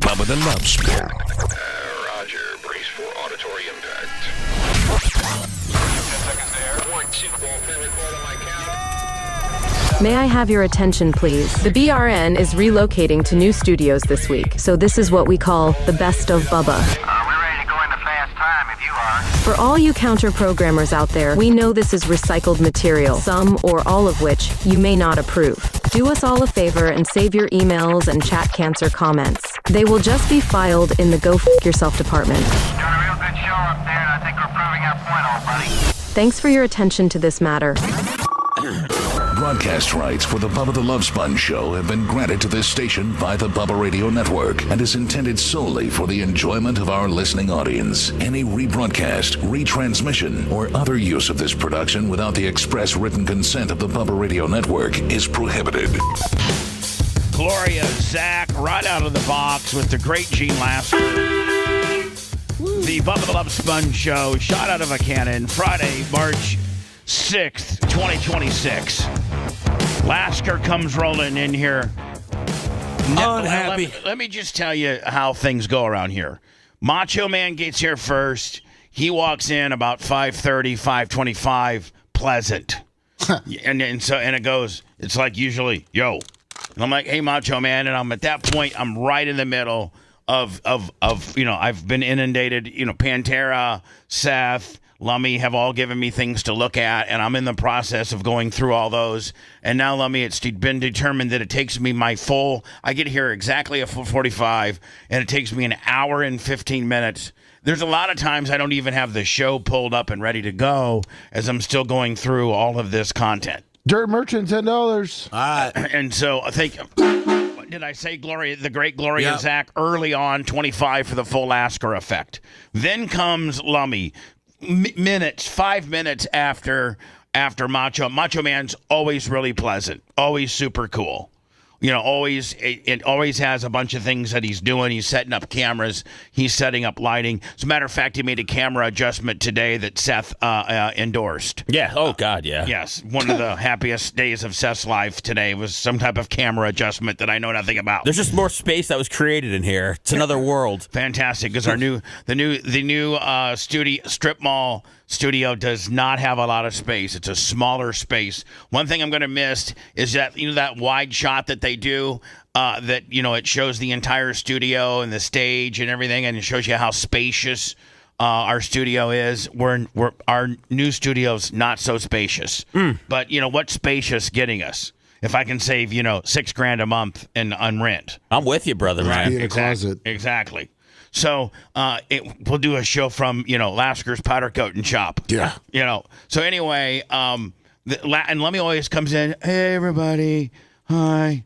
Bubba the Love Sponge. Roger. Brace for auditory impact. 10 seconds there. 1, 2. Record on my count. May I have your attention, please? The BRN is relocating to new studios this week, so this is what we call the best of Bubba. We're ready to go into fast time if you are. For all you counter-programmers out there, we know this is recycled material, some or all of which you may not approve. Do us all a favor and save your emails and chat cancer comments. They will just be filed in the Go F*** Yourself department. Doing a real good show up there, and I think we're proving our point, old buddy. Thanks for your attention to this matter. Broadcast rights for the Bubba the Love Sponge show have been granted to this station by the Bubba Radio Network and is intended solely for the enjoyment of our listening audience. Any rebroadcast, retransmission, or other use of this production without the express written consent of the Bubba Radio Network is prohibited. Gloria, Zach, right out of the box with the great Gene Lasker. The Bubba the Love Sponge show, shot out of a cannon, Friday, March 6th, 2026. Lasker comes rolling in here. Unhappy. Let me just tell you how things go around here. Macho Man gets here first. He walks in about 5:30, 5:25, pleasant. and it goes, it's like usually, yo. And I'm like, hey, Macho Man. And I'm at that point, I'm right in the middle of I've been inundated, Pantera, Seth, Lummy have all given me things to look at, and I'm in the process of going through all those. And now, Lummy, it's been determined that it takes me I get here exactly at 4:45, and it takes me an hour and 15 minutes. There's a lot of times I don't even have the show pulled up and ready to go as I'm still going through all of this content. Dirt Merchant, $10. All right. And so I think, did I say the great Gloria Zach early on, 25 for the full Lasker effect. Then comes Lummy. 5 minutes after Macho Man's always really pleasant, always super cool. It always has a bunch of things that he's doing. He's setting up cameras. He's setting up lighting. As a matter of fact, he made a camera adjustment today that Seth endorsed. Yeah. Oh, God, yeah. Yes. One of the happiest days of Seth's life today was some type of camera adjustment that I know nothing about. There's just more space that was created in here. It's another world. Fantastic, because the new strip mall studio does not have a lot of space. It's a smaller space. One thing I'm going to miss is that that wide shot that they do, that it shows the entire studio and the stage and everything, and it shows you how spacious our studio is. Our new studio's not so spacious. But what's spacious getting us? If I can save $6,000 a month on rent, I'm with you, brother. Right, in a closet. Exactly. So we'll do a show from, Lasker's Powder Coating Shop. Yeah. So anyway, and Lummy always comes in, hey, everybody, hi.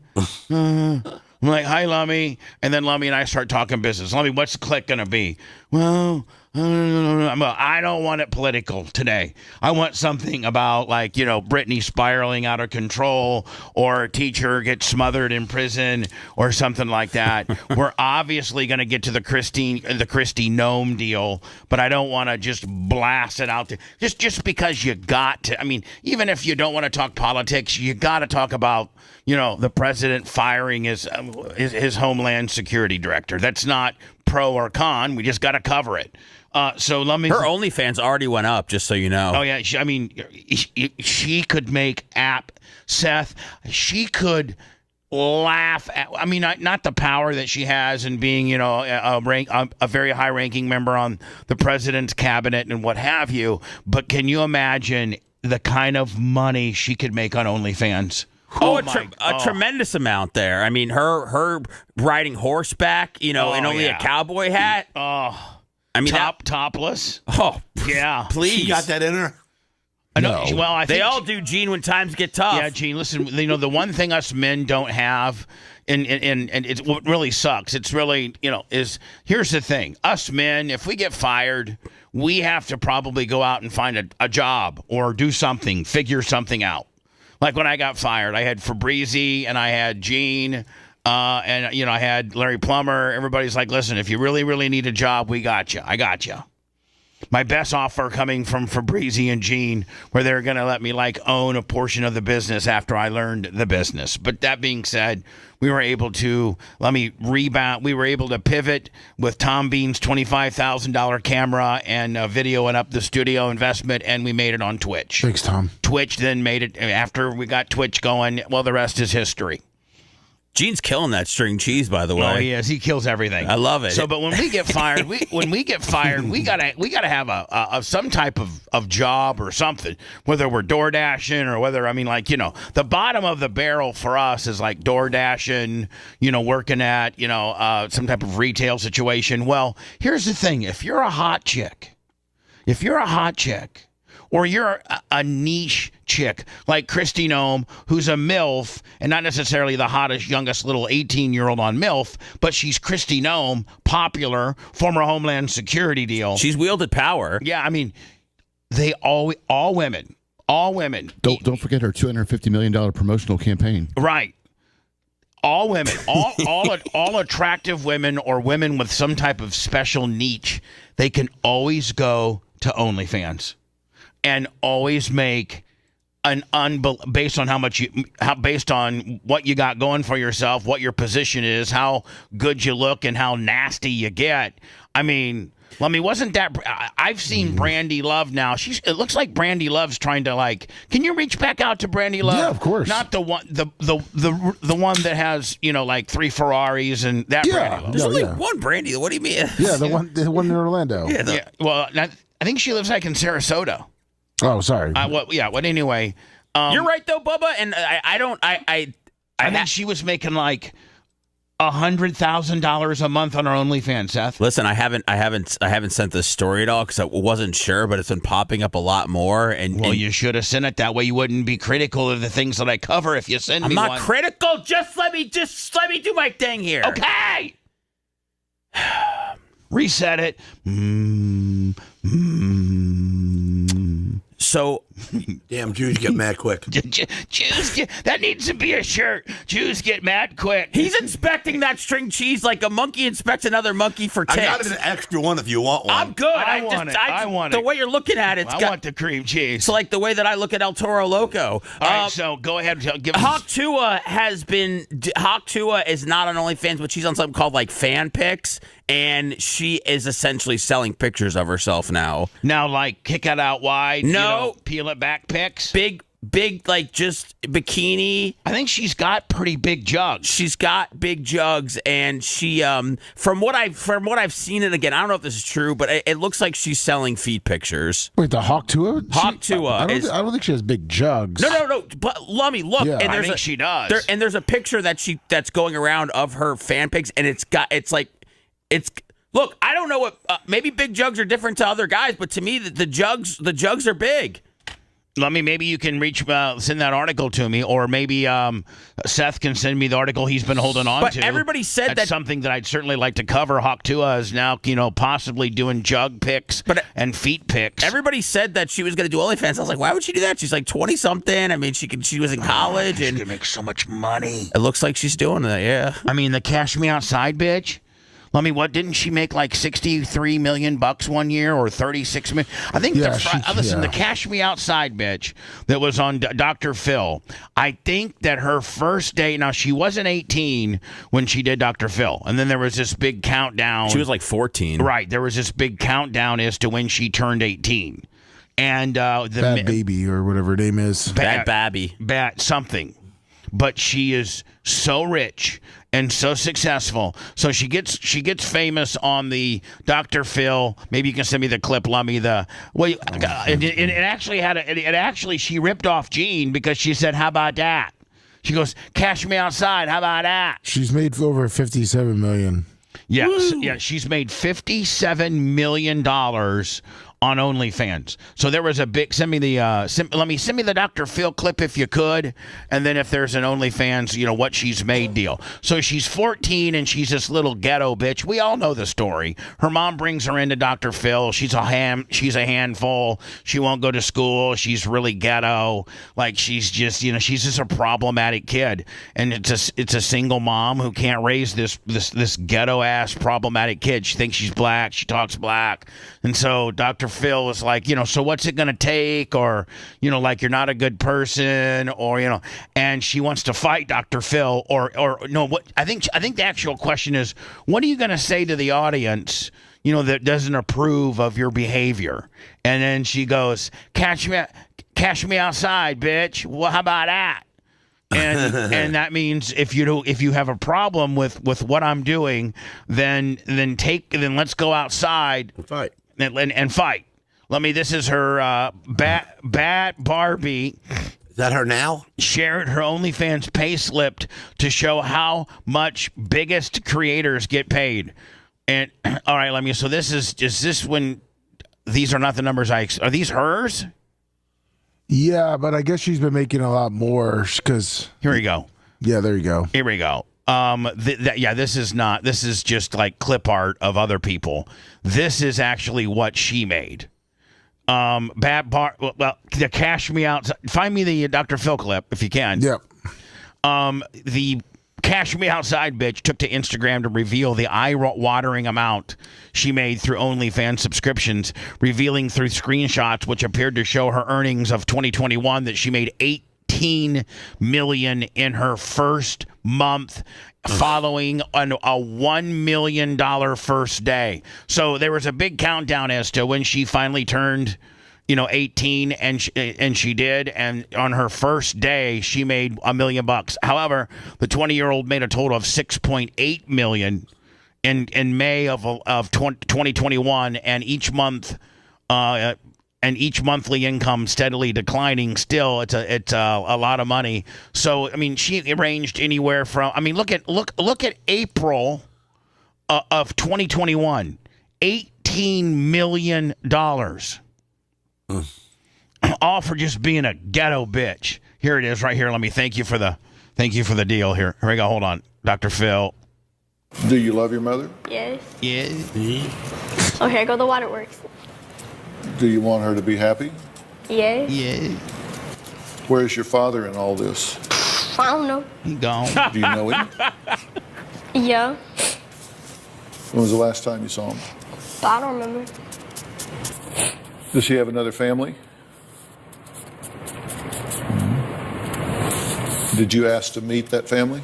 I'm like, hi, Lummy. And then Lummy and I start talking business. Lummy, what's the click going to be? Well, I don't want it political today. I want something about Britney spiraling out of control, or a teacher gets smothered in prison, or something like that. We're obviously going to get to the Christy Gnome deal, but I don't want to just blast it out there. Just because you got to. I mean, even if you don't want to talk politics, you got to talk about the president firing his Homeland Security director. That's not pro or con. We just got to cover it. So Lummy, her OnlyFans already went up, just so you know. Oh yeah, she could make Seth. She could laugh at. I mean, not the power that she has in being, a very high-ranking member on the president's cabinet and what have you. But can you imagine the kind of money she could make on OnlyFans? A tremendous amount there. I mean, her riding horseback, in only a cowboy hat. Oh. I mean, topless. Oh, yeah. Please. She got that in her? I know. No. Well, I think they all do, Gene, when times get tough. Yeah, Gene, listen, the one thing us men don't have, and it's what really sucks, it's really, here's the thing. Us men, if we get fired, we have to probably go out and find a job or do something, figure something out. Like when I got fired, I had Fabrizi and I had Gene. And I had Larry Plummer. Everybody's like, listen, if you really, really need a job, we got you. I got you. my best offer coming from Fabrizi and Gene, where they're going to let me like own a portion of the business after I learned the business. But that being said, we were able to rebound. We were able to pivot with Tom Bean's $25,000 camera and videoing up the studio investment, and we made it on Twitch. Thanks, Tom. Twitch then made it after we got Twitch going. Well, the rest is history. Gene's killing that string cheese, by the way. Oh, he is. He kills everything. I love it. So, but when we get fired, we gotta have a some type of job or something. Whether we're door dashing or whether the bottom of the barrel for us is like door dashing. Working at some type of retail situation. Well, here's the thing: if you're a hot chick, or you're a niche chick like Christy Nome, who's a MILF, and not necessarily the hottest, youngest little 18-year-old on MILF, but she's Christy Nome, popular, former Homeland Security deal. She's wielded power. Yeah, I mean, they all women. Don't forget her $250 million promotional campaign. Right. All women, all attractive women or women with some type of special niche, they can always go to OnlyFans. And always make based on based on what you got going for yourself, what your position is, how good you look, and how nasty you get. I mean, wasn't that? I've seen Brandy Love now. It looks like Brandy Love's trying to Can you reach back out to Brandy Love? Yeah, of course. Not the one, the one that has 3 Ferraris and that. Yeah, Brandy Love. There's only one Brandy. What do you mean? Yeah, the one in Orlando. Yeah. Well, I think she lives in Sarasota. Oh, sorry. But anyway, You're right though, Bubba, and I think she was making $100,000 a month on her OnlyFans, Seth. Listen, I haven't sent this story at all because I wasn't sure, but it's been popping up a lot more. And you should have sent it that way. You wouldn't be critical of the things that I cover if you send me one. I'm not critical. Just let me do my thing here. Okay. Reset it. So, damn, Jews get mad quick. Jews that needs to be a shirt. Jews get mad quick. He's inspecting that string cheese like a monkey inspects another monkey for ticks. I got an extra one if you want one. I'm good. I want it. The way you're looking at it, I want the cream cheese. It's like the way that I look at El Toro Loco. All right, so go ahead and give us. Hawk Tua is not on OnlyFans, but she's on something called fan pics, and she is essentially selling pictures of herself now. Now, kick it out wide. No, peel it back pics. Big, just bikini. I think she's got pretty big jugs. She's got big jugs, and she, from what I've seen, it again, I don't know if this is true, but it looks like she's selling feet pictures. Wait, the Hawk Tua? Hawk Tua. I don't think she has big jugs. No. But Lummy, look, yeah. and I think she does. And there's a picture that's going around of her fan pics, and look, I don't know what. Maybe big jugs are different to other guys, but to me, the jugs are big. Maybe you can send that article to me, or maybe Seth can send me the article he's been holding on to. But everybody said that's something that I'd certainly like to cover. Hawk Tua is now, possibly doing jug pics and feet pics. Everybody said that she was going to do OnlyFans. I was like, why would she do that? She's 20-something. I mean, she was in college. She's and going to make so much money. It looks like she's doing that, yeah. I mean, the Cash Me Outside bitch. What didn't she make $63 million one year or 36 million? I think the Cash Me Outside bitch that was on Dr. Phil. I think that her first day. Now she wasn't 18 when she did Dr. Phil, and then there was this big countdown. She was 14. Right, there was this big countdown as to when she turned 18, and Bhad Bhabie or whatever her name is. Bhad Bhabie. Something. But she is so rich and so successful. So she gets famous on the Dr. Phil. Maybe you can send me the clip, Lummy. It actually she ripped off Gene because she said, "How about that?" She goes, "Cash Me Outside. How about that?" She's made over $57 million. Yes, yeah, she's made $57 million on OnlyFans. So there was a big. Send me the Dr. Phil clip if you could, and then if there's an OnlyFans, what she's made deal. So she's 14 and she's this little ghetto bitch. We all know the story. Her mom brings her into Dr. Phil. She's a handful. She won't go to school. She's really ghetto. She's just she's just a problematic kid, and it's a single mom who can't raise this ghetto ass problematic kid. She thinks she's black. She talks black, and so Dr. Phil was like, so what's it going to take? Or, like you're not a good person, or, and she wants to fight Dr. Phil, or no, what I think the actual question is, what are you going to say to the audience, that doesn't approve of your behavior? And then she goes, cash me outside, bitch. Well, how about that? And that means if you have a problem with what I'm doing, then let's go outside and fight. And fight. This is her Bhad Bhabie. Is that her now? Shared her OnlyFans pay slip to show how much biggest creators get paid. And all right, Lummy. So is this when these are not the numbers are these hers? Yeah, but I guess she's been making a lot more because. Here we go. Yeah, there you go. Here we go. This is not. This is just like clip art of other people. This is actually what she made. The cash me out. Find me the Dr. Phil clip if you can. Yep. The Cash Me Outside bitch took to Instagram to reveal the eye-watering amount she made through OnlyFans subscriptions, revealing through screenshots which appeared to show her earnings of 2021 that she made $18 million in her first month following a $1 million first day. So there was a big countdown as to when she finally turned 18, and she did, and on her first day she made $1 million. However, the 20-year-old made a total of $6.8 million in May of 2021, and each month, and each monthly income steadily declining. Still, it's a lot of money. So she ranged anywhere from look at April of 2021, $18 million. All for just being a ghetto bitch. Here it is right here. Let me thank you for the deal here. Here we go. Hold on. Dr. Phil. Do you love your mother? Yes. Yes. Oh, here go the waterworks. Do you want her to be happy? Yes. Yes. Where's your father in all this? I don't know. He gone. Do you know him? Yeah. When was the last time you saw him? But I don't remember. Does he have another family? Did you ask to meet that family?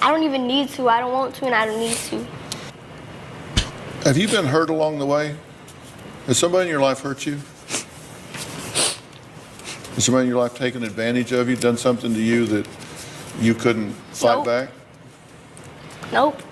I don't even need to. I don't want to, and I don't need to. Have you been hurt along the way? Has somebody in your life hurt you? Has somebody in your life taken advantage of you, done something to you that you couldn't fight Nope. back? Nope.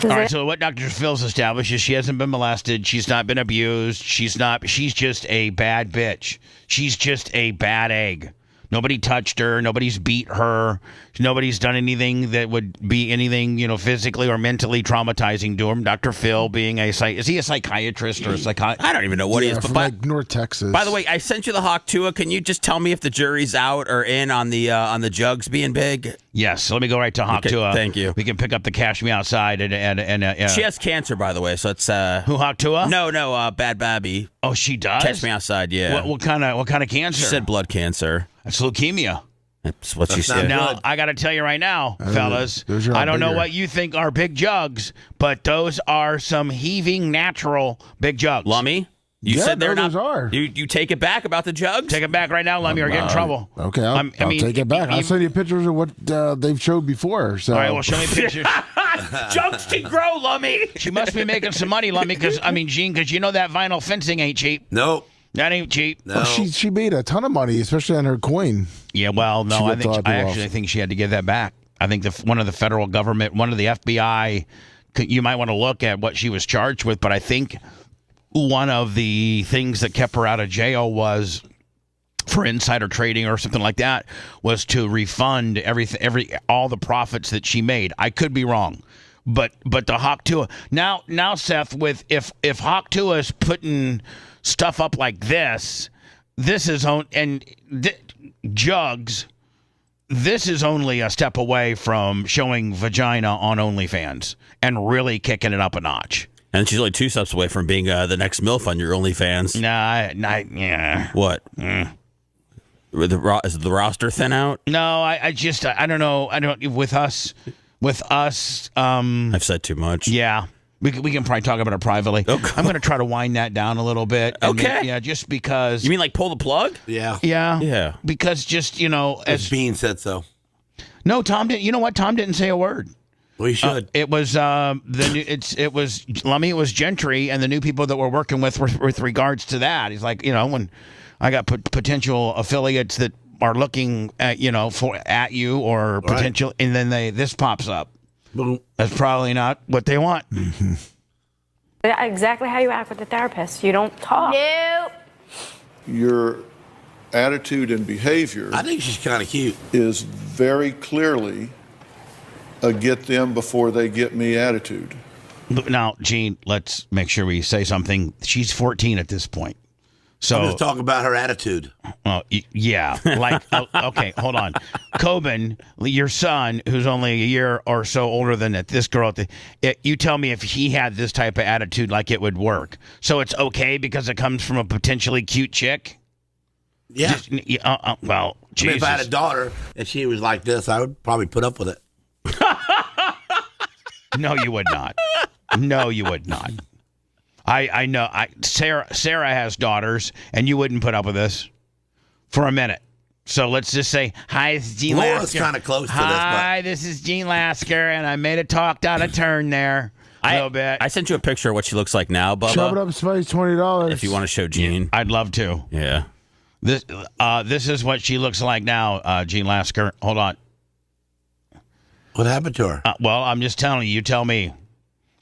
All right, so what Dr. Phil's established is she hasn't been molested. She's not been abused. She's just a bad bitch. She's just a bad egg. Nobody touched her. Nobody's beat her. Nobody's done anything that would be anything, physically or mentally traumatizing to him. Dr. Phil being is he a psychiatrist or a psychiatrist? I don't even know what he is. From But North Texas. by the way, I sent you the Hawk Tua. Can you just tell me if the jury's out or in on the jugs being big? Yes. Let me go right to Hawk Tua. Thank you. We can pick up the Cash Me Outside and She has cancer, by the way. So it's who Hawk Tua? No, Bhad Bhabie. Oh, she does. Catch Me Outside. Yeah. What kind of cancer? She said blood cancer. It's leukemia. That's what she said. Now, I got to tell you right now, fellas, those are all I don't know bigger. what you think are big jugs, but those are some heaving natural big jugs. Lummy, you Yeah, said they're those not. are. You take it back about the jugs? Take it back right now, Lummy, or get in trouble. Okay, I'll take it back. I'll send you pictures of what they've showed before. So. All right, well, show me pictures. Jugs can grow, Lummy. She must be making some money, Lummy, because that vinyl fencing ain't cheap. Nope. That ain't cheap. No. Well, she made a ton of money, especially on her coin. Yeah, well, no, She I ripped a lot of people off. think she had to give that back. I think one of the federal government, one of the FBI, you might want to look at what she was charged with, but I think one of the things that kept her out of jail was for insider trading or something like that, was to refund all the profits that she made. I could be wrong. But the Hawk Tua now Seth, with if Hawk Tua is putting stuff up like this is jugs. This is only a step away from showing vagina on OnlyFans and really kicking it up a notch. And she's only 2 steps away from being the next MILF on your OnlyFans. Yeah. What? Is the roster thin out? No, I don't know. I don't with us. I've said too much. Yeah. We can probably talk about it privately. Okay. I'm going to try to wind that down a little bit. And Okay. yeah, just because. You mean like pull the plug? Yeah. Yeah. Because just, As Bean said so. No, Tom didn't. You know what? Tom didn't say a word. We should. It was it was Lummy, it was Gentry, and the new people that we're working with regards to that. He's like, when I got potential affiliates that are looking at at you or potential, and then this pops up. Boom. That's probably not what they want. Exactly how you act with the therapist. You don't talk. No. Your attitude and behavior I think she's kind of cute. is very clearly a get them before they get me attitude. Now, Gene, let's make sure we say something. She's 14 at this point. So I'm just talking about her attitude. Well, yeah. Okay, hold on. Coben, your son, who's only a year or so older than this girl, you tell me if he had this type of attitude, like it would work. So it's okay because it comes from a potentially cute chick? Yeah. Well, Jesus. I mean, if I had a daughter and she was like this, I would probably put up with it. No, you would not. No, you would not. I know. Sarah has daughters, and you wouldn't put up with this for a minute. So let's just say, hi, this is Gene Lasker. Laura's kind of close to this. Hi, this is Gene Lasker, and I may have talked out a turn there a little bit. I sent you a picture of what she looks like now, Bubba. Chop it up, spice, $20. If you want to show Gene. I'd love to. Yeah. This is what she looks like now, Gene Lasker. Hold on. What happened to her? Well, I'm just telling you. You tell me.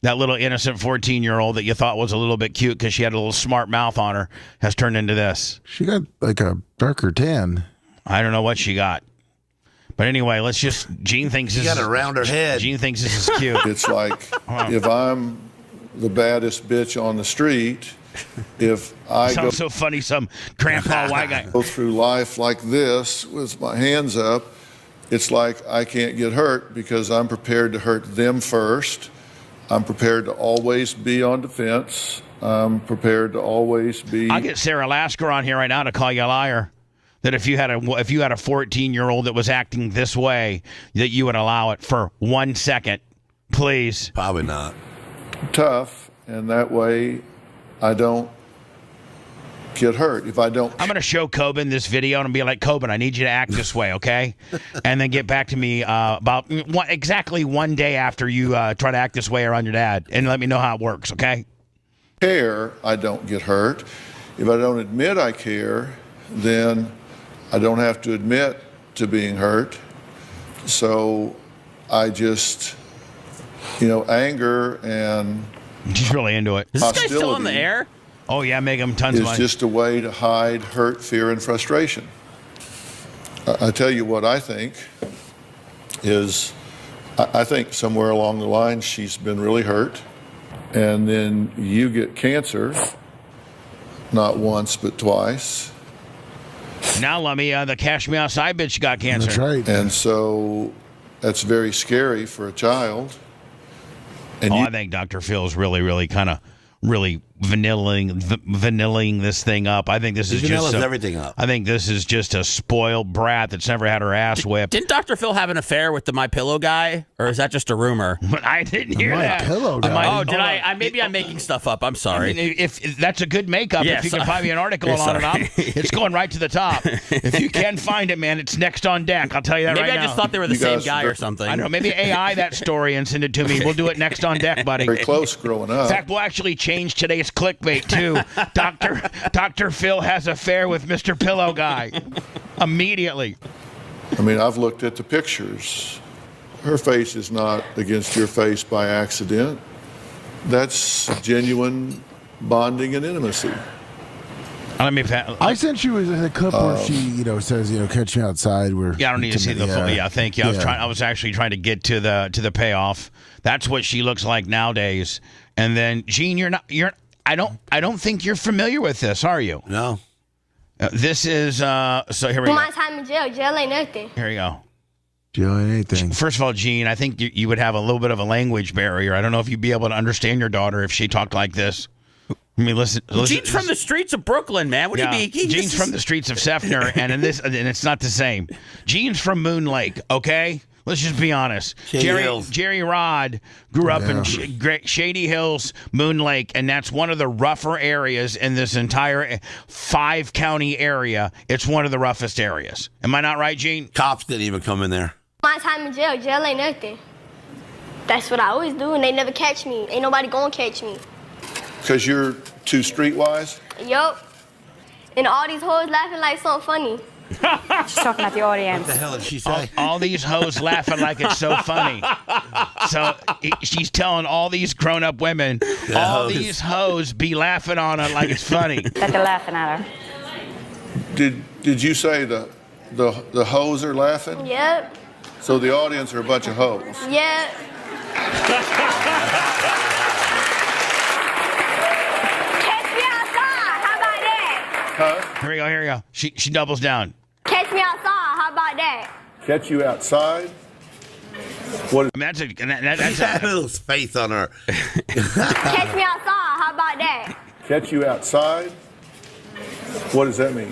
That little innocent 14-year-old that you thought was a little bit cute because she had a little smart mouth on her has turned into this. She got like a darker tan. I don't know what she got. But anyway, Gene thinks she got it around her head. Gene thinks this is cute. It's like if I'm the baddest bitch on the street, if I Sounds so funny, some grandpa white guy. go through life like this with my hands up, it's like I can't get hurt because I'm prepared to hurt them first. I'm prepared to always be on defense. I'm prepared to always be. I'll get Sarah Lasker on here right now to call you a liar. That if you had a 14-year-old that was acting this way, that you would allow it for 1 second, please. Probably not. Tough, and that way I don't get hurt. If I don't. I'm going to show Coben this video and be like, Coben, I need you to act this way, okay? And then get back to me about exactly 1 day after you try to act this way around your dad, and let me know how it works, okay? Care, I don't get hurt. If I don't admit I care, then I don't have to admit to being hurt. So I just, anger and She's really into it. Is this guy still on the air? Oh, yeah, make him tons of money. It's just a way to hide hurt, fear, and frustration. I tell you what I think is, I think somewhere along the line she's been really hurt, and then you get cancer, not once but twice. Now, Lummy, the Cash Me Outside bitch got cancer. That's right. And so that's very scary for a child. And I think Dr. Phil's really kind of vanilling this thing up. I think this is just everything up. I think this is just a spoiled brat that's never had her ass whipped. Didn't Dr. Phil have an affair with the My Pillow guy, or is that just a rumor? I didn't hear that. My Pillow guy. Oh, did I? Maybe I'm making stuff up. I'm sorry. I mean, if that's a good makeup, Yes. if you can find me an article on it, it's going right to the top. If you can find it, man, it's next on deck. I'll tell you that Maybe right now. I just thought they were the same guy or something. I don't know. Maybe AI that story and send it to me. We'll do it next on deck, buddy. very close growing up. In fact, we'll actually change today's clickbait too. Dr. Phil has affair with Mr. Pillow Guy. Immediately. I mean, I've looked at the pictures. Her face is not against your face by accident. That's genuine bonding and intimacy. I sent you a clip where she, says, catch me outside. Yeah, I don't need to see the full. Yeah, thank you. I was actually trying to get to the payoff. That's what she looks like nowadays. And then, Gene, I don't think you're familiar with this, are you? No. This is so here we go. My time in jail. Jail ain't nothing. Here you go. Jail ain't anything. First of all, Gene, I think you would have a little bit of a language barrier. I don't know if you'd be able to understand your daughter if she talked like this. I mean, listen. Gene's from the streets of Brooklyn, man. What do you mean? Gene's from the streets of Sefner, and it's not the same. Gene's from Moon Lake, okay? Let's just be honest. Shady Hills. Jerry Rod grew up in Shady Hills, Moon Lake, and that's one of the rougher areas in this entire 5-county area. It's one of the roughest areas. Am I not right, Gene? Cops didn't even come in there. My time in jail. Jail ain't nothing. That's what I always do, and they never catch me. Ain't nobody gonna catch me. Because you're too streetwise? Yup. And all these hoes laughing like something funny. She's talking about the audience. What the hell did she say? All these hoes laughing like it's so funny. So she's telling all these grown-up women, all these hoes be laughing on it like it's funny. That they're laughing at her. Did you say the hoes are laughing? Yep. So the audience are a bunch of hoes? Yep. Catch me outside. How about that? Huh? Here we go. She doubles down. Catch me outside. How about that? Catch you outside? What? I mean, that's She had a little space on her. Catch me outside. How about that? Catch you outside? What does that mean?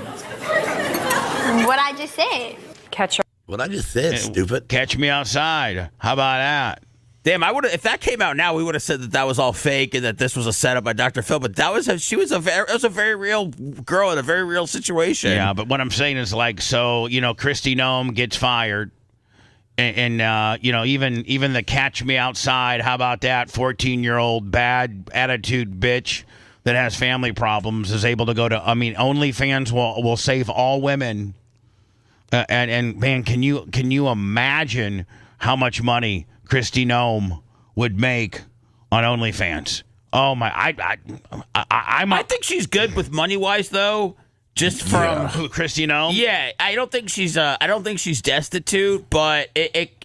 What I just said. Catch her. What I just said, stupid. Catch me outside. How about that? Damn, I would have. If that came out now, we would have said that was all fake and that this was a setup by Dr. Phil. But it was a very real girl in a very real situation. Yeah, but what I'm saying is like, so Kristi Noem gets fired, and even the catch me outside. How about that? 14-year-old bad attitude bitch that has family problems is able to go to. I mean, OnlyFans will save all women. And man, can you imagine how much money Kristi Noem would make on OnlyFans? Oh my! I think she's good with money wise though. Just from Kristi Noem. Yeah, I don't think she's destitute, but it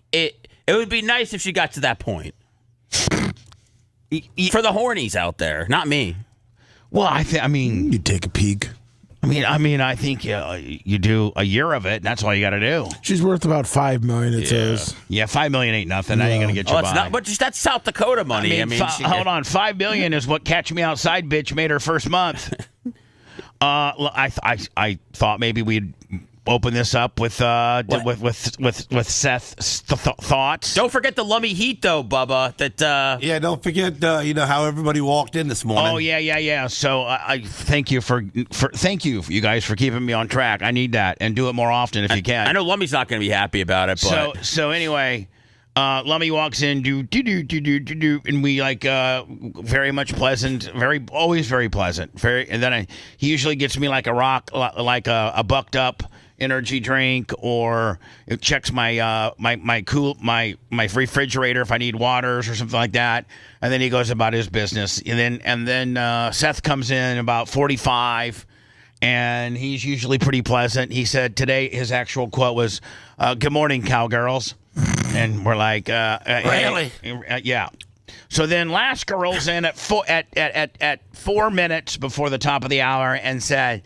would be nice if she got to that point. For the hornies out there, not me. Well, I mean, you take a peek. I mean, I think you do a year of it. And that's all you got to do. She's worth about $5 million. It says. Yeah, $5 million ain't nothing. That ain't gonna get you by. Not, but that's South Dakota money. Hold on, $5 million is what Catch Me Outside bitch made her first month. I thought maybe we'd open this up with Seth's thoughts. Don't forget the Lummy heat though, Bubba. Yeah, don't forget how everybody walked in this morning. Oh yeah. So I thank you thank you you guys for keeping me on track. I need that, and do it more often if you can. I know Lummy's not going to be happy about it, but so anyway. Lummy walks in, and we very much pleasant, always very pleasant, and then he usually gets me like a rock, like a bucked up energy drink, or it checks my my refrigerator if I need waters or something like that, and then he goes about his business, and then Seth comes in about 45. And he's usually pretty pleasant. He said today his actual quote was, "Good morning, cowgirls." And we're like, really? Yeah. So then Lasker rolls in at 4 minutes before the top of the hour and said,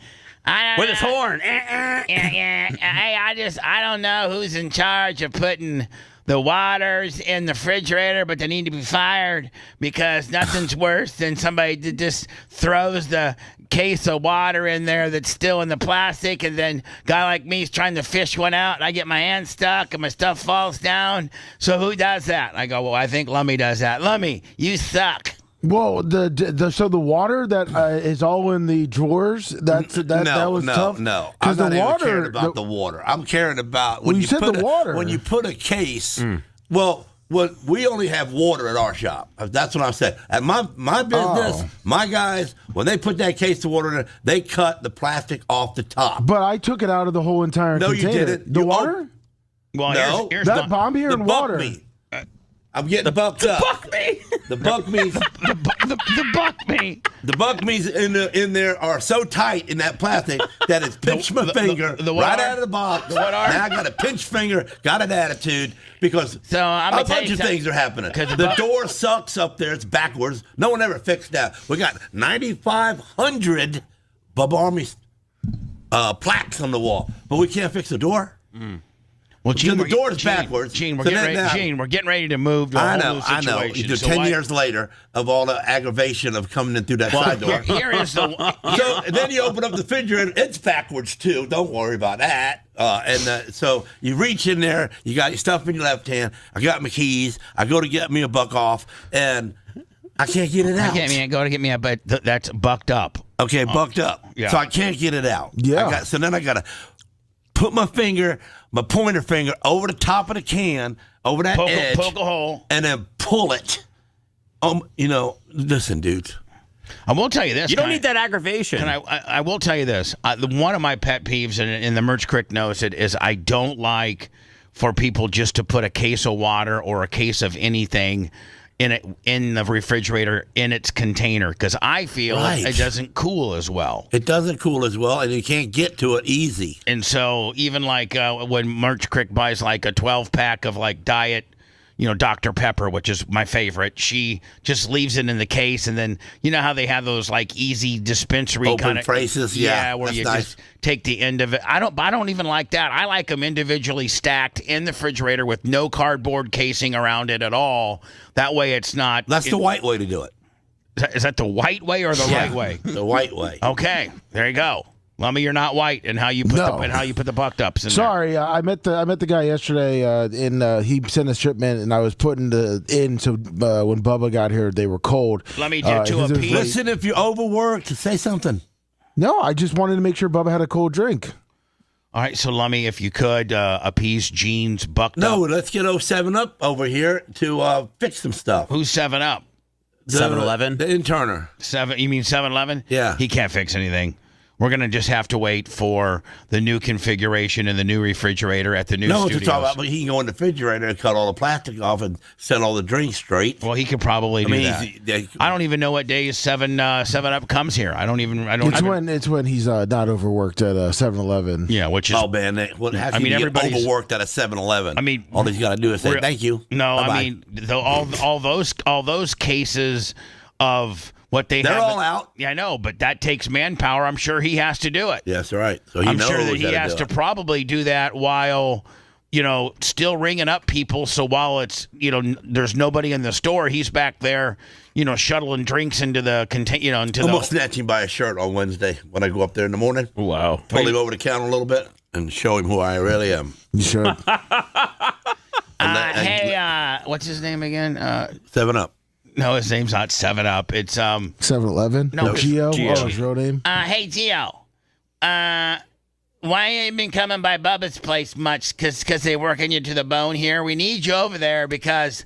with his horn. Hey, I don't know who's in charge of putting the waters in the refrigerator, but they need to be fired because nothing's worse than somebody that just throws the case of water in there that's still in the plastic, and then a guy like me is trying to fish one out, and I get my hand stuck and my stuff falls down. So who does that? I go, well, I think Lummy does that. Lummy, you suck. Well, so the water that is all in the drawers. That was tough. No, I'm not even caring about the water. I'm caring about when you said the water. When you put a case. Well, we only have water at our shop. That's what I'm saying. At my business, my guys, when they put that case of water in, they cut the plastic off the top. But I took it out of the whole entire container. No, you didn't. The water? Well, no. Here's I'm hearing water. Meat. I'm getting bucked up. The buck meat. The buck meat. The buck meats in there are so tight in that plastic that it's pinched my finger right out of the box. Now I got a pinched finger, got an attitude because a bunch of things are happening. The door sucks up there. It's backwards. No one ever fixed that. We got 9,500 Bubba Army plaques on the wall, but we can't fix the door. Well, Gene, the door's backwards. Gene, we're So getting then ready. now- Gene, we're getting ready to move to a I whole know. new situation. You do So 10 why- years later of all the aggravation of coming in through that Well, side door. here is the. So and then you open up the refrigerator. It's backwards too. Don't worry about that. So you reach in there. You got your stuff in your left hand. I got my keys. I go to get me a buck off, and I can't get it out. I can't go to get me a, but that's bucked up. Okay, bucked up. Yeah. So I can't get it out. Yeah. So then I got to put my pointer finger over the top of the can, over that edge. Poke a hole. And then pull it. Listen, dudes. I will tell you this. You don't need that aggravation. And I will tell you this. One of my pet peeves, and the Merch Crick knows it, is I don't like for people just to put a case of water or a case of anything in the refrigerator in its container, because I feel it doesn't cool as well. It doesn't cool as well, and you can't get to it easy. And so even like when Merch Crick buys like a 12-pack of like Diet, Dr. Pepper, which is my favorite, she just leaves it in the case, and then you know how they have those like easy dispensary kind of phrases, where you just take the end of it. I don't even like that. I like them individually stacked in the refrigerator with no cardboard casing around it at all. That way it's not. That's the white way to do it. Is that the white way or the right way? The white way. Okay, there you go. Lummy, you're not white, and how you put the bucked ups in Sorry, I met the guy yesterday. He sent a shipment, and I was putting so when Bubba got here, they were cold. Lummy did to a piece. Listen, if you're overworked, say something. No, I just wanted to make sure Bubba had a cold drink. All right, so Lummy, if you could appease Gene's bucked up. No, let's get 7-Up over here to fix some stuff. Who's 7-Up? 7-Eleven? The interner. You mean 7-Eleven? Yeah. He can't fix anything. We're going to just have to wait for the new configuration and the new refrigerator at the new studios. No, to talk about, but he can go in the refrigerator and cut all the plastic off and set all the drinks straight. Well, he could probably do that. I don't even know what days 7-Up comes here. It's when he's not overworked at 7-Eleven. Yeah, which is everybody's overworked at a 7-Eleven. I mean, all he's got to do is say thank you. No, Bye-bye. I mean all those cases of what they're all out. Yeah, I know, but that takes manpower. I'm sure he has to do it. Yes, right. So I'm sure that he has to probably do that while, still ringing up people. So while it's, there's nobody in the store, he's back there, shuttling drinks into the container, almost snatch him by a shirt on Wednesday when I go up there in the morning. Wow. Pull him over the counter a little bit and show him who I really am. You should. What's his name again? 7-Up. No, his name's not 7-Up. It's 7-Eleven. No, Gio. Gio. Oh, his real name. Hey Gio. Why ain't been coming by Bubba's place much? Cause they working you to the bone here. We need you over there because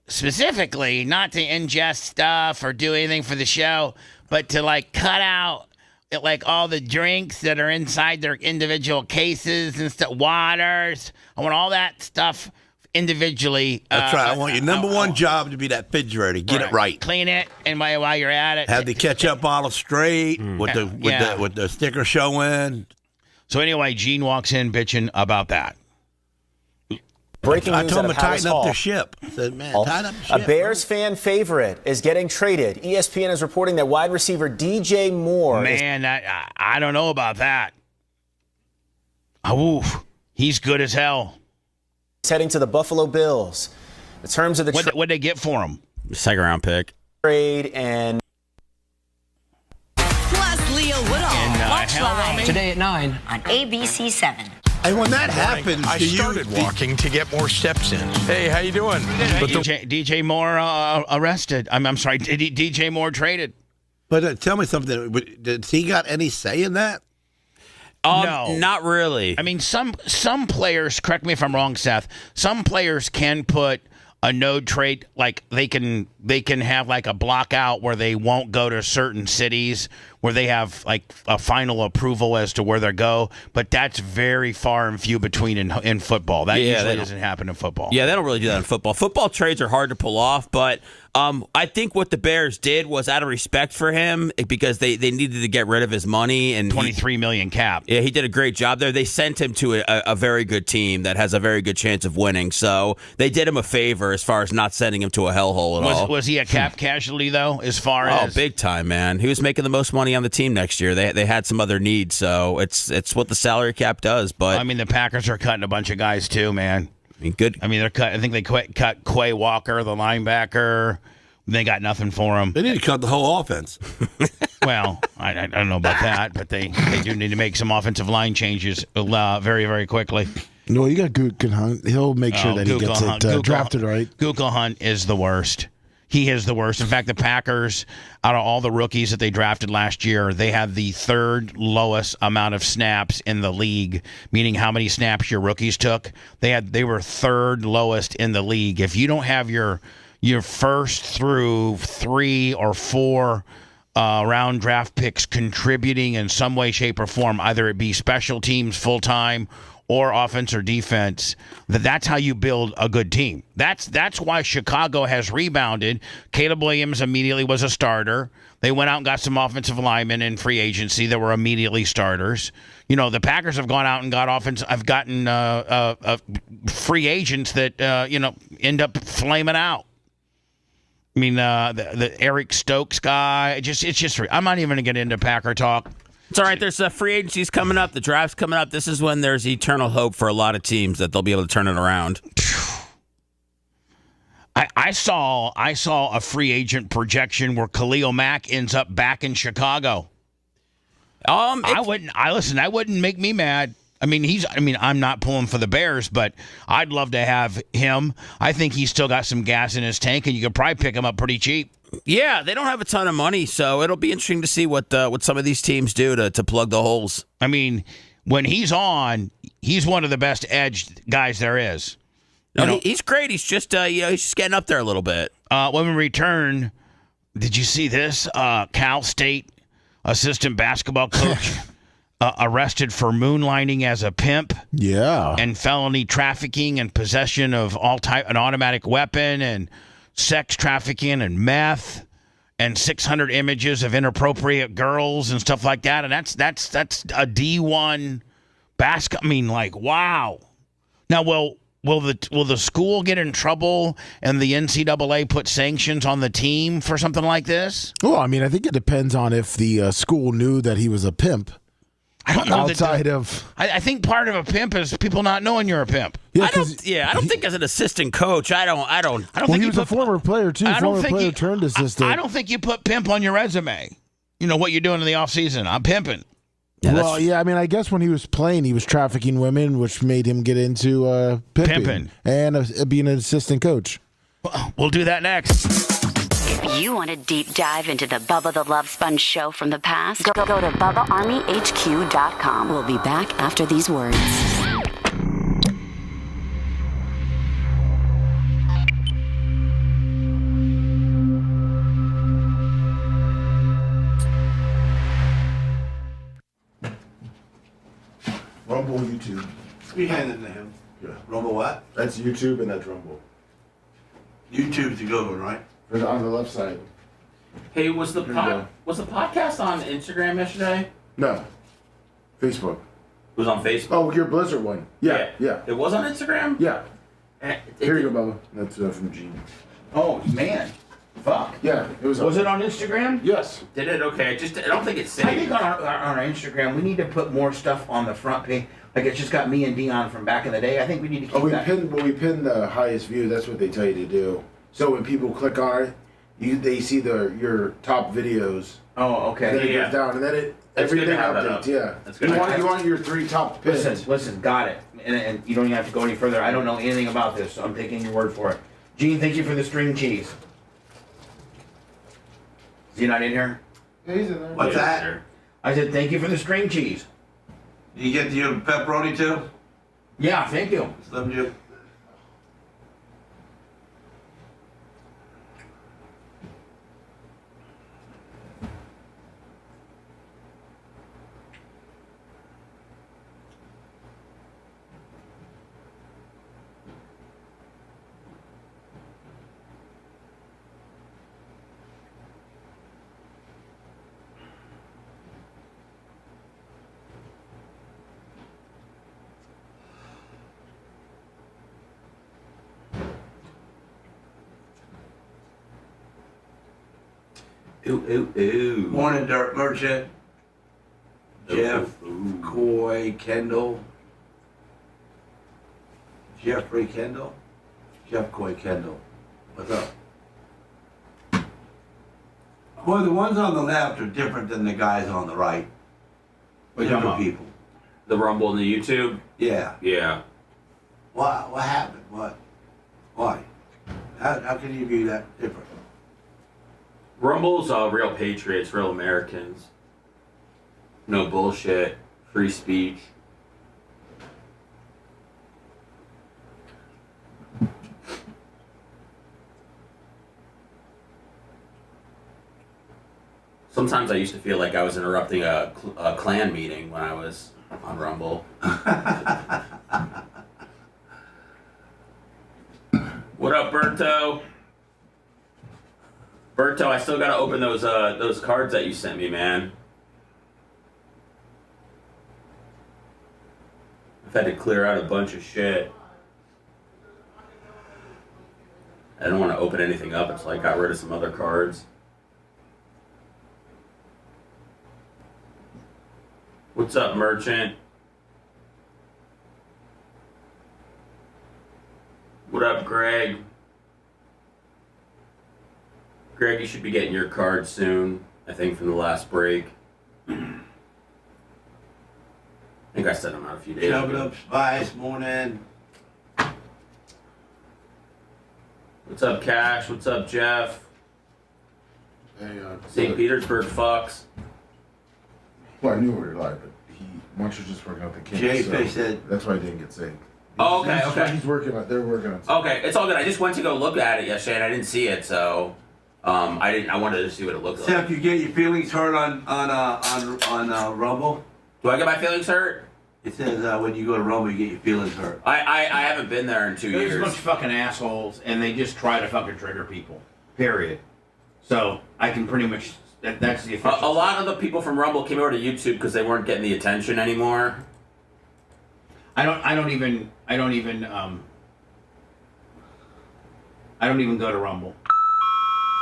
specifically not to ingest stuff or do anything for the show, but to like cut out all the drinks that are inside their individual cases and stuff, waters. I want all that stuff individually. That's right. I want your number one job to be that refrigerator. Get it right. Clean it, and while you're at it, have the ketchup bottle straight with the sticker showing. So anyway, Gene walks in bitching about that. Breaking news I told him out to of Palace tighten up Hall. the ship. I said, man, tighten up the ship. A Bears fan favorite is getting traded. ESPN is reporting that wide receiver DJ Moore. Man, I don't know about that. Oof, he's good as hell. He's heading to the Buffalo Bills. The terms of the what'd they get for him? Second round pick. Trade and. Plus Leo Woodall. Watch live today at 9 on ABC 7. And when that happens, I started walking to get more steps in. Hey, how you doing? DJ Moore arrested. I'm sorry, DJ Moore traded. But tell me something. Did he got any say in that? No, not really. I mean, some players. Correct me if I'm wrong, Seth. Some players can put a no trade, like they can have like a block out where they won't go to certain cities where they have like a final approval as to where they go, but that's very far and few between in football. That usually doesn't happen in football. Yeah, they don't really do that in football. Football trades are hard to pull off, but I think what the Bears did was out of respect for him because they needed to get rid of his money and $23 million cap. Yeah, he did a great job there. They sent him to a very good team that has a very good chance of winning. So they did him a favor as far as not sending him to a hellhole at all. Was he a cap casualty though? As far as big time, man. He was making the most money money on the team next year. They had some other needs, so it's what the salary cap does. But I mean, the Packers are cutting a bunch of guys too, man. I mean, good. I mean, they're cut. I think they cut Quay Walker, the linebacker. They got nothing for him. They need to cut the whole offense. Well, I don't know about that, but they do need to make some offensive line changes very, very quickly. No, you got Google Hunt. He'll make sure that he gets it drafted right. Google Hunt is the worst. He is the worst. In fact, the Packers, out of all the rookies that they drafted last year, they had the third lowest amount of snaps in the league, meaning how many snaps your rookies took. They were third lowest in the league. If you don't have your first through 3 or 4 round draft picks contributing in some way, shape, or form, either it be special teams full-time or offense or defense, that's how you build a good team. That's why Chicago has rebounded. Caleb Williams immediately was a starter. They went out and got some offensive linemen in free agency that were immediately starters. You know, the Packers have gone out and have gotten free agents that end up flaming out. I mean, the Eric Stokes guy. It's just. I'm not even going to get into Packer talk. It's all right. There's free agencies coming up. The draft's coming up. This is when there's eternal hope for a lot of teams that they'll be able to turn it around. I saw a free agent projection where Khalil Mack ends up back in Chicago. That wouldn't make me mad. I mean, I'm not pulling for the Bears, but I'd love to have him. I think he's still got some gas in his tank, and you could probably pick him up pretty cheap. Yeah, they don't have a ton of money, so it'll be interesting to see what some of these teams do to plug the holes. I mean, when he's on, he's one of the best edge guys there is. He's great. He's just he's just getting up there a little bit. When we return, did you see this? Cal State assistant basketball coach arrested for moonlighting as a pimp. Yeah. And felony trafficking and possession of an automatic weapon and sex trafficking and meth and 600 images of inappropriate girls and stuff like that. And that's a D1 basketball. I mean, like, wow. Now, will the school get in trouble and the NCAA put sanctions on the team for something like this? Well, I mean, I think it depends on if the school knew that he was a pimp. I don't know. I think part of a pimp is people not knowing you're a pimp. I don't think as an assistant coach, I don't think he was a former player too. Turned assistant. I don't think you put pimp on your resume. You know what you're doing in the off season. I'm pimping. I mean, I guess when he was playing, he was trafficking women, which made him get into pimping and being an assistant coach. We'll do that next. If you want a deep dive into the Bubba the Love Sponge show from the past, go to BubbaArmyHQ.com. We'll be back after these words. Rumble YouTube. We handed to him. Yeah. Rumble what? That's YouTube and that's Rumble. YouTube's a good one, right? On the left side. Hey, was the podcast on Instagram yesterday? No. Facebook. It was on Facebook. Oh, your Blizzard one. Yeah. It was on Instagram? Yeah. Here you go, Bubba. That's from Gene. Oh, man. Fuck. Yeah. It was it on Instagram? Yes. Did it? Okay. I don't think it's saved. I think on our Instagram, we need to put more stuff on the front page. Like, it's just got me and Dion from back in the day. I think we need to keep that. We pin the highest view. That's what they tell you to do. So when people click on it, they see your top videos. Oh, okay. And then it goes down, and then everything updates. Yeah. That's good. You want your 3 top pins. Listen, got it. And you don't even have to go any further. I don't know anything about this, so I'm taking your word for it. Gene, thank you for the string cheese. Is he not in here? Yeah, he's in there. What's that? I said thank you for the string cheese. You get your pepperoni too? Yeah, thank you. Slim Jim. Ooh. Morning, Dirt Merchant. Jeff, Coy, Kendall. Jeffrey Kendall. Jeff Coy Kendall. What's up? Well, the ones on the left are different than the guys on the right. Different people. The Rumble and the YouTube? Yeah. Yeah. What happened? Why? How can you view that different? Rumble's real patriots, real Americans. No bullshit. Free speech. Sometimes I used to feel like I was interrupting a Klan meeting when I was on Rumble. What up, Berto? Berto, I still gotta open those cards that you sent me, man. I've had to clear out a bunch of shit. I didn't want to open anything up until I got rid of some other cards. What's up, Merchant? What up, Greg? Greg, you should be getting your card soon, I think, from the last break. I think I sent them out a few days Chubbing ago. up Spice, morning. What's up, Cash? What's up, Jeff? Hey, St. Petersburg fucks. Well, I knew we were live, but Munch was just working out the kinks. Jay so Fish said. That's why I didn't get saved. Oh, okay, okay. He's working on. They're working on. Okay, it's all good. I just went to go look at it yesterday and I didn't see it, so I wanted to see what it looked like. Seth, you get your feelings hurt on Rumble? Do I get my feelings hurt? It says when you go to Rumble, you get your feelings hurt. I haven't been there in 2 There's years. a bunch of fucking assholes, and they just try to fucking trigger people. Period. So I can pretty much. That's the official. A lot of the people from Rumble came over to YouTube because they weren't getting the attention anymore. I don't even go to Rumble.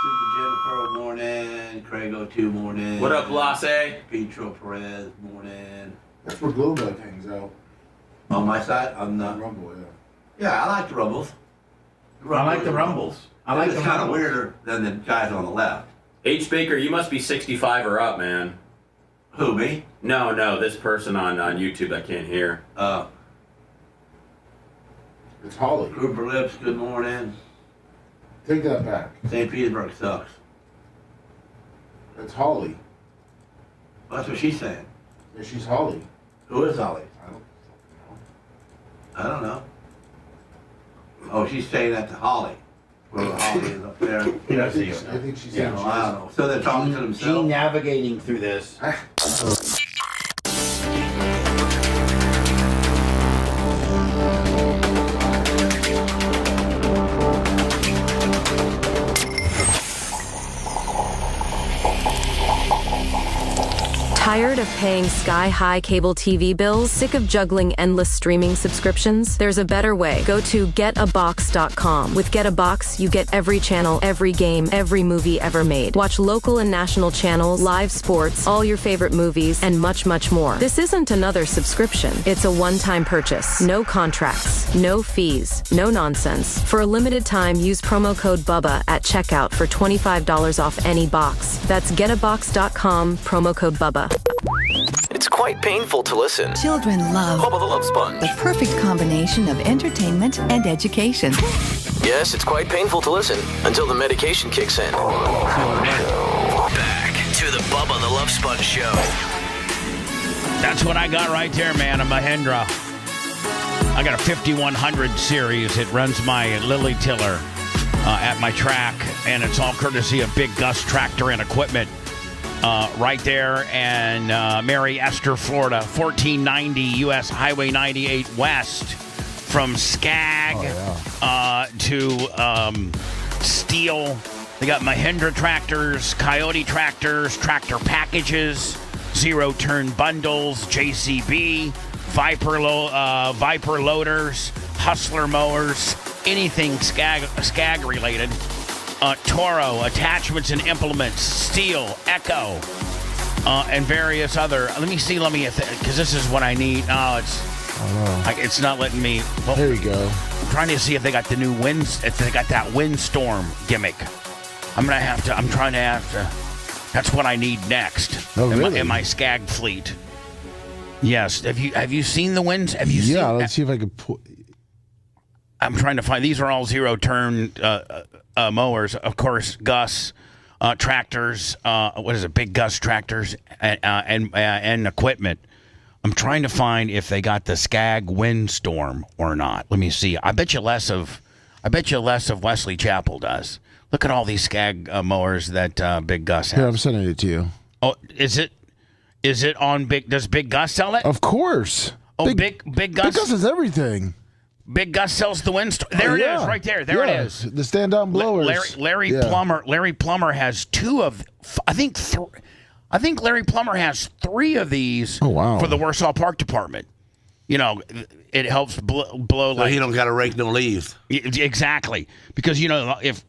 Super Jennifer, morning. Craig O2, morning. What up, Lasse? Petro Perez, morning. That's where Glowbug hangs out. On my side, I'm not. Rumble, yeah. Yeah, I like the Rumbles. I like the Rumbles. I like it's the kind of Rumbles. weirder than the guys on the left. H. Baker, you must be 65 or up, man. Who, me? No, this person on YouTube I can't hear. It's Holly. Grouper Lips, good morning. Take that back. St. Petersburg sucks. It's Holly. That's what she's saying. Yeah, she's Holly. Who is Holly? I I don't know. Oh, she's saying that to Holly. Well, Holly is up there. He does see you. I think she's Yeah. saying I don't know. So they're talking to themselves. Gene navigating through this. Tired of paying sky-high cable TV bills? Sick of juggling endless streaming subscriptions? There's a better way. Go to getabox.com. With Get a Box, you get every channel, every game, every movie ever made. Watch local and national channels, live sports, all your favorite movies, and much, much more. This isn't another subscription. It's a one-time purchase. No contracts, no fees, no nonsense. For a limited time, use promo code BUBBA at checkout for $25 off any box. That's getabox.com, promo code BUBBA. It's quite painful to listen. Children love Bubba the Love Sponge. the perfect combination of entertainment and education. Yes, it's quite painful to listen until the medication kicks in. Back to the Bubba the Love Sponge show. That's what I got right there, man. A Mahindra. I got a 5100 series. It runs my lily tiller at my track, and it's all courtesy of Big Gus Tractor and Equipment. Right there in Mary Esther, Florida, 1490 U.S. Highway 98 West, from Skag to Steel. They got Mahindra tractors, Coyote tractors, tractor packages, zero-turn bundles, JCB, Viper loaders, Hustler mowers, anything Skag related. Toro, attachments and implements, steel, Echo, and various other. Let me see, because this is what I need. Oh, it's not letting me. Well, there you go. I'm trying to see if they got the new winds, if they got that windstorm gimmick. I'm trying to have to. That's what I need next. Oh, really? In my Skag fleet. Yes. Have you seen the winds? Have you seen? Yeah, let's see if I can put. I'm trying to find. These are all zero-turn mowers, of course. Gus tractors. What is it? Big Gus tractors and equipment. I'm trying to find if they got the Skag windstorm or not. Let me see. I bet you less of Wesley Chapel does. Look at all these Skag mowers that Big Gus has. Here, I'm sending it to you. Oh, is it on Big? Does Big Gus sell it? Of course. Oh, Big Gus. Big Gus is everything. Big Gus sells the windstorm. There it is, right there. There it is. The stand-down blowers. Larry Plummer has two of. I think Larry Plummer has 3 of these. Oh, wow. For the Warsaw Park Department. You know, it helps blow so he don't got to rake no leaves. Exactly, because if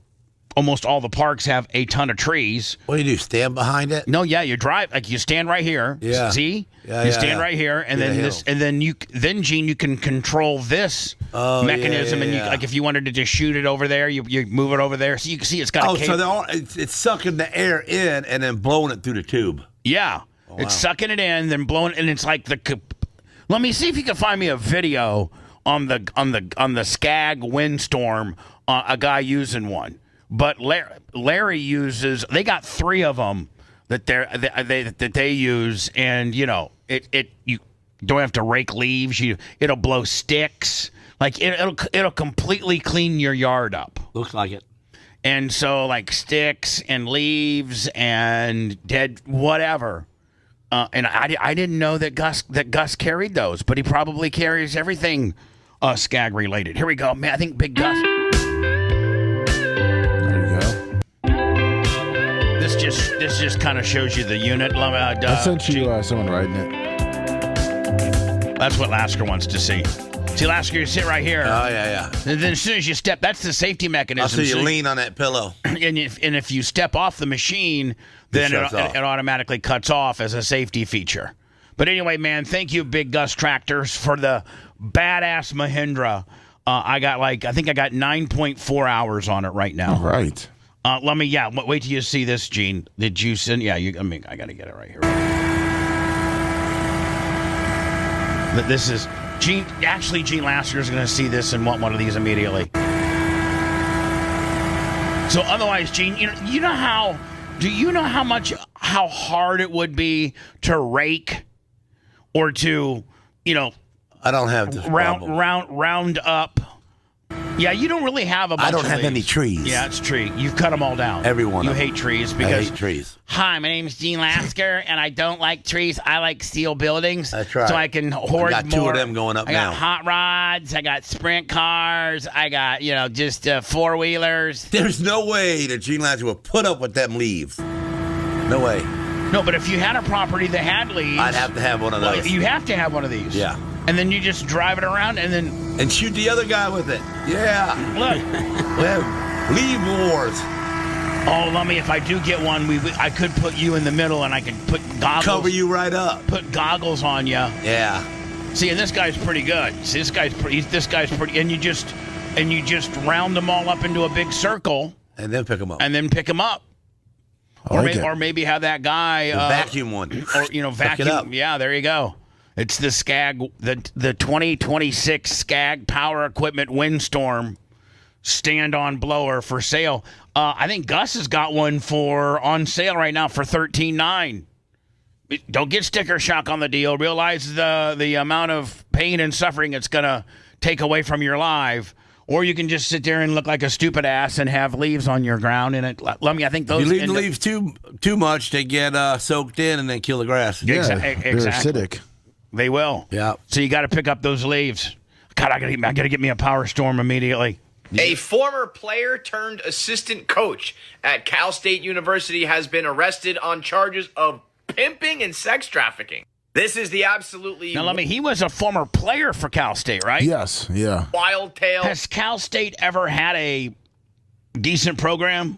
almost all the parks have a ton of trees. What do you do? Stand behind it? No, yeah, you drive you stand right here. Yeah. See? Yeah, you stand right here, and then Gene, you can control this mechanism, and like if you wanted to just shoot it over there, you move it over there, so you can see it's got a cable. So it's sucking the air in and then blowing it through the tube. Yeah, it's sucking it in, then blowing, and it's like Let me see if you can find me a video on the Skag windstorm, a guy using one. But Larry uses. They got 3 of them that they use, and you don't have to rake leaves. It'll blow sticks. Like it'll completely clean your yard up. Looks like it. And so like sticks and leaves and dead whatever. And I didn't know that Gus carried those, but he probably carries everything Skag related. Here we go, man. I think Big Gus. This just kind of shows you the unit. I sent you someone riding it. That's what Lasker wants to see. See, Lasker, you sit right here. Oh, yeah. And then as soon as you step, that's the safety mechanism. I'll see you lean on that pillow. And if you step off the machine, then it automatically cuts off as a safety feature. But anyway, man, thank you, Big Gus Tractors, for the badass Mahindra. I think I got 9.4 hours on it right now. All right. Let me, wait till you see this, Gene. Did you send? Yeah, I got to get it right here. But this is Gene. Actually, Gene Lasker is going to see this and want one of these immediately. So otherwise, Gene, you know how? Do you know how hard it would be to rake or to, I don't have this round up. Yeah, you don't really have a bunch I don't of have leaves. any trees. Yeah, it's tree. You've cut them all down. Everyone. You hate trees because I hate trees. Hi, my name's Gene Lasker, and I don't like trees. I like steel buildings. That's right. So I can hoard I got more. 2 of them going up I now. got hot rods. I got sprint cars. I got just 4-wheelers. There's no way that Gene Lasker would put up with them leaves. No way. No, but if you had a property that had leaves, I'd have to have one of those. Well, you have to have one of these. Yeah. And then you just drive it around and shoot the other guy with it. Yeah. Look. Leave wars. Oh, Lummy, if I do get one, I could put you in the middle and I could put goggles. Cover you right up. Put goggles on you. Yeah. See, and this guy's pretty good. See, this guy's pretty, and you just round them all up into a big circle. And then pick them up. Or maybe have that guy vacuum one. Or vacuum. Yeah, there you go. It's the Skag, the 2026 Skag Power Equipment Windstorm stand-on blower for sale. I think Gus has got one on sale right now for $13,900. Don't get sticker shock on the deal. Realize the amount of pain and suffering it's gonna take away from your life. Or you can just sit there and look like a stupid ass and have leaves on your ground. And Lummy, I think those. If you leave the leaves too much, they get soaked in and then kill the grass. Yeah, exactly. They're acidic. They will. Yeah. So you got to pick up those leaves. God, I got to get me a Power Storm immediately. A former player turned assistant coach at Cal State University has been arrested on charges of pimping and sex trafficking. This is the absolutely... Now, Lummy, he was a former player for Cal State, right? Yes, yeah. Wild tale. Has Cal State ever had decent program?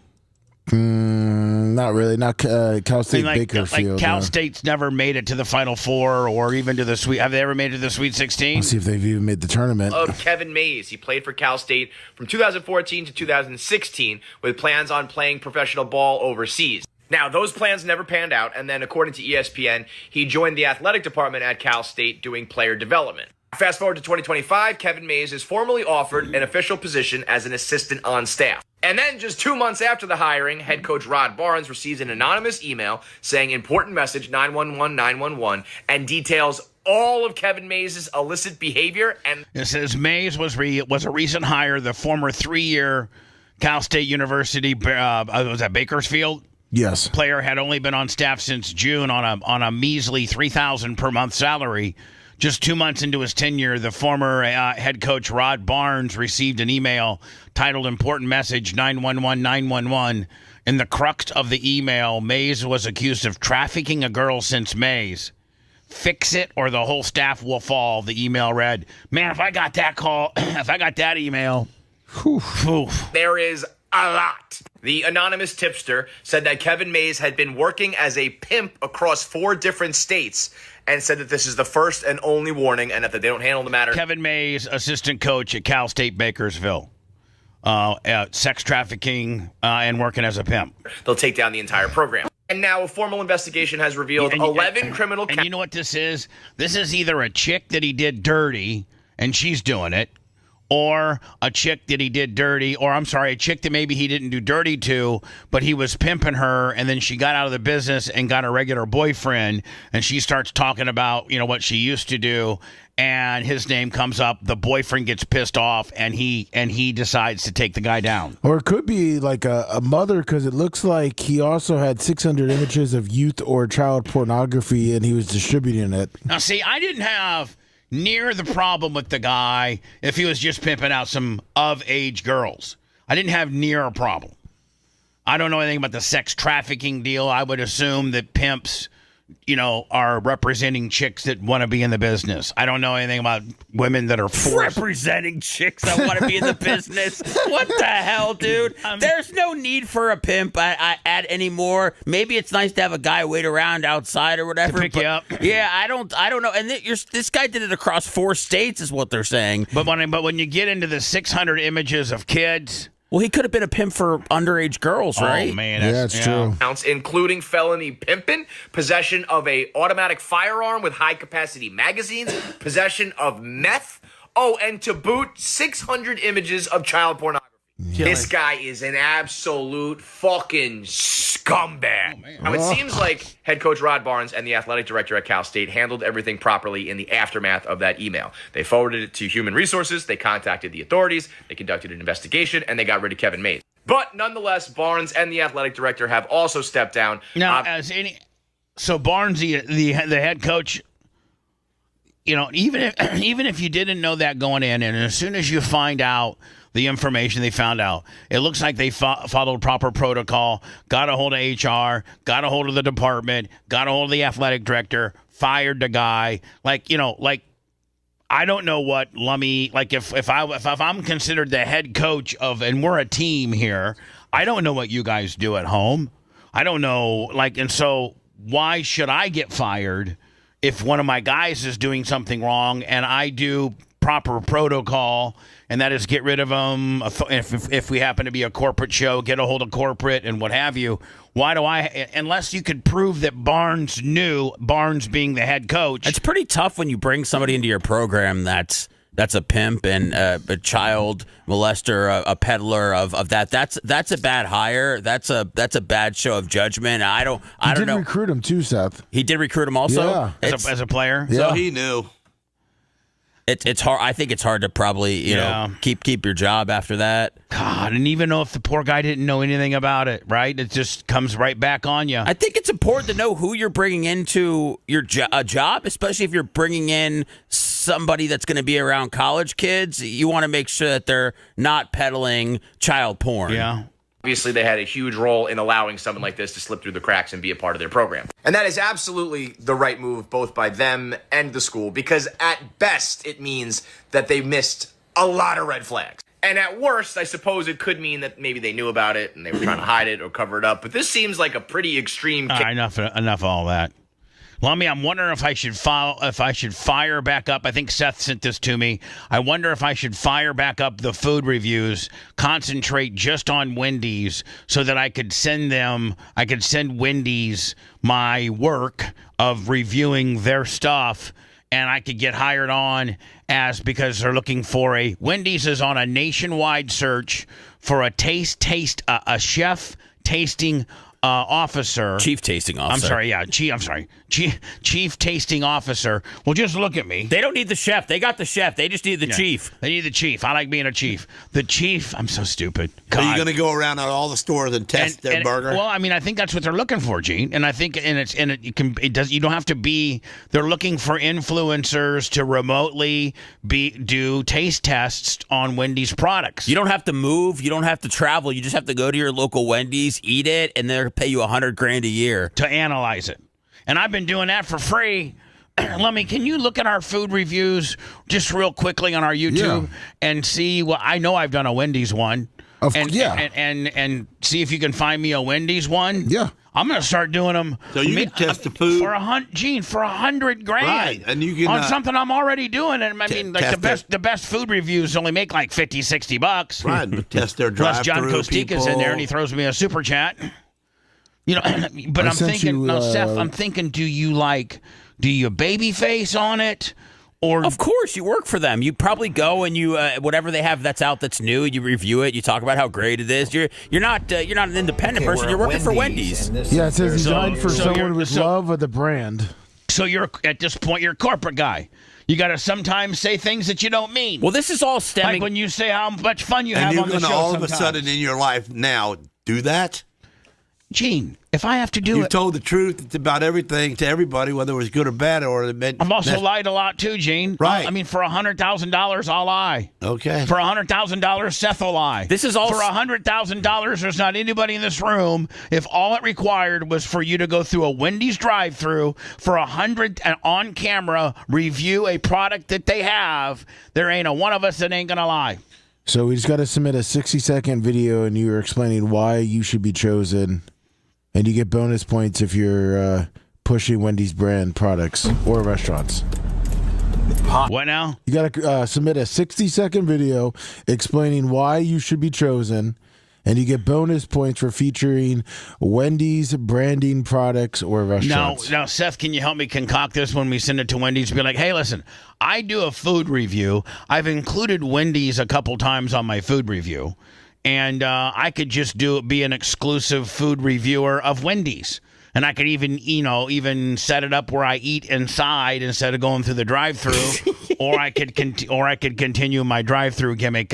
Not really. Not Cal State Bakersfield. Like Cal State's never made it to the Final Four or even to the Sweet. Have they ever made it to the Sweet 16? Let's see if they've even made the tournament. Of Kevin Mays. He played for Cal State from 2014 to 2016 with plans on playing professional ball overseas. Now, those plans never panned out, and then according to ESPN, he joined the athletic department at Cal State doing player development. Fast forward to 2025, Kevin Mays is formally offered an official position as an assistant on staff. And then just 2 months after the hiring, head coach Rod Barnes receives an anonymous email saying important message 911 911 and details all of Kevin Mays' illicit behavior. And it says Mays was a recent hire, the former 3-year Cal State University, was that Bakersfield? Yes. Player had only been on staff since June on a measly $3,000 per month salary. Just 2 months into his tenure, the former head coach Rod Barnes received an email titled Important Message 911 911. In the crux of the email, Mays was accused of trafficking a girl since Mays. Fix it or the whole staff will fall, the email read. Man, if I got that call, if I got that email, there is a lot. The anonymous tipster said that Kevin Mays had been working as a pimp across 4 different states and said that this is the first and only warning and that they don't handle the matter. Kevin Mays, assistant coach at Cal State Bakersfield. Sex trafficking and working as a pimp. They'll take down the entire program. And now a formal investigation has revealed 11 criminal... And you know what this is? This is either a chick that he did dirty and she's doing it, or a chick that he did dirty, or I'm sorry, a chick that maybe he didn't do dirty to, but he was pimping her, and then she got out of the business and got a regular boyfriend, and she starts talking about, what she used to do, and his name comes up, the boyfriend gets pissed off, and he decides to take the guy down. Or it could be like a mother, because it looks like he also had 600 images of youth or child pornography, and he was distributing it. Now, see, I didn't have near the problem with the guy if he was just pimping out some of-age girls. I didn't have near a problem. I don't know anything about the sex trafficking deal. I would assume that pimps, are representing chicks that want to be in the business. I don't know anything about women that are forced. Representing chicks that want to be in the business. What the hell, dude? There's no need for a pimp at anymore. Maybe it's nice to have a guy wait around outside or whatever. To pick you up. Yeah, I don't know. And this guy did it across 4 states, is what they're saying. But when you get into the 600 images of kids. Well, he could have been a pimp for underage girls, right? Oh, man. That's true. Counts, including felony pimping, possession of a automatic firearm with high-capacity magazines, possession of meth, and to boot, 600 images of child pornography. This guy is an absolute fucking scumbag. Now, it seems like head coach Rod Barnes and the athletic director at Cal State handled everything properly in the aftermath of that email. They forwarded it to Human Resources, they contacted the authorities, they conducted an investigation, and they got rid of Kevin Mays. But nonetheless, Barnes and the athletic director have also stepped down. Now, so Barnes, the head coach, even if you didn't know that going in, and as soon as you find out the information they found out, it looks like they followed proper protocol, got a hold of HR, got a hold of the department, got a hold of the athletic director, fired the guy. I don't know what Lummy, if I'm considered the head coach of, and we're a team here, I don't know what you guys do at home. I don't know, and so why should I get fired if one of my guys is doing something wrong and I do proper protocol, and that is get rid of them if we happen to be a corporate show, get a hold of corporate and what have you. Why do I, unless you could prove that Barnes knew, Barnes being the head coach. It's pretty tough when you bring somebody into your program that's a pimp and a child molester, a peddler of that. That's a bad hire. That's a bad show of judgment. I don't know. He did recruit him too, Seth. He did recruit him also? Yeah. As a player? Yeah. So he knew. It's hard. I think it's hard to probably keep your job after that. God, and even know if the poor guy didn't know anything about it, right? It just comes right back on you. I think it's important to know who you're bringing into your job, especially if you're bringing in somebody that's going to be around college kids. You want to make sure that they're not peddling child porn. Yeah. Obviously, they had a huge role in allowing someone like this to slip through the cracks and be a part of their program. And that is absolutely the right move, both by them and the school, because at best, it means that they missed a lot of red flags. And at worst, I suppose it could mean that maybe they knew about it and they were trying to hide it or cover it up. But this seems like a pretty extreme. Enough of all that. Lummy, I'm wondering if I should fire back up. I think Seth sent this to me. I wonder if I should fire back up the food reviews, concentrate just on Wendy's, so that I could send Wendy's my work of reviewing their stuff, and I could get hired on because they're looking for Wendy's is on a nationwide search for a chef tasting officer. Chief tasting officer. I'm sorry, yeah. Chief tasting officer. Well, just look at me. They don't need the chef. They got the chef. They just need the chief. They need the chief. I like being a chief. The chief. I'm so stupid. Are you going to go around at all the stores and test their burger? Well, I mean, I think that's what they're looking for, Gene. And I think, you don't have to be. They're looking for influencers to remotely do taste tests on Wendy's products. You don't have to move. You don't have to travel. You just have to go to your local Wendy's, eat it, and they're pay you $100,000 a year to analyze it. And I've been doing that for free. Lummy, can you look at our food reviews just real quickly on our YouTube and see? Well, I know I've done a Wendy's one. And see if you can find me a Wendy's one. Yeah. I'm going to start doing them. So you can test the food for $100,000, right? And you can on something I'm already doing. And I mean, like the best food reviews only make like $50-$60, right? But test their drive-through. Plus John Costica's in there, and he throws me a super chat. You know, but I'm thinking, Seth, I'm thinking, do you baby face on it? Or of course, you work for them. You probably go and you whatever they have that's out that's new. You review it. You talk about how great it is. You're not an independent person. You're working for Wendy's. Yeah, it says designed for someone with love of the brand. So you're at this point, you're a corporate guy. You got to sometimes say things that you don't mean. Well, this is all stemming. Like when you say how much fun you have on the show. And you're going to all of a sudden in your life now do that? Gene, if I have to do You've told the truth about everything to everybody, whether it was good or bad, or it meant. I've also lied a lot too, Gene. Right. I mean, for $100,000, I'll lie. Okay. For $100,000, Seth will lie. This is all for $100,000. There's not anybody in this room. If all it required was for you to go through a Wendy's drive-through for $100 and on camera review a product that they have, there ain't a one of us that ain't gonna lie. So we just got to submit a 60-second video, and you're explaining why you should be chosen. And you get bonus points if you're pushing Wendy's brand products or restaurants. What now? You got to submit a 60-second video explaining why you should be chosen, and you get bonus points for featuring Wendy's branding products or restaurants. Now, Seth, can you help me concoct this when we send it to Wendy's? Be like, hey, listen, I do a food review. I've included Wendy's a couple times on my food review. And I could just be an exclusive food reviewer of Wendy's, and I could even set it up where I eat inside instead of going through the drive-through, or I could continue my drive-through gimmick.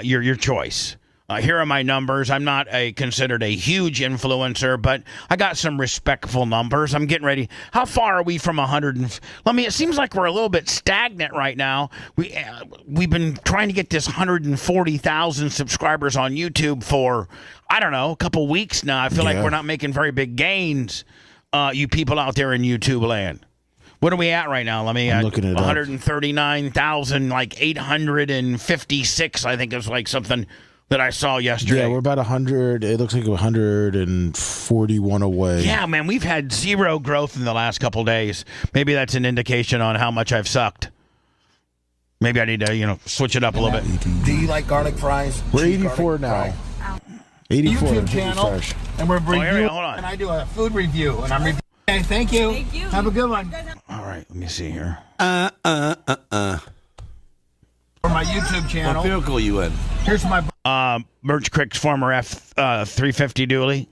Your choice. Here are my numbers. I'm not considered a huge influencer, but I got some respectful numbers. I'm getting ready. How far are we from 100? It seems like we're a little bit stagnant right now. We've been trying to get this 140,000 subscribers on YouTube for, I don't know, a couple weeks now. I feel like we're not making very big gains, you people out there in YouTube land. What are we at right now? Let me. I'm looking at 139,000, like 856. I think is like something that I saw yesterday. Yeah, we're about 100. It looks like 141 away. Yeah, man, we've had zero growth in the last couple days. Maybe that's an indication on how much I've sucked. Maybe I need to, switch it up a little bit. Do you like garlic fries? We're 84 now. 84. YouTube channel, and we're reviewing. Hold on. And I do a food review, and I'm reviewing. Okay, thank you. Have a good one. All right, let me see here. For my YouTube channel. What vehicle you in? Here's my Merch Crick's former F350 dually.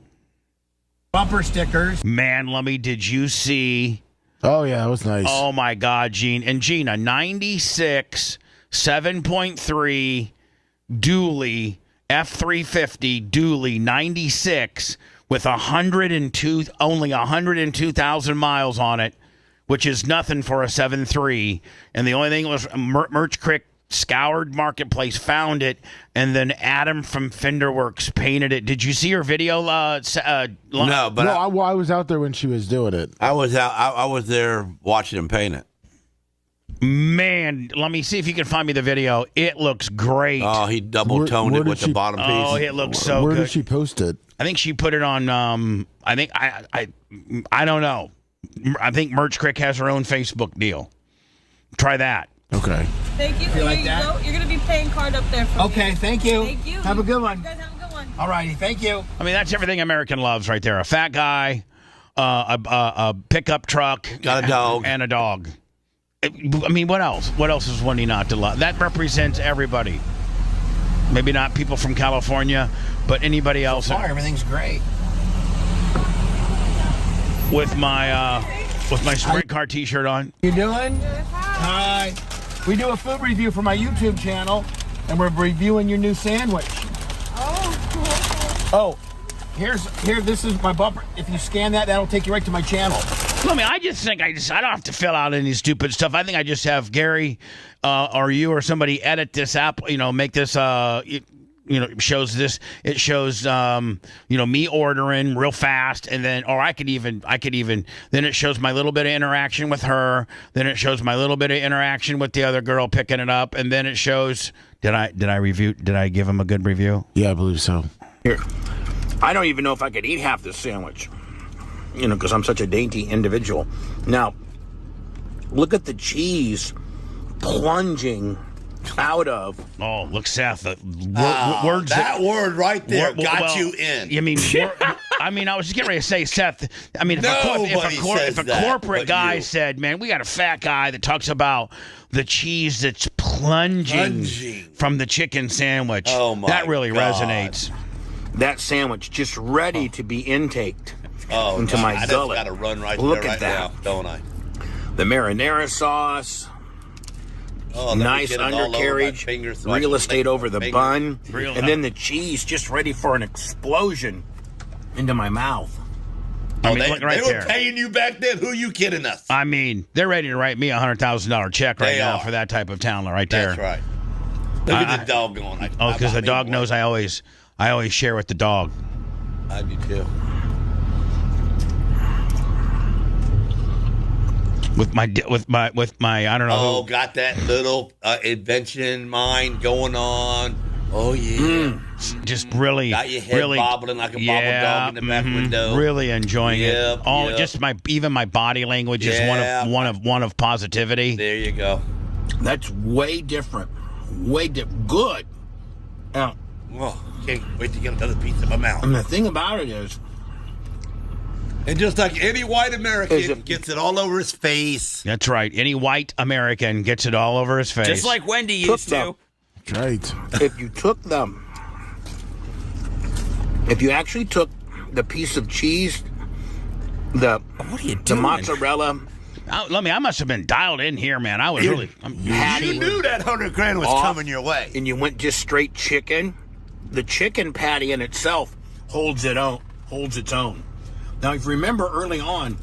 Bumper stickers. Man, Lummy, did you see? Oh, yeah, that was nice. Oh, my God, Gene. And Gene, a 96 7.3 dually, F350 dually, 96 with only 102,000 miles on it, which is nothing for a 7.3. And the only thing was Merch Crick scoured Marketplace, found it, and then Adam from Fenderworks painted it. Did you see her video? No, but I was out there when she was doing it. I was there watching him paint it. Man, let me see if you can find me the video. It looks great. Oh, he double toned it with the bottom piece. Oh, it looks so good. Where did she post it? I think she put it on. I don't know. I think Merch Crick has her own Facebook deal. Try that. Okay. Thank you. You like that? You're going to be paying card up there for me. Okay, thank you. Thank you. Have a good one. You guys have a good one. All righty, thank you. I mean, that's everything American loves right there. A fat guy, a pickup truck, got a dog, and a dog. I mean, what else? What else is Wendy not to love? That represents everybody. Maybe not people from California, but anybody else. So far, everything's great. With my sprint car T-shirt on. You doing? Hi. We do a food review for my YouTube channel, and we're reviewing your new sandwich. Oh, this is my bumper. If you scan that, that'll take you right to my channel. I mean, I just think I don't have to fill out any stupid stuff. I think I just have Gary or you or somebody edit this app, make this, shows this. It shows, me ordering real fast. And then, or I could even, then it shows my little bit of interaction with her. Then it shows my little bit of interaction with the other girl picking it up. And then it shows, did I give him a good review? Yeah, I believe so. Here. I don't even know if I could eat half this sandwich. Because I'm such a dainty individual. Now, look at the cheese plunging out of. Oh, look, Seth. Words that word right there got you in. I mean, I was just getting ready to say, Seth. I mean, if a corporate guy said, "Man, we got a fat guy that talks about the cheese that's plunging from the chicken sandwich," that really resonates. That sandwich just ready to be intaked. Into my gullet. I just got to run right Look there at right that. now, don't I? The marinara sauce. Nice undercarriage. Real estate over the bun. And then the cheese just ready for an explosion into my mouth. They were paying you back then. Who you kidding us? I mean, they're ready to write me a $100,000 check right now for that type of talent right there. That's right. Look at the dog going. Because the dog knows I always share with the dog. I do too. With my I don't know. Oh, got that little invention mind going on. Oh yeah, just really got your head bobbling like a bobble dog in the back window. Really enjoying it. Just even my body language is one of positivity. There you go. That's way different. Good. Can't wait to get another piece of my mouth. And the thing about it is. And just like any white American gets it all over his face. That's right. Any white American gets it all over his face. Just like Wendy used to. That's right. If you took them, if you actually took the piece of cheese, the mozzarella. I must have been dialed in here, man. I was really. You knew that $100,000 was coming your way. And you went just straight chicken. The chicken patty in itself holds its own. Now, if you remember early on,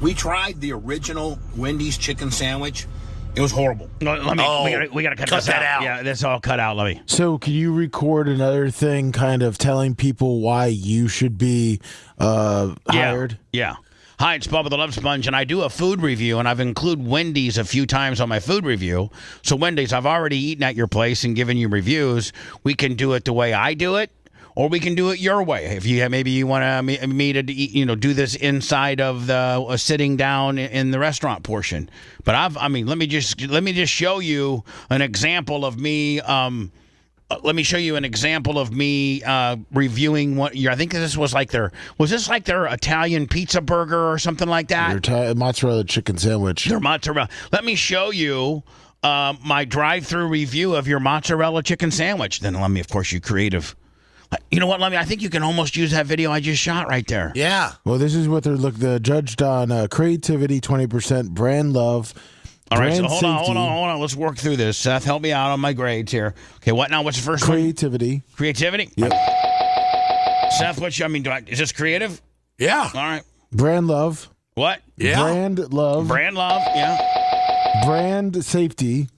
we tried the original Wendy's chicken sandwich. It was horrible. We got to cut that out. Yeah, that's all cut out, Lummy. So, can you record another thing, kind of telling people why you should be hired? Yeah. Hi, it's Bubba the Love Sponge, and I do a food review, and I've included Wendy's a few times on my food review. So, Wendy's, I've already eaten at your place and given you reviews. We can do it the way I do it. Or we can do it your way. If maybe you want me to do this inside of the sitting down in the restaurant portion. But let me just show you an example of me. Let me show you an example of me reviewing what I think this was like their Italian pizza burger or something like that. Their mozzarella chicken sandwich. Their mozzarella. Let me show you my drive-through review of your mozzarella chicken sandwich. Then let me, of course, you creative. You know what, Lummy? I think you can almost use that video I just shot right there. Yeah. Well, this is what they're judged on: creativity, 20%, brand love. All right, so hold on. Let's work through this. Seth, help me out on my grades here. Okay, what now? What's the first Creativity. one? Creativity. Yep. Seth, is this creative? Yeah. All right. Brand love. What? Yeah. Brand love. Yeah. Brand safety.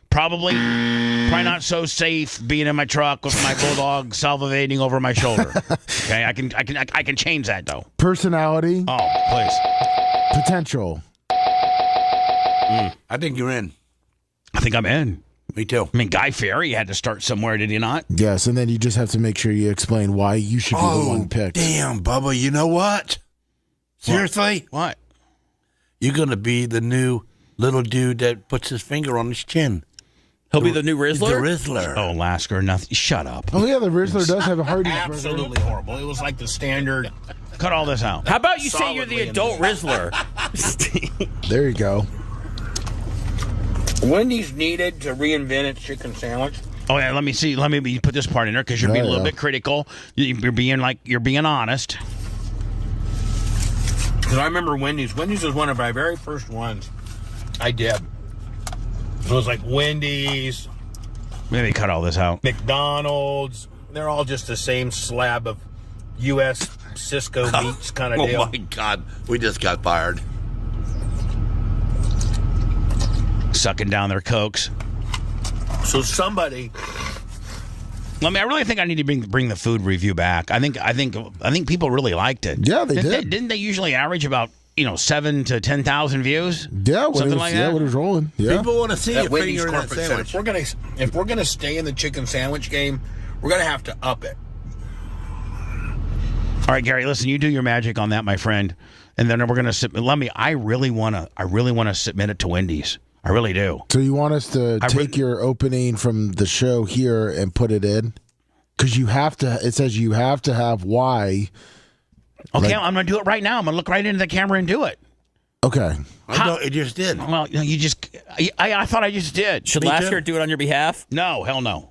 Probably not so safe being in my truck with my bulldog salivating over my shoulder. Okay, I can change that though. Personality. Oh, please. Potential. I think you're in. I think I'm in. Me too. I mean, Guy Fieri had to start somewhere, did he not? Yes, and then you just have to make sure you explain why you should be the one picked. Damn, Bubba, you know what? Seriously? What? You're going to be the new little dude that puts his finger on his chin. He'll be the new Rizzler? The Rizzler. Oh, Lasker, nothing. Shut up. Oh, yeah, the Rizzler does have a Hardee's burger. Absolutely horrible. It was like the standard. Cut all this out. How about you say you're the adult Rizzler? There you go. Wendy's needed to reinvent its chicken sandwich. Oh yeah, let me put this part in there because you're being a little bit critical. You're being honest. Because I remember Wendy's. Wendy's was one of my very first ones I did. It was like Wendy's. Maybe cut all this out. McDonald's. They're all just the same slab of U.S. Cisco meats kind of deal. Oh my God, we just got fired. Sucking down their cokes. So somebody. I really think I need to bring the food review back. I think people really liked it. Yeah, they did. Didn't they usually average about 7,000 to 10,000 views? Yeah, something like that. Yeah, when it was rolling. Yeah. People want to see a finger in that sandwich. If we're gonna stay in the chicken sandwich game, we're gonna have to up it. All right, Gary. Listen, you do your magic on that, my friend, and then we're gonna submit. Lummy, I really wanna submit it to Wendy's. I really do. So you want us to take your opening from the show here and put it in? Because you have to. It says you have to have why. Okay, I'm going to do it right now. I'm going to look right into the camera and do it. Okay. I thought you just did. Well, you just. I thought I just did. Should Lasker do it on your behalf? No, hell no.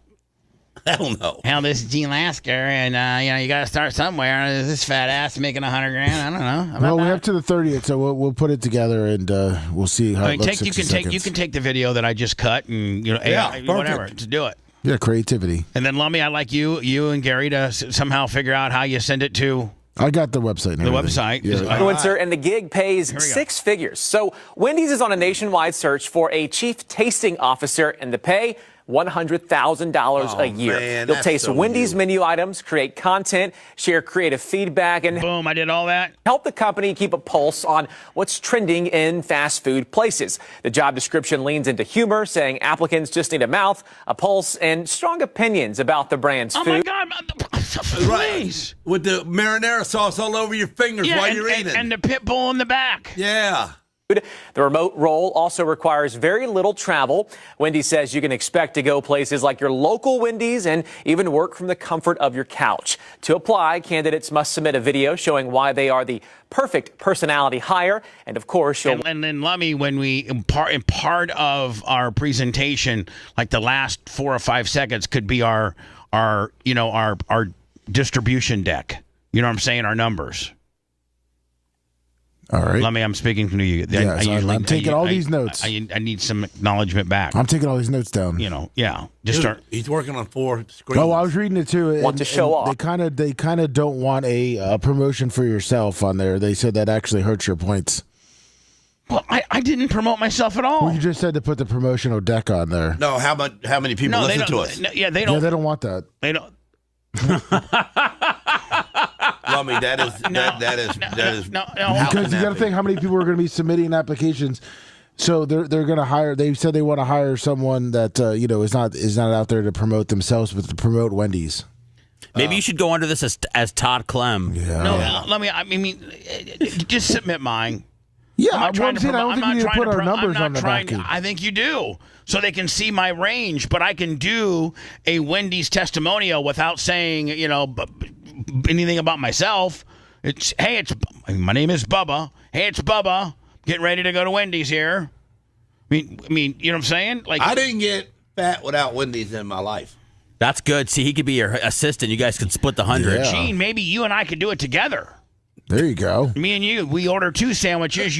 Hell no. Hell, this is Gene Lasker, and you got to start somewhere. Is this fat ass making $100,000? I don't know. Well, we have to the 30th, so we'll put it together and we'll see how it looks. You can take the video that I just cut and whatever to do it. Yeah, creativity. And then Lummy, I like you and Gary to somehow figure out how you send it to. I got the website. The website. Yeah. Influencer, and the gig pays six figures. So Wendy's is on a nationwide search for a chief tasting officer, and the pay $100,000 a year. Man, You'll taste so Wendy's menu items, create content, share creative feedback, and boom, I did all that. Help the company keep a pulse on what's trending in fast food places. The job description leans into humor, saying applicants just need a mouth, a pulse, and strong opinions about the brand's food. Oh my God. Please. With the marinara sauce all over your fingers while you're eating. And the pit bull in the back. Yeah. The remote role also requires very little travel. Wendy says you can expect to go places like your local Wendy's and even work from the comfort of your couch. To apply, candidates must submit a video showing why they are the perfect personality hire. And of course, and then Lummy, when we in part of our presentation, like the last 4 or 5 seconds could be our distribution deck. You know what I'm saying? Our numbers. All right. Lummy, I'm speaking to you. I'm taking all these notes. I need some acknowledgement back. I'm taking all these notes down. Yeah. Just Dude, start. He's working on 4 screens. Oh, I was reading it too. Want to show off. They kind of don't want a promotion for yourself on there. They said that actually hurts your points. Well, I didn't promote myself at all. Well, you just said to put the promotional deck on there. No, how many people listen to us? They don't. Yeah, they don't want that. They don't. Lummy, that is no. Because you got to think how many people are going to be submitting applications. So they're going to hire. They said they want to hire someone that is not out there to promote themselves, but to promote Wendy's. Maybe you should go under this as Todd Clem. Yeah. No, let me. I mean, just submit mine. Yeah, I don't think we need to put our numbers on the back end. I think you do, so they can see my range. But I can do a Wendy's testimonial without saying, anything about myself. My name is Bubba. Hey, it's Bubba. Getting ready to go to Wendy's here. I mean, you know what I'm saying? Like, I didn't get fat without Wendy's in my life. That's good. See, he could be your assistant. You guys could split the 100. Yeah. Gene, maybe you and I could do it together. There you go. Me and you, we order 2 sandwiches.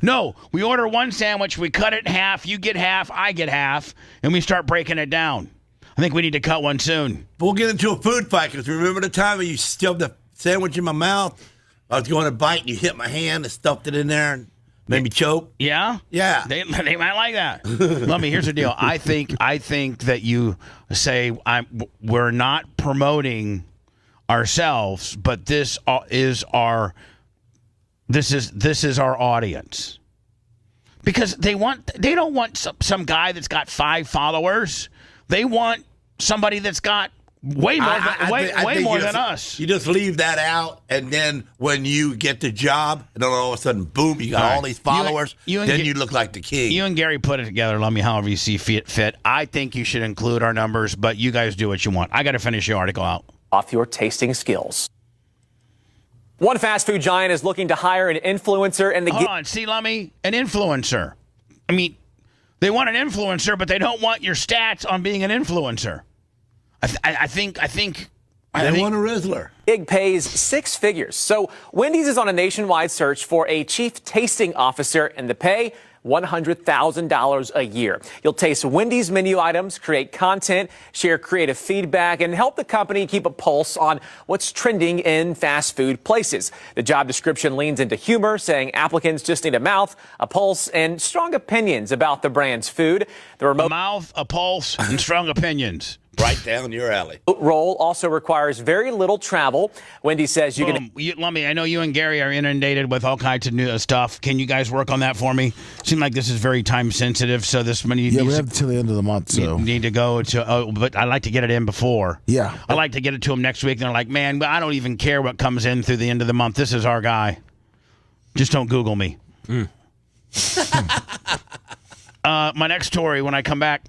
No, we order 1 sandwich. We cut it in half. You get half. I get half, and we start breaking it down. I think we need to cut one soon. We'll get into a food fight because remember the time when you stuffed the sandwich in my mouth? I was going to bite and you hit my hand and stuffed it in there and made me choke. Yeah? Yeah. They might like that. Lummy, here's the deal. I think that you say we're not promoting ourselves, but this is our audience. Because they don't want some guy that's got 5 followers. They want somebody that's got way more than us. You just leave that out, and then when you get the job, and then all of a sudden, boom, you got all these followers. You look like the king. You and Gary put it together. Let me, however you see fit. I think you should include our numbers, but you guys do what you want. I got to finish your article out. Off your tasting skills. One fast food giant is looking to hire an influencer, and hold on, see, Lummy, an influencer. I mean, they want an influencer, but they don't want your stats on being an influencer. I think they want a Rizzler. Gig pays 6 figures. So Wendy's is on a nationwide search for a chief tasting officer, and the pay $100,000 a year. You'll taste Wendy's menu items, create content, share creative feedback, and help the company keep a pulse on what's trending in fast food places. The job description leans into humor, saying applicants just need a mouth, a pulse, and strong opinions about the brand's food. The remote mouth, a pulse, and strong opinions. Right down your alley. Role also requires very little travel. Wendy says you can. Lummy, I know you and Gary are inundated with all kinds of new stuff. Can you guys work on that for me? Seems like this is very time sensitive. So this money. Yeah, we have until the end of the month. So need to go to. But I like to get it in before. Yeah, I like to get it to them next week. And they're like, man, but I don't even care what comes in through the end of the month. This is our guy. Just don't Google me. My next story when I come back.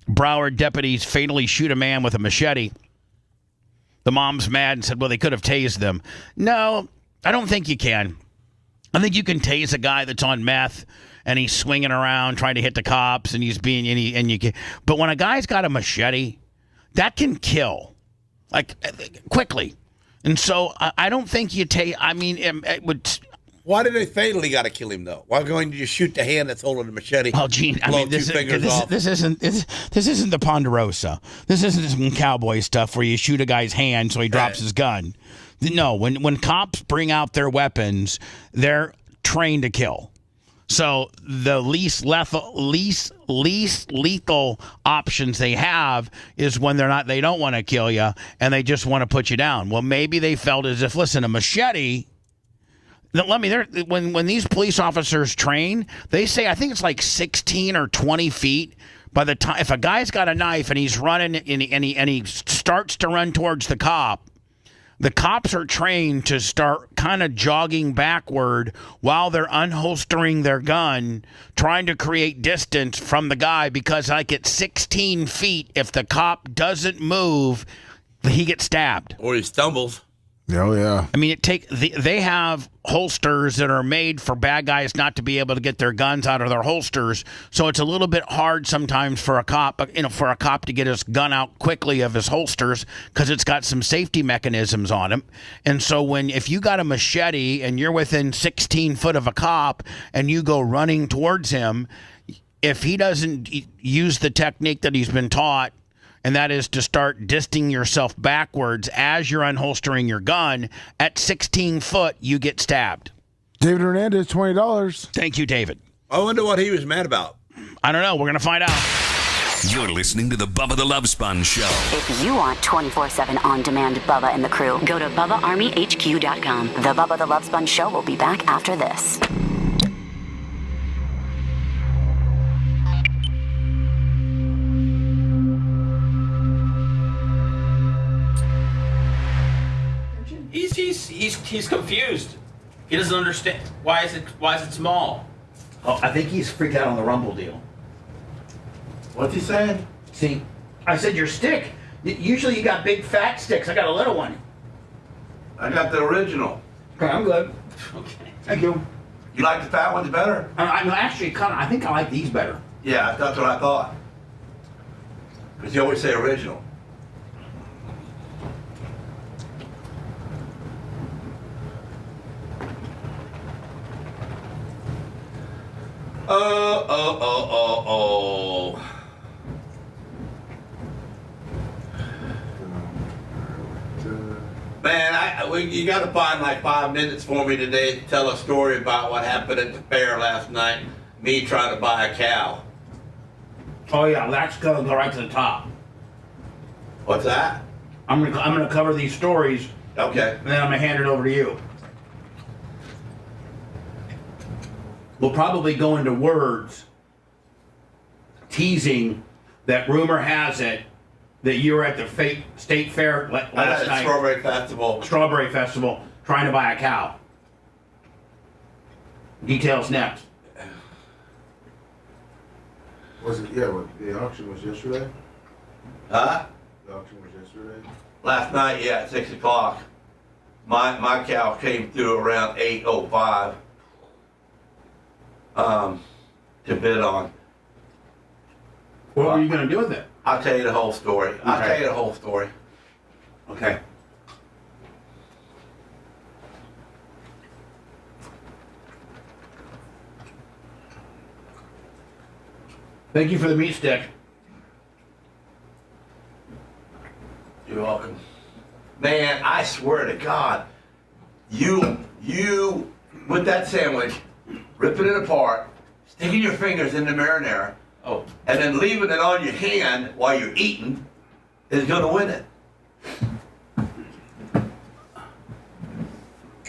Broward deputies fatally shoot a man with a machete. The mom's mad and said, well, they could have tased them. No, I don't think you can. I think you can tase a guy that's on meth and he's swinging around trying to hit the cops and he's being, and you can. But when a guy's got a machete, that can kill, like, quickly. And so I don't think you tase. I mean, it would. Why did they fatally got to kill him, though? Why going to just shoot the hand that's holding the machete? Oh, Gene, I mean, this isn't the Ponderosa. This isn't some cowboy stuff where you shoot a guy's hand so he drops his gun. No, when cops bring out their weapons, they're trained to kill. So the least lethal options they have is when they don't want to kill you and they just want to put you down. Well, maybe they felt as if, listen, a machete. Let me. When these police officers train, they say I think it's like 16 or 20 feet. By the time if a guy's got a knife and he's running and he starts to run towards the cops are trained to start kind of jogging backward while they're unholstering their gun, trying to create distance from the guy because like at 16 feet, if the cop doesn't move, he gets stabbed or he stumbles. Oh, yeah. I mean, they have holsters that are made for bad guys not to be able to get their guns out of their holsters. So it's a little bit hard sometimes for a cop to get his gun out quickly of his holsters because it's got some safety mechanisms on him. And so if you got a machete and you're within 16 foot of a cop and you go running towards him, if he doesn't use the technique that he's been taught, and that is to start disting yourself backwards as you're unholstering your gun. At 16 foot, you get stabbed. David Hernandez, $20. Thank you, David. I wonder what he was mad about. I don't know. We're going to find out. You're listening to the Bubba the Love Sponge Show. If you want 24/7 on-demand Bubba and the crew, go to BubbaArmyHQ.com. The Bubba the Love Sponge Show will be back after this. He's confused. He doesn't understand. Why is it small? Oh, I think he's freaked out on the Rumble deal. What's he saying? See, I said your stick. Usually you got big fat sticks. I got a little one. I got the original. Okay, I'm good. Okay. Thank you. You like the fat ones better? I think I like these better. Yeah, that's what I thought. Because you always say original. Oh. Man, you got to find like 5 minutes for me today to tell a story about what happened at the fair last night. Me trying to buy a cow. Oh yeah, that's gonna go right to the top. What's that? I'm gonna cover these stories. Okay. And then I'm gonna hand it over to you. will probably go into words teasing that rumor has it that you were at the fake state fair last night. Strawberry Festival, trying to buy a cow. Details next. Was it? Yeah, the auction was yesterday. Huh? The auction was yesterday. Last night, yeah, at 6 o'clock. My cow came through around 8:05 to bid on. What were you going to do with it? I'll tell you the whole story. Okay. Thank you for the meat stick. You're welcome. Man, I swear to God, you with that sandwich, ripping it apart, sticking your fingers in the marinara, and then leaving it on your hand while you're eating is going to win it.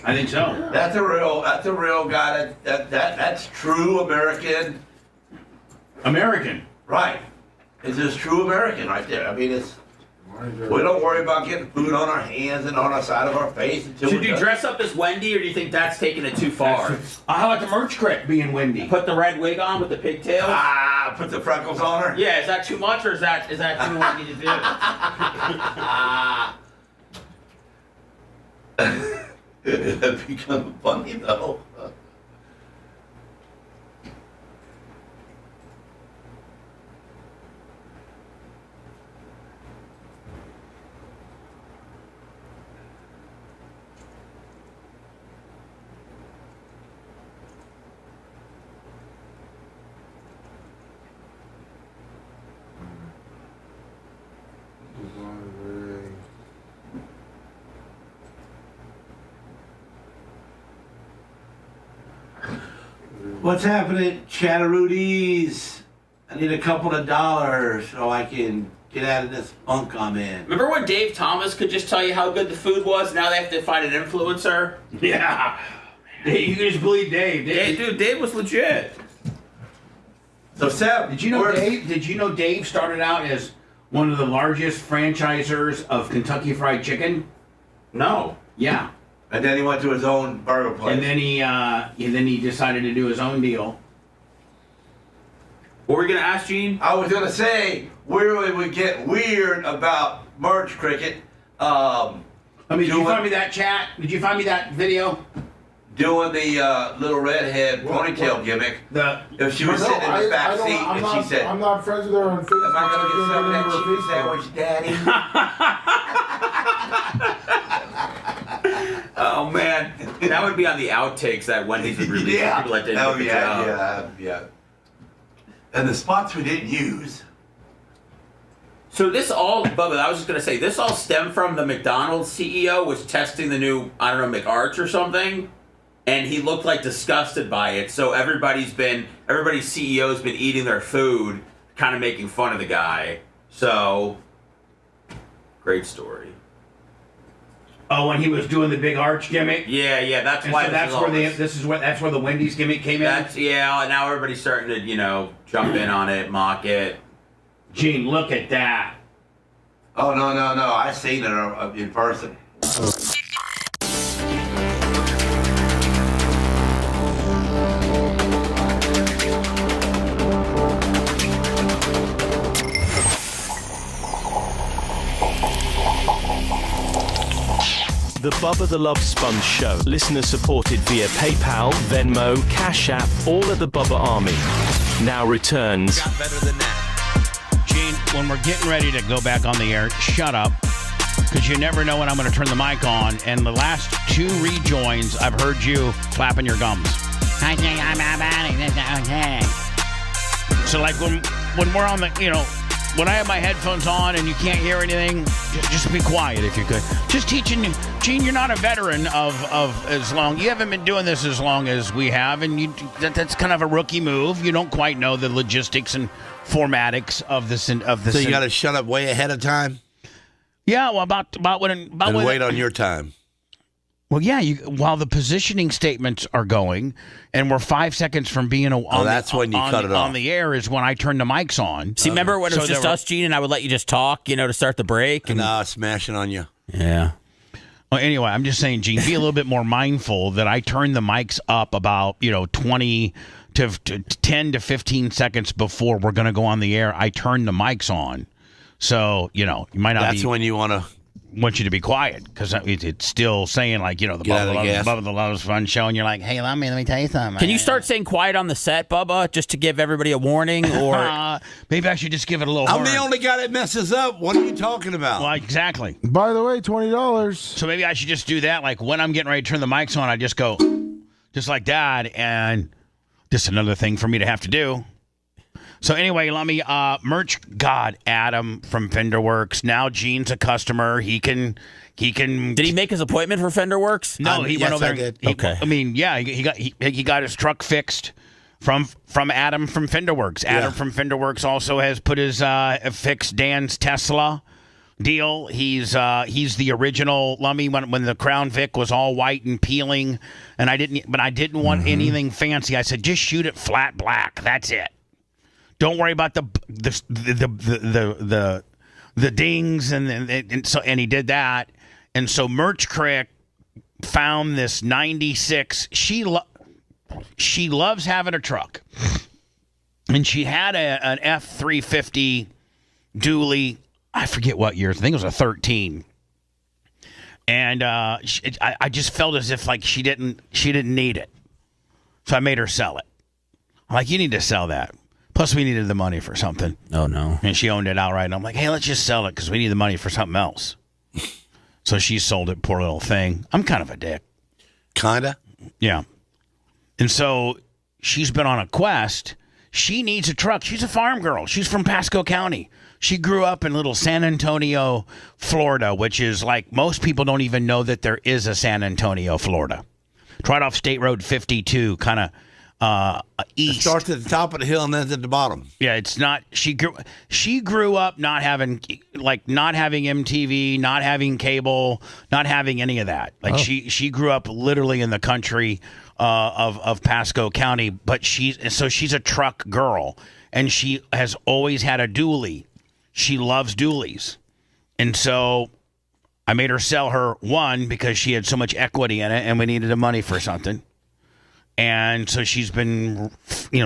I think so. That's a real guy. That's true American. Right. It's just true American right there. I mean, we don't worry about getting food on our hands and on our side of our face until Should you dress up as Wendy, or do you think that's taking it too far? How about the merch crit being Wendy? Put the red wig on with the pigtails? Put the freckles on her? Yeah, is that too much, or is that too Wendy to do? It become funny, though. What's happening, Chatterooties? I need a couple of dollars so I can get out of this funk I'm in. Remember when Dave Thomas could just tell you how good the food was? Now they have to find an influencer? Yeah. You can just believe Dave. Dave was legit. So Seth, did you know Dave started out as one of the largest franchisors of Kentucky Fried Chicken? No. Yeah. And then he went to his own burger place. And then he decided to do his own deal. What were we gonna ask, Gene? I was gonna say where we would get weird about merch cricket. Did you find me that chat? Did you find me that video? Doing the little redhead ponytail gimmick. If she was sitting in the back seat and she said, I'm not friends with her on Facebook. "Am I gonna get some of that chicken sandwich, Daddy?" Oh man, that would be on the outtakes that Wendy's would release. Yeah. People that didn't Oh do the job. yeah. And the spots we didn't use. So this all, Bubba, I was just gonna say, this all stemmed from the McDonald's CEO was testing the new, I don't know, McArch or something, and he looked like disgusted by it. So everybody's CEO's been eating their food, kind of making fun of the guy. So, great story. Oh, when he was doing the big arch gimmick. Yeah, that's why. So that's where the Wendy's gimmick came in. Now everybody's starting to jump in on it, mock it. Gene, look at that. Oh no! I seen it in person. The Bubba the Love Sponge Show. Listener supported via PayPal, Venmo, Cash App, all at the Bubba Army. Now returns. Got better than that. Gene, when we're getting ready to go back on the air, shut up. Because you never know when I'm going to turn the mic on. And the last two rejoins, I've heard you clapping your gums. I think I'm okay. So like when we're on the, when I have my headphones on and you can't hear anything, just be quiet if you could. Just teaching you. Gene, you're not a veteran of as long. You haven't been doing this as long as we have, and that's kind of a rookie move. You don't quite know the logistics and formatics of this. So you got to shut up way ahead of time. Yeah, well, about when wait on your time. Well, yeah, while the positioning statements are going, and we're 5 seconds from being that's when you cut it off. On the air is when I turn the mics on. See, remember when it was just us, Gene, and I would let you just talk, to start the break? And smashing on you. Yeah. Well, anyway, I'm just saying, Gene, be a little bit more mindful that I turn the mics up about, 20 to 10 to 15 seconds before we're going to go on the air. I turn the mics on. So, you might not That's when you want you to be quiet because it's still saying the Bubba the Love Sponge show, and you're like, hey, let me tell you something. Can you start saying quiet on the set, Bubba, just to give everybody a warning? Or maybe I should just give it a little I'm the only guy that messes up. What are you talking about? Well, exactly. By the way, $20. So maybe I should just do that. Like when I'm getting ready to turn the mics on, I just go just like that, and just another thing for me to have to do. So anyway, let me merch. God, Adam from FenderWorks. Now Gene's a customer. He can. Did he make his appointment for FenderWorks? No, he went over there. Did. Okay. He got his truck fixed from Adam from FenderWorks. Adam from FenderWorks also has put his fixed Dan's Tesla deal. He's the original Lummy when the Crown Vic was all white and peeling, and I didn't want anything fancy. I said just shoot it flat black. That's it. Don't worry about the dings and he did that, and so Merch Crick found this 96. She loves having a truck, and she had an F350 dually. I forget what year. I think it was a 13, and I just felt as if she didn't need it, so I made her sell it. I'm like, you need to sell that. Plus, we needed the money for something. Oh, no. And she owned it outright. And I'm like, hey, let's just sell it because we need the money for something else. So she sold it, poor little thing. I'm kind of a dick. Kinda? Yeah. And so she's been on a quest. She needs a truck. She's a farm girl. She's from Pasco County. She grew up in little San Antonio, Florida, which is most people don't even know that there is a San Antonio, Florida. It's right off State Road 52, kind of east. It starts at the top of the hill and ends at the bottom. Yeah, it's not. She grew up not having MTV, not having cable, not having any of that. She grew up literally in the country of Pasco County, but she's a truck girl, and she has always had a dually. She loves dualies, and so I made her sell her one because she had so much equity in it, and we needed the money for something. And so she's been,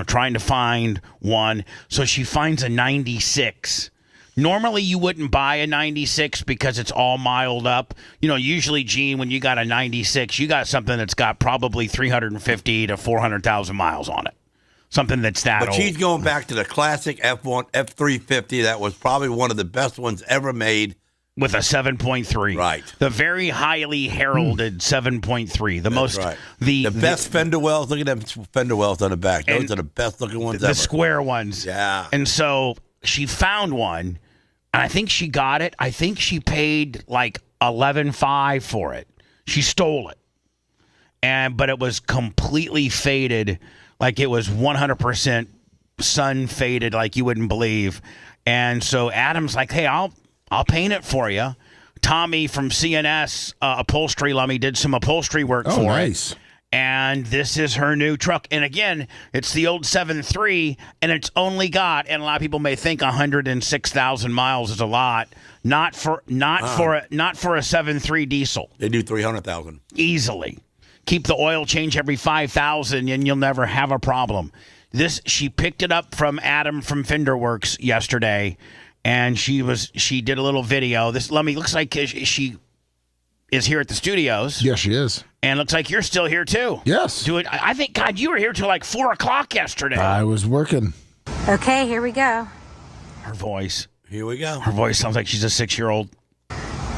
trying to find one. So she finds a 96. Normally, you wouldn't buy a 96 because it's all miled up. Usually, Gene, when you got a 96, you got something that's got probably 350 to 400,000 miles on it. Something that's that old. But she's going back to the classic F350. That was probably one of the best ones ever made. With a 7.3. Right. The very highly heralded 7.3. The most right. The best fender wells. Look at them fender wells on the back. Those are the best looking ones ever. The square ones. Yeah. And so she found one, and I think she got it. I think she paid $11,500 for it. She stole it. But it was completely faded, it was 100% sun faded, you wouldn't believe. And so Adam's like, hey, I'll paint it for you. Tommy from CNS Upholstery Lummy did some upholstery work for it. And this is her new truck. And again, it's the old 7.3, and it's only got, and a lot of people may think 106,000 miles is a lot. Not for a 7.3 diesel. They do 300,000 easily. Keep the oil change every 5,000, and you'll never have a problem. She picked it up from Adam from FenderWorks yesterday. And she did a little video. This Lummy looks like she is here at the studios. Yes, she is. And looks like you're still here too. Yes. I think, God, you were here till 4 o'clock yesterday. I was working. Okay, here we go. Her voice. Here we go. Her voice sounds like she's a 6-year-old.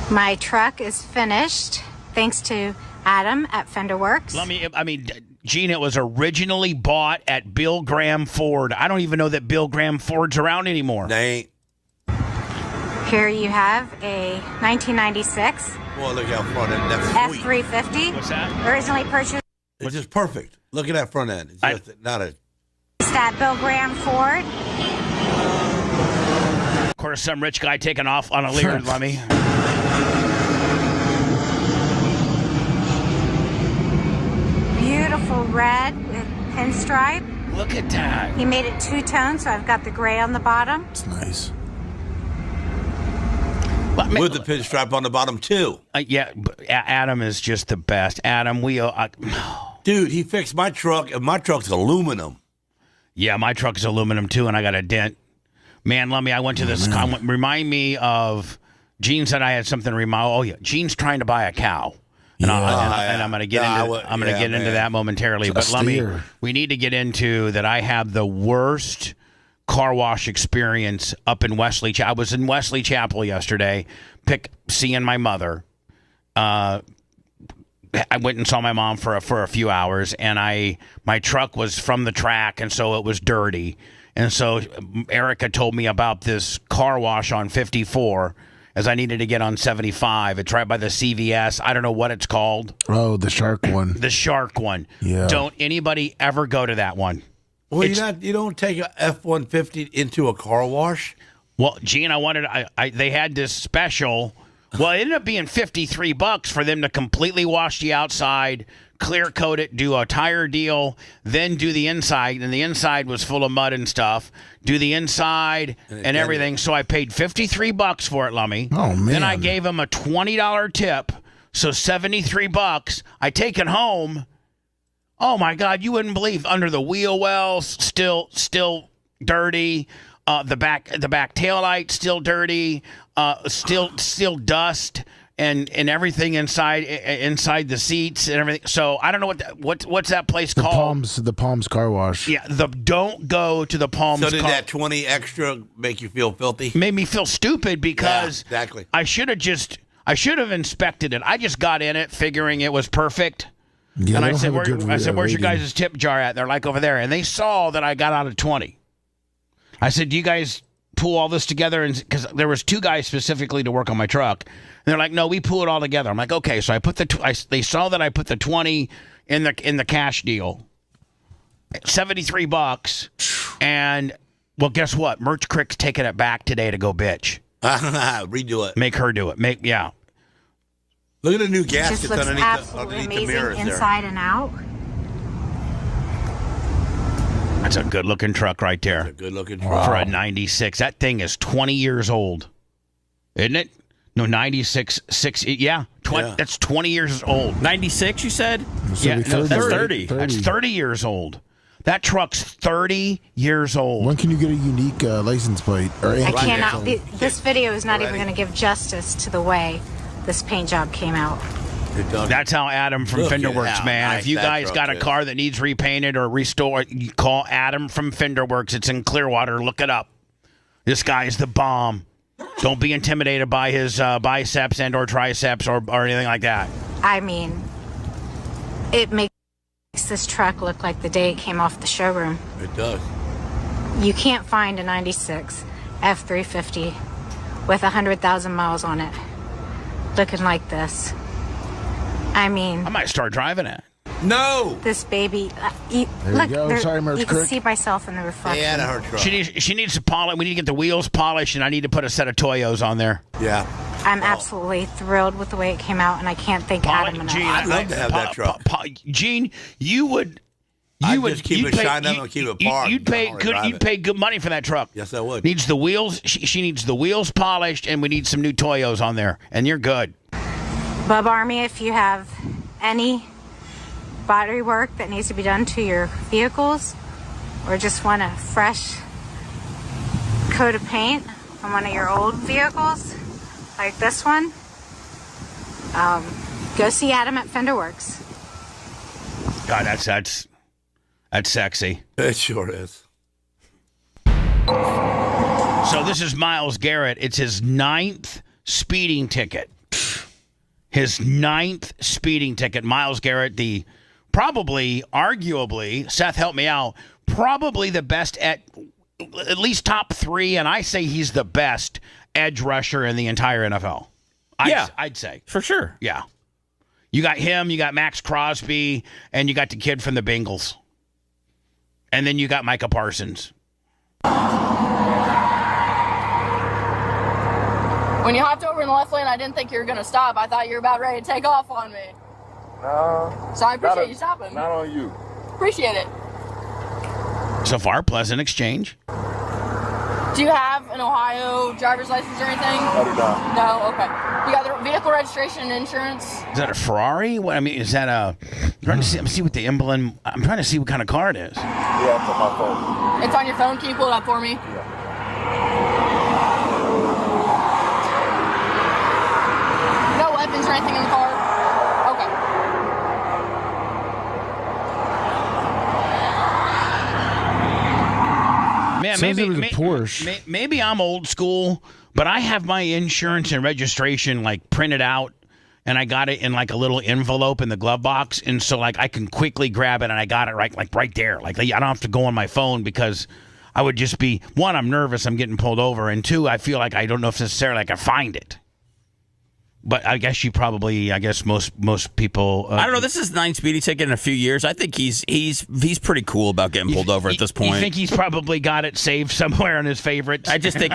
My truck is finished, thanks to Adam at FenderWorks. Gene, it was originally bought at Bill Graham Ford. I don't even know that Bill Graham Ford's around anymore. They ain't. Here you have a 1996 Well, look how front end. That's sweet. F350. What's that? Originally purchased. It's just perfect. Look at that front end. It's just not a. That Bill Graham Ford. Of course, some rich guy taking off on a Lear, Lummy. beautiful red with pinstripe. Look at that. He made it two-tone, so I've got the gray on the bottom. It's nice. With the pinstripe on the bottom, too. Yeah, Adam is just the best. Adam, dude, he fixed my truck, and my truck's aluminum. Yeah, my truck is aluminum, too, and I got a dent. Man, Lummy, I went to this. Remind me of... Gene said I had something to remind... Oh, yeah. Gene's trying to buy a cow. And I'm going to get into that momentarily. But Lummy, we need to get into that. I have the worst car wash experience up in Wesley. I was in Wesley Chapel yesterday, seeing my mother. I went and saw my mom for a few hours, and my truck was from the track, and so it was dirty. And so Erica told me about this car wash on 54. As I needed to get on 75. It's right by the CVS. I don't know what it's called. Oh, the shark one. The shark one. Yeah. Don't anybody ever go to that one. Well, you don't take a F-150 into a car wash? Well, Gene, they had this special. Well, it ended up being $53 for them to completely wash the outside, clear coat it, do a tire deal, then do the inside. And the inside was full of mud and stuff. Do the inside and everything. So I paid $53 for it, Lummy. Oh, man. Then I gave him a $20 tip. So $73. I take it home. Oh, my God. You wouldn't believe. Under the wheel wells, still dirty. The back tail light, still dirty. Still dust. And everything inside the seats and everything. So I don't know what's that place called? The Palms Car Wash. Yeah, don't go to the Palms. So did that 20 extra make you feel filthy? Made me feel stupid because exactly. I should have inspected it. I just got in it figuring it was perfect. Yeah, and I said, "Where's your guys' tip jar at?" They're like, "Over there." And they saw that I got out of 20. I said, "Do you guys pull all this together?" And because there was two guys specifically to work on my truck. And they're like, "No, we pull it all together." I'm like, "Okay." So I put they saw that I put the 20 in the cash deal, $73, and well, guess what? Merch Crick's taking it back today to go bitch. Redo it. Make her do it. Look at the new gaskets just looks absolutely amazing the mirrors inside and out. That's a good looking truck right there. That's a good looking truck for a 96. That thing is 20 years old, isn't it? No, 96, 60, yeah. That's 20 years old. 96, you said? Yeah, that's 30. That's 30 years old. That truck's 30 years old. When can you get a unique license plate? I cannot. This video is not even going to give justice to the way this paint job came out. That's how Adam from Fender Works, man. Nice if you guys got a car that needs repainted or restored, you call Adam from Fender Works. It's in Clearwater. Look it up. This guy's the bomb. Don't be intimidated by his biceps and or triceps or anything like that. I mean, it makes this truck look like the day it came off the showroom. It does. You can't find a 96 F350 with 100,000 miles on it looking like this. I mean, I might start driving it. No. This baby. Look, sorry, you can see myself in the reflection. Yeah, her truck. She needs to polish. We need to get the wheels polished, and I need to put a set of Toyos on there. Yeah. I'm absolutely thrilled with the way it came out, and I can't thank Adam enough. Gene, I'd love to have that truck. Gene, you would just keep it shined up and keep it parked. You'd pay good money for that truck. Yes, I would. Needs the wheels. She needs the wheels polished, and we need some new Toyos on there, and you're good. Bubba Army, if you have any body work that needs to be done to your vehicles, or just want a fresh coat of paint on one of your old vehicles, like this one, go see Adam at Fender Works. God, that's sexy. It sure is. So this is Myles Garrett. It's his 9th speeding ticket. His 9th speeding ticket. Myles Garrett, arguably, Seth, help me out, probably the best at least top 3, and I say he's the best edge rusher in the entire NFL. I'd say. For sure. Yeah. You got him, you got Max Crosby, and you got the kid from the Bengals. And then you got Micah Parsons. When you hopped over in the left lane, I didn't think you were going to stop. I thought you were about ready to take off on me. No. So I appreciate you stopping. Not on you. Appreciate it. So far, pleasant exchange. Do you have an Ohio driver's license or anything? I do not. No? Okay. You got the vehicle registration and insurance? Is that a Ferrari? What I mean, is that a? I'm trying to see what the emblem. I'm trying to see what kind of car it is. Yeah, it's on my phone. It's on your phone. Can you pull it up for me? Yeah. No weapons or anything in the car? Okay. Man, Says it was a Porsche. Maybe I'm old school, but I have my insurance and registration like printed out, and I got it in like a little envelope in the glove box, and so like I can quickly grab it, and I got it right there. Like I don't have to go on my phone because I would just be, one, I'm nervous, I'm getting pulled over, and two, I feel like I don't know if necessarily I can find it. But I guess most people. I don't know. This is 9 speeding ticket in a few years. I think he's pretty cool about getting pulled over at this point. You think he's probably got it saved somewhere in his favorites? I think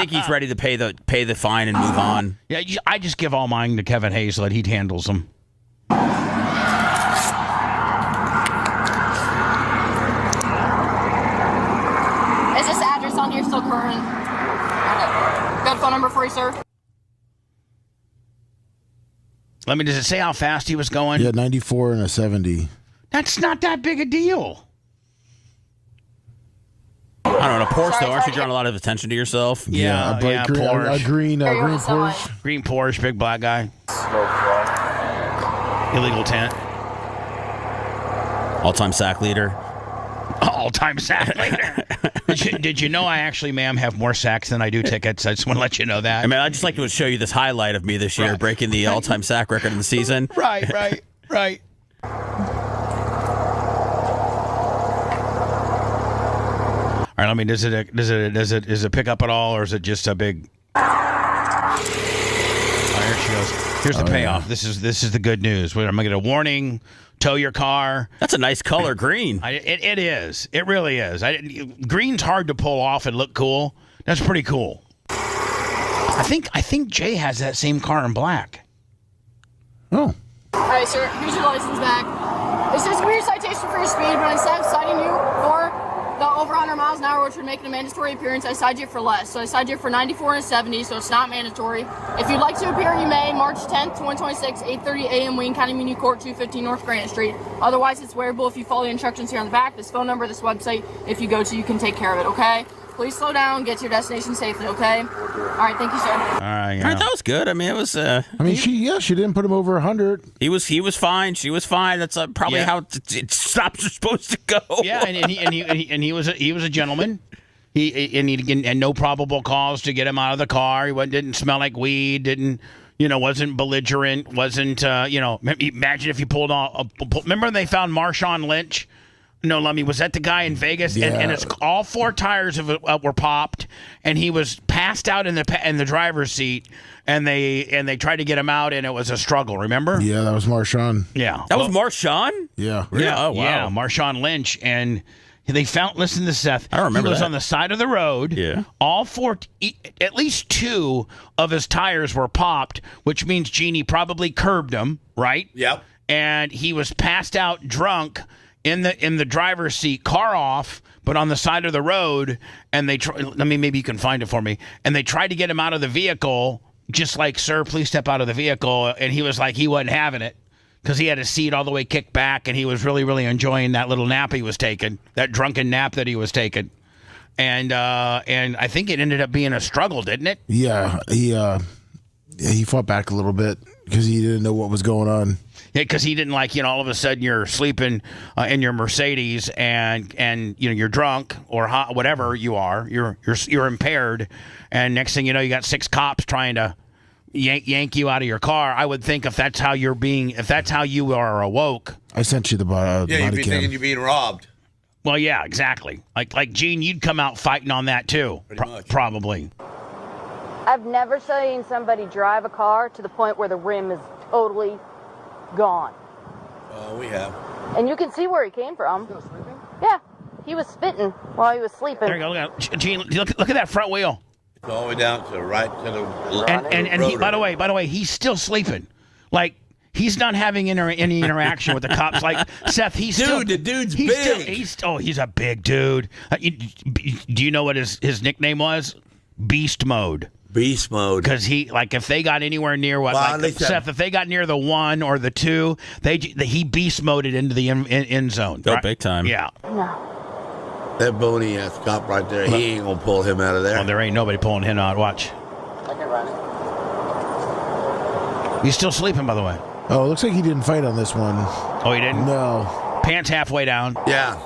he's ready to pay the fine and move on. Yeah, I just give all mine to Kevin Hazlett. He handles them. Is this address on here still current? Okay. Good phone number for you, sir? Does it say how fast he was going? Yeah, 94 and a 70. That's not that big a deal. I don't know. A Porsche, though, aren't you drawing a lot of attention to yourself? Yeah, a green Porsche. Green Porsche, big black guy. Illegal tent. All-time sack leader. All-time sack leader. Did you know I actually, ma'am, have more sacks than I do tickets? I just want to let you know that. I mean, I'd just like to show you this highlight of me this year, breaking the all-time sack record in the season. Right. All right, I mean, does it pick up at all, or is it just a big? Oh, here she goes. Here's the payoff. Yeah. This is the good news. I'm gonna get a warning. Tow your car. That's a nice color, green. It is. It really is. Green's hard to pull off and look cool. That's pretty cool. I think Jay has that same car in black. Oh. All right, sir. Here's your license back. It says your citation for your speed, but instead of citing you for the over 100 miles an hour, which would make it a mandatory appearance, I cited you for less. So I cited you for 94 and 70, so it's not mandatory. If you'd like to appear, you may. March 10th, 2026, 8:30 a.m. Wayne County Muni Court, 215 North Granite Street. Otherwise, it's wearable if you follow the instructions here on the back. This phone number, this website, if you go to, you can take care of it, okay? Please slow down, get to your destination safely, okay? All right, thank you, sir. All right, that was good. I mean, it was. She didn't put him over 100. He was fine. She was fine. That's probably how stops are supposed to go. Yeah, and he was a gentleman. He no probable cause to get him out of the car. He didn't smell like weed. Wasn't belligerent. Wasn't imagine if you pulled on. Remember when they found Marshawn Lynch? No, Lummy, was that the guy in Vegas? Yeah. And it's all four tires of it were popped, and he was passed out in the driver's seat, and they tried to get him out, and it was a struggle. Remember? Yeah, that was Marshawn. Yeah, that was Marshawn. Yeah, really? Yeah. Oh wow. Yeah, Marshawn Lynch, and they found. Listen to Seth. I remember he was that. on the side of the road. Yeah, all four, at least two of his tires were popped, which means Jeannie probably curbed him, right? Yep. And he was passed out drunk in the driver's seat, car off, but on the side of the road, and maybe you can find it for me, and they tried to get him out of the vehicle, just like, sir, please step out of the vehicle, and he was like, he wasn't having it, because he had his seat all the way kicked back, and he was really, really enjoying that little nap he was taking, that drunken nap that he was taking, and I think it ended up being a struggle, didn't it? Yeah, he fought back a little bit, because he didn't know what was going on. Yeah, because he didn't all of a sudden you're sleeping in your Mercedes and you're drunk or hot, whatever you are, you're impaired, and next thing you know you got 6 cops trying to yank you out of your car. I would think if that's how you are awoke. I sent you the body you'd be cam. thinking you're being robbed. Well, yeah, exactly. Like Gene, you'd come out fighting on that too, probably. I've never seen somebody drive a car to the point where the rim is totally gone. We have. And you can see where he came from. Still sleeping? Yeah. He was spitting while he was sleeping. There you go. Look at Gene, look at that front wheel. It's all the way down to the right to the and he, by the way, he's still sleeping. Like He's not having any interaction with the cops. Like Seth, the dude's big. He's a big dude. Do you know what his nickname was? Beast Mode. Beast Mode. Because if they got anywhere near Seth, if they got near the 1 or the 2, he beast moded into the end zone. Oh, right? Big time. Yeah. No. That bony ass cop right there, he ain't gonna pull him out of there. Well, there ain't nobody pulling him out. Watch. I can run it. He's still sleeping, by the way. Oh, it looks like he didn't fight on this one. Oh, he didn't? No. Pants halfway down. Yeah.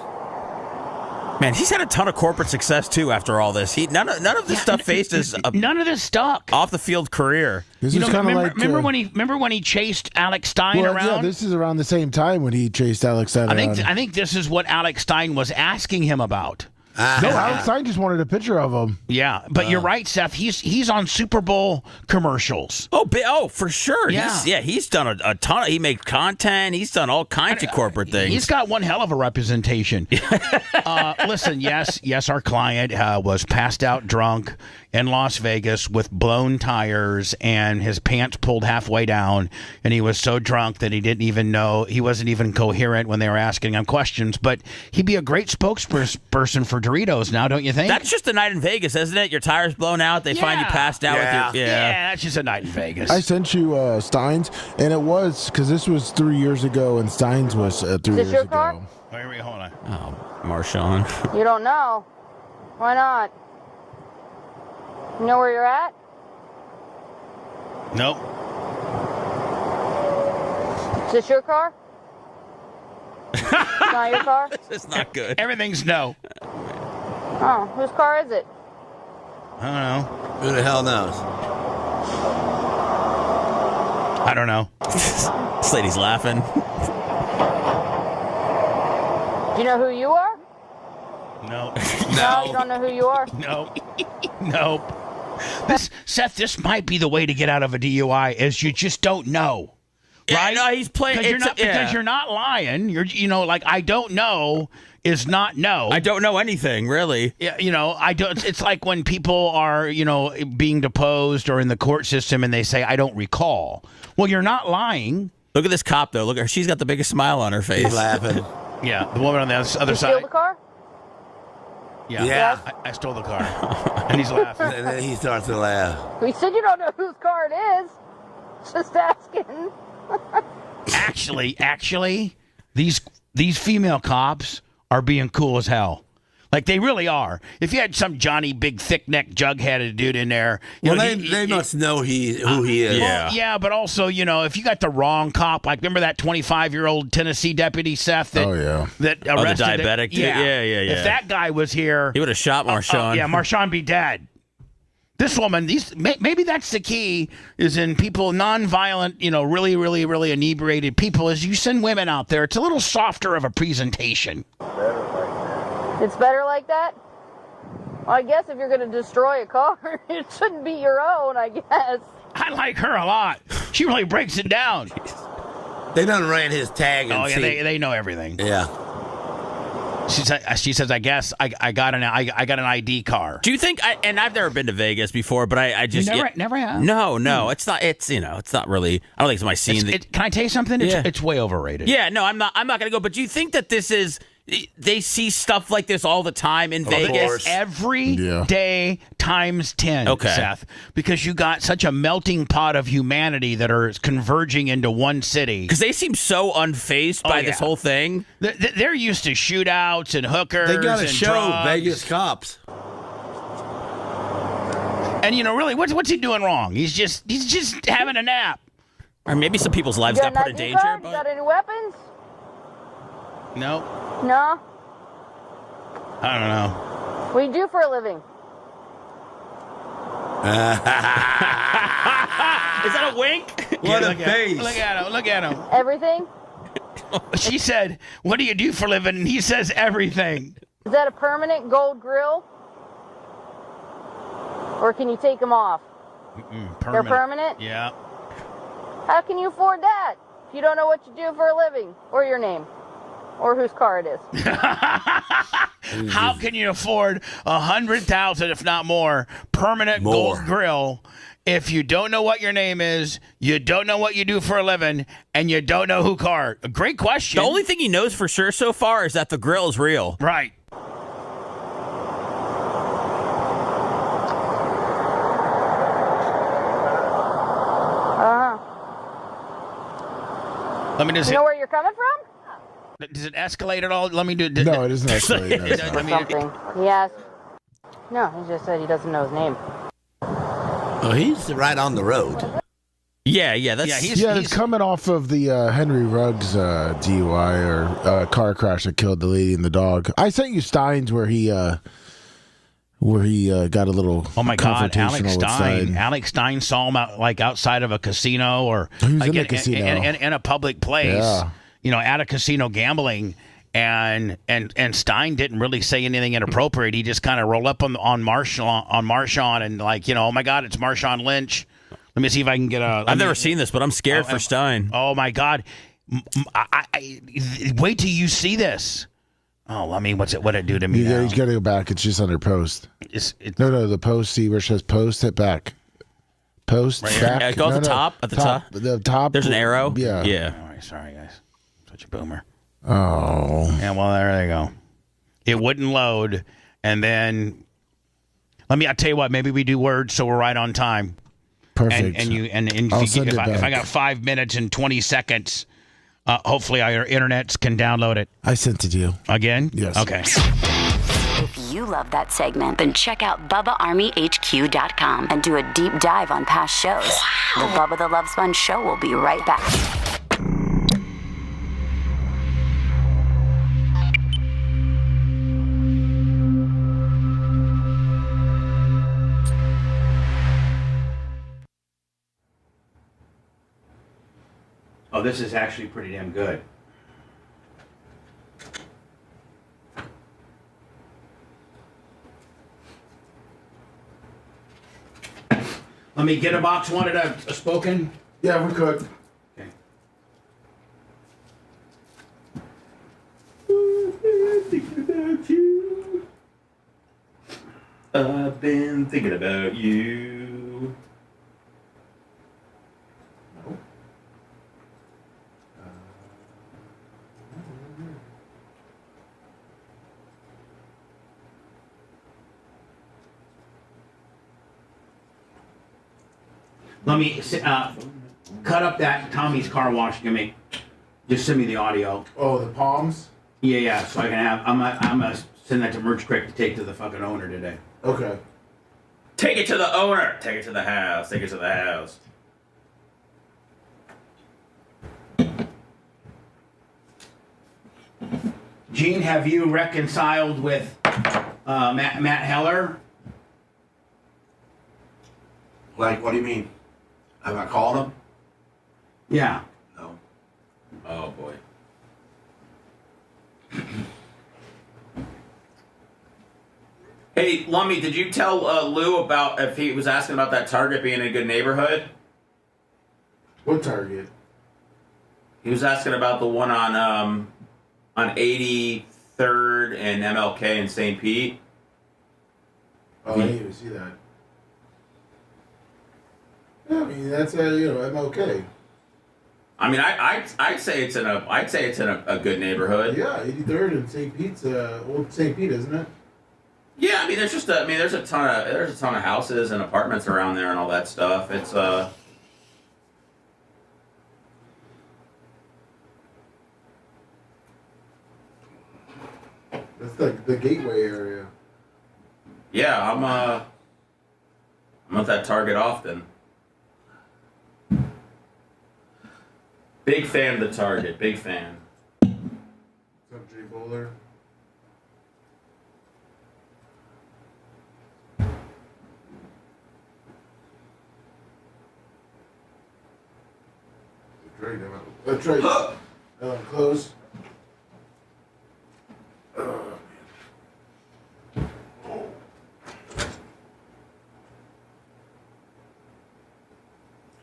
Man, he's had a ton of corporate success too. After all this, none of this stuff faced his none of this stuck off the field career. This is kind of like remember when he chased Alex Stein around? Yeah, this is around the same time when he chased Alex Stein around. I think this is what Alex Stein was asking him about. No, Alex Stein just wanted a picture of him. Yeah, but you're right, Seth. He's on Super Bowl commercials. Oh, for sure. Yeah, he's done a ton. He makes content. He's done all kinds of corporate things. He's got one hell of a representation. Listen, yes, our client was passed out drunk in Las Vegas with blown tires and his pants pulled halfway down, and he was so drunk that he didn't even know, he wasn't even coherent when they were asking him questions. But he'd be a great spokesperson for Doritos now, don't you think? That's just a night in Vegas, isn't it? Your tires blown out, they find you passed out with your... Yeah, that's just a night in Vegas. I sent you Stein's, and it was, because this was 3 years ago, and Stein's was 3 years your ago. car? Wait, hold on. Oh, Marshawn. You don't know. Why not? You know where you're at? Nope. Is this your car? It's not your car? This is not good. Everything's no. Oh, whose car is it? I don't know. Who the hell knows? I don't know. This lady's laughing. Do you know who you are? No. No, you don't know who you are? No. Nope. Seth, this might be the way to get out of a DUI, is you just don't know. Right? No, he's playing... Because you're not lying. I don't know is not no. I don't know anything, really. Yeah, I don't. It's like when people are, being deposed or in the court system and they say, I don't recall. Well, you're not lying. Look at this cop, though. Look at her. She's got the biggest smile on her face. He's laughing. Yeah, the woman on the other Did you side. steal the car? Yeah. I stole the car. And he's laughing. And then he starts to laugh. We said you don't know whose car it is. Just asking. Actually, these female cops are being cool as hell. Like, they really are. If you had some Johnny big thick-necked jug-headed dude in there... they must know who he is. Yeah, but also, if you got the wrong cop, like, remember that 25-year-old Tennessee deputy, Seth, that arrested... the diabetic dude? Yeah. If that guy was here... He would have shot Marshawn. Marshawn be dead. This woman, maybe that's the key, is in people, non-violent, really, really, really inebriated people, is you send women out there, it's a little softer of a presentation. It's better like that? Well, I guess if you're going to destroy a car, it shouldn't be your own, I guess. I like her a lot. She really breaks it down. They done ran his tag. Oh, yeah, they know everything. Yeah. She says, I guess I got an ID car. Do you think? And I've never been to Vegas before, but I just never have. No, it's not. It's it's not really. I don't think it's my scene. Can I tell you something? It's way overrated. Yeah, no, I'm not gonna go. But do you think that this is? They see stuff like this all the time in Vegas. Every day times 10, Seth. Because you got such a melting pot of humanity that are converging into one city. Because they seem so unfazed by this whole thing. They're used to shootouts and hookers. They got to and show drugs. Vegas cops. And really, what's he doing wrong? He's just having a nap. Or maybe some people's lives got put in danger. You got any weapons? No. No? I don't know. What do you do for a living? Is that a wink? What a face. Look at him. Everything? She said, what do you do for a living? And he says everything. Is that a permanent gold grill? Or can you take them off? They're permanent? Yeah. How can you afford that if you don't know what you do for a living or your name? or whose car it is. How can you afford $100,000, if not more, permanent gold grill if you don't know what your name is, you don't know what you do for a living, and you don't know who car? A great question. The only thing he knows for sure so far is that the grill is real. Right. Let me just. You know where you're coming from? Does it escalate at all? Let me do. No, it doesn't escalate. Or something. Yes. No, he just said he doesn't know his name. Oh, he's right on the road. Yeah, that's it's coming off of the Henry Ruggs DUI or car crash that killed the lady and the dog. I sent you Stein's where he got a little confrontational. Alex Stein saw him outside of a casino or in a casino in a public place. Yeah. At a casino gambling. And Stein didn't really say anything inappropriate. He just kind of rolled up on Marshawn and oh my God, it's Marshawn Lynch. Let me see if I can get a. I've never seen this, but I'm scared for Stein. Oh my God! Wait till you see this. Oh, Lummy, what'd it do to me? You got to go back. It's just under post. No, the post. See where it says post. Hit back. Post right back. Yeah, go at the top. At the top. The top. There's an arrow. Yeah. All right, sorry guys. Such a boomer. Oh. Yeah, well, there they go. It wouldn't load. And then, I'll tell you what, maybe we do words so we're right on time. Perfect. If I got 5 minutes and 20 seconds, hopefully our internets can download it. I sent it to you. Again? Yes. Okay. If you love that segment, then check out BubbaArmyHQ.com and do a deep dive on past shows. The Bubba the Love Sponge Show will be right back. Oh, this is actually pretty damn good. Let me get a box wanted a spoken. Yeah, we could. Okay. Thinking about you. I've been thinking about you. Let me cut up that Tommy's car wash. Give me, just send me the audio. Oh, the palms. Yeah. So I can have. I'm gonna send that to Merch Crick to take to the fucking owner today. Okay. Take it to the owner. Take it to the house. Take it to the house. Gene, have you reconciled with Matt Heller? Like, what do you mean? Have I called him? Yeah. No. Oh boy. Hey, Lummy, did you tell Lou about if he was asking about that Target being in a good neighborhood? What Target? He was asking about the one on 83rd and MLK in St. Pete. Oh, I didn't even see that. Yeah, I mean that's MLK. I mean, I'd say it's in a good neighborhood. Yeah, 83rd and St. Pete's old St. Pete, isn't it? Yeah, I mean, there's a ton of houses and apartments around there and all that stuff. It's That's like the gateway area. Yeah, I'm at that Target often. Big fan of the Target. Big fan. What's up, Jay Bowler? That's right. Close.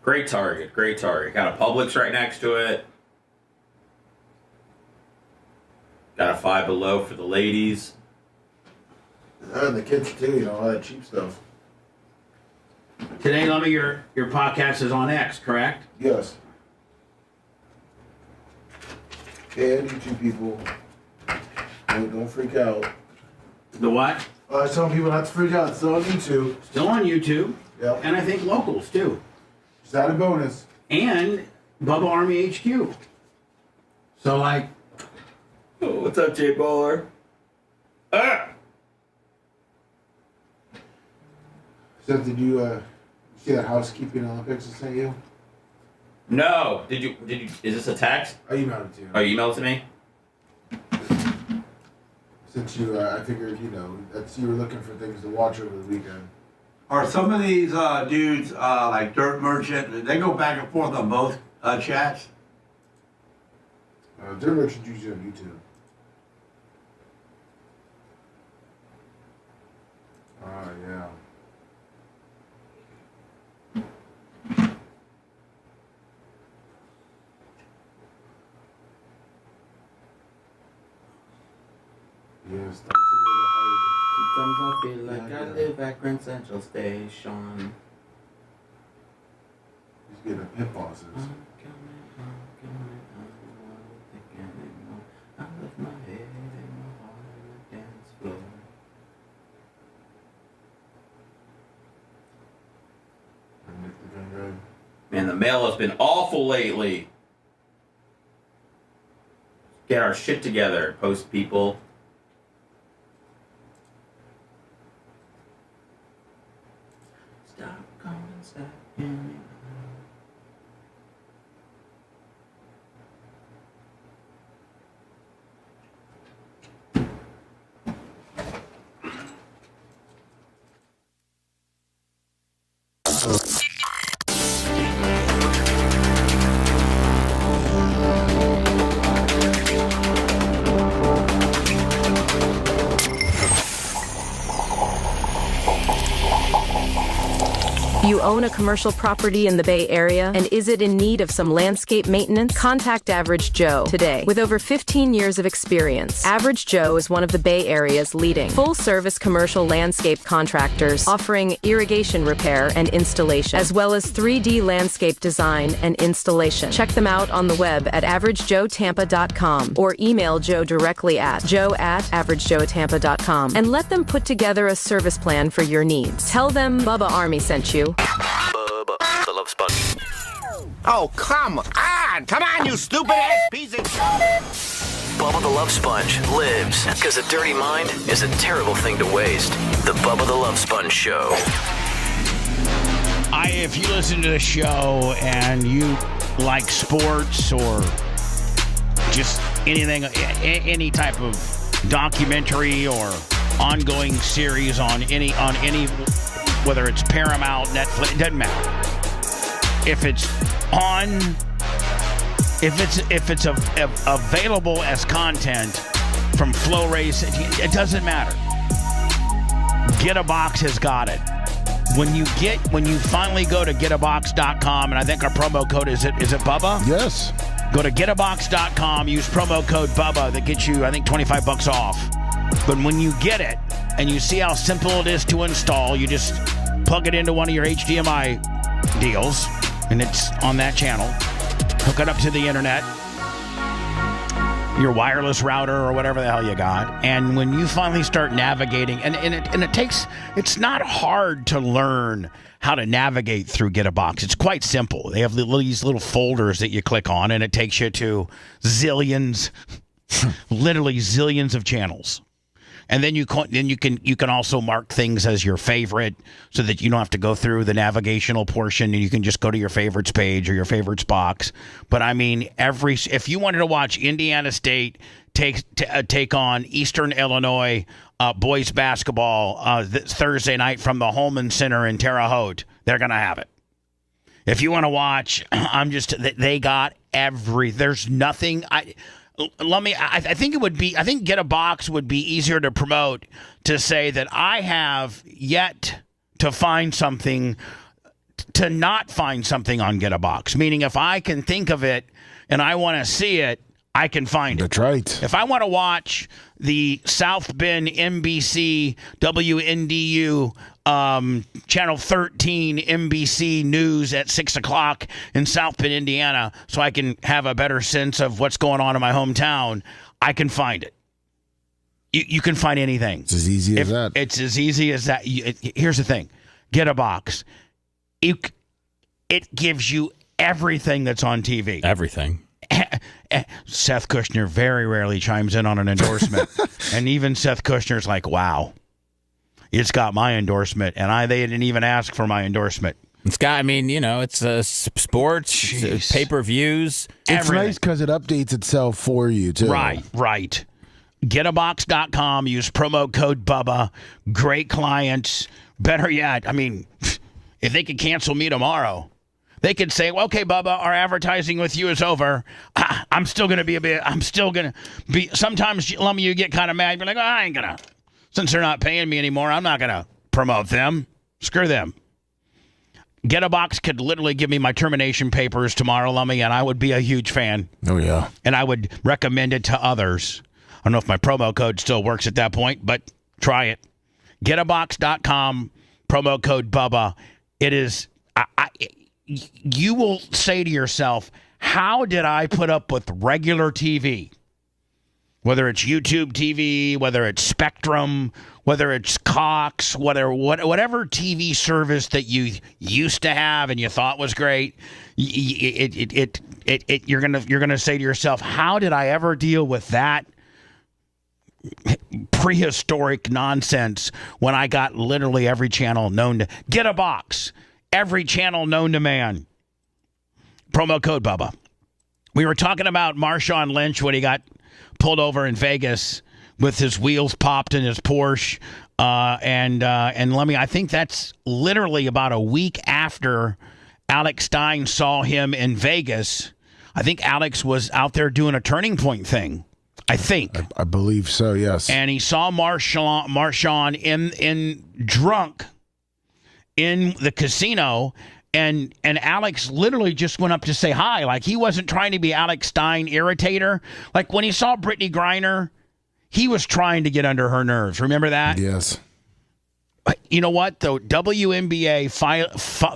Great Target. Great Target. Got a Publix right next to it. Five Below for the ladies. And the kids too, all that cheap stuff. Today, Lummy, your podcast is on X, correct? Yes. And you two people, don't freak out. The what? I was telling people not to freak out. It's still on YouTube. Still on YouTube. Yep. And I think locals, too. Just add a bonus. And Bubba Army HQ. So, like... Oh, what's up, Jay Baller? Seth, did you see that housekeeping Olympics I sent you? No. Did you? Is this a text? I emailed it to you. Oh, you emailed it to me? Since I figured, that's you were looking for things to watch over the weekend. Are some of these dudes like Dirt Merchant? They go back and forth on both chats. Dirt Merchant usually on YouTube. Yeah. Yes, that's a little hard. Sometimes I feel like I live at Grand Central Station. He's getting pit bosses. I left my head and my heart on the dance floor. Man, the mail has been awful lately. Get our shit together, post people. Stop calling, stop getting You own a commercial property in the Bay Area, and is it in need of some landscape maintenance? Contact Average Joe today. With over 15 years of experience, Average Joe is one of the Bay Area's leading full-service commercial landscape contractors, offering irrigation repair and installation, as well as 3D landscape design and installation. Check them out on the web at averagejoetampa.com or email Joe directly at joe@averagejoetampa.com and let them put together a service plan for your needs. Tell them Bubba Army sent you. Bubba the Love Sponge. Oh, come on! Come on, you stupid ass piece of... Bubba the Love Sponge lives because a dirty mind is a terrible thing to waste. The Bubba the Love Sponge Show. If you listen to the show and you like sports or just anything, any type of documentary or ongoing series on any, whether it's Paramount, Netflix, it doesn't matter. If it's on, if it's available as content from Flow Race, it doesn't matter. Get a Box has got it. When you finally go to getabox.com, and I think our promo code is it Bubba? Yes. Go to getabox.com, use promo code Bubba, that gets you, I think, $25 off. But when you get it and you see how simple it is to install, you just plug it into one of your HDMI deals, and it's on that channel. Hook it up to the internet, your wireless router or whatever the hell you got. And when you finally start navigating, it's not hard to learn how to navigate through Get a Box. It's quite simple. They have these little folders that you click on, and it takes you to zillions, literally zillions of channels. And then you can also mark things as your favorite, so that you don't have to go through the navigational portion, and you can just go to your favorites page or your favorites box. But I mean, if you wanted to watch Indiana State take on Eastern Illinois boys basketball Thursday night from the Holman Center in Terre Haute, they're gonna have it. If you want to watch, they got there's nothing. Lummy, I think I think Get a Box would be easier to promote, to say that I have yet to find something, to not find something on Get a Box. Meaning, if I can think of it and I want to see it, I can find it. That's right. If I want to watch the South Bend NBC WNDU Channel 13 NBC News at 6 o'clock in South Bend, Indiana, so I can have a better sense of what's going on in my hometown, I can find it. You can find anything. It's as easy as that. It's as easy as that. Here's the thing. Get a box. It gives you everything that's on TV. Everything. Seth Kushner very rarely chimes in on an endorsement. And even Seth Kushner's like, wow, it's got my endorsement. And they didn't even ask for my endorsement. It's got, I mean, it's sports, pay-per-views. It's nice because it updates itself for you, too. Right. Getabox.com. Use promo code Bubba. Great clients. Better yet, I mean, if they could cancel me tomorrow, they could say, well, okay, Bubba, our advertising with you is over. I'm still going to be, sometimes, Lummy, you get kind of mad. You're like, I ain't going to, since they're not paying me anymore, I'm not going to promote them. Screw them. Getabox could literally give me my termination papers tomorrow, Lummy, and I would be a huge fan. Oh, yeah. And I would recommend it to others. I don't know if my promo code still works at that point, but try it. Getabox.com, promo code Bubba. It is, you will say to yourself, how did I put up with regular TV? Whether it's YouTube TV, whether it's Spectrum, whether it's Cox, whatever TV service that you used to have and you thought was great, you're gonna say to yourself, how did I ever deal with that prehistoric nonsense when I got literally every channel known to get a box, every channel known to man. Promo code Bubba. We were talking about Marshawn Lynch when he got pulled over in Vegas with his wheels popped in his Porsche, and Lummy, I think that's literally about a week after Alex Stein saw him in Vegas. I think Alex was out there doing a Turning Point thing. I think. I believe so, yes. And he saw Marshawn in drunk in the casino, and Alex literally just went up to say hi. Like, he wasn't trying to be Alex Stein irritator. Like, when he saw Brittany Griner, he was trying to get under her nerves. Remember that? Yes. You know what, though? WNBA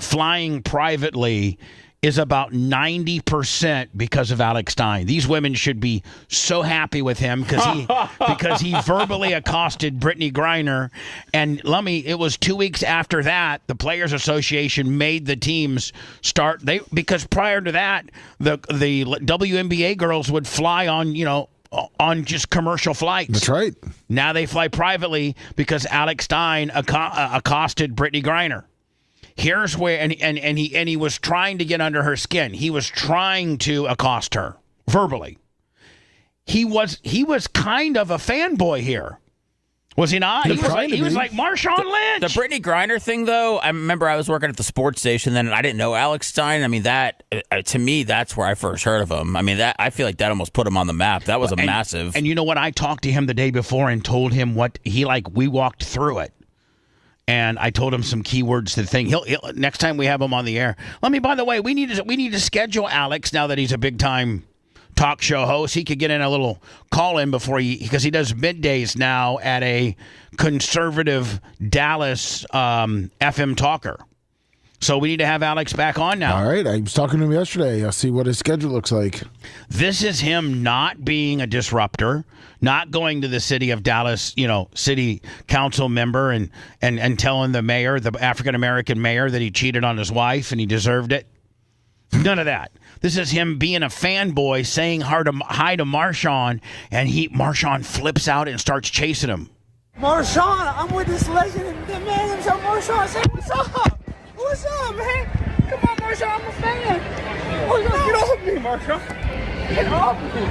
flying privately is about 90% because of Alex Stein. These women should be so happy with him because he verbally accosted Brittany Griner. And Lummy, it was 2 weeks after that, the Players Association made the teams start. Because prior to that, the WNBA girls would fly on just commercial flights. That's right. Now they fly privately because Alex Stein accosted Brittany Griner. Here's where, and he was trying to get under her skin. He was trying to accost her verbally. He was kind of a fanboy here, was he not? He was like Marshawn Lynch. The Brittany Griner thing, though, I remember I was working at the sports station then, and I didn't know Alex Stein. I mean, that to me, that's where I first heard of him. I mean, that I feel like that almost put him on the map. That was massive. And you know what? I talked to him the day before and told him what we walked through it. And I told him some keywords to the thing. He'll next time we have him on the air. By the way, we need to schedule Alex now that he's a big time talk show host. He could get in a little call in because he does middays now at a conservative Dallas FM talker. So we need to have Alex back on now. All right. I was talking to him yesterday. I'll see what his schedule looks like. This is him not being a disruptor, not going to the city of Dallas, city council member and telling the mayor, the African-American mayor, that he cheated on his wife and he deserved it. None of that. This is him being a fanboy, saying hi to Marshawn, and Marshawn flips out and starts chasing him. Marshawn, I'm with this legend, and the man himself, Marshawn, say, what's up? What's up, man? Come on, Marshawn, I'm a fan. Oh, get off me, Marshawn. Get off me.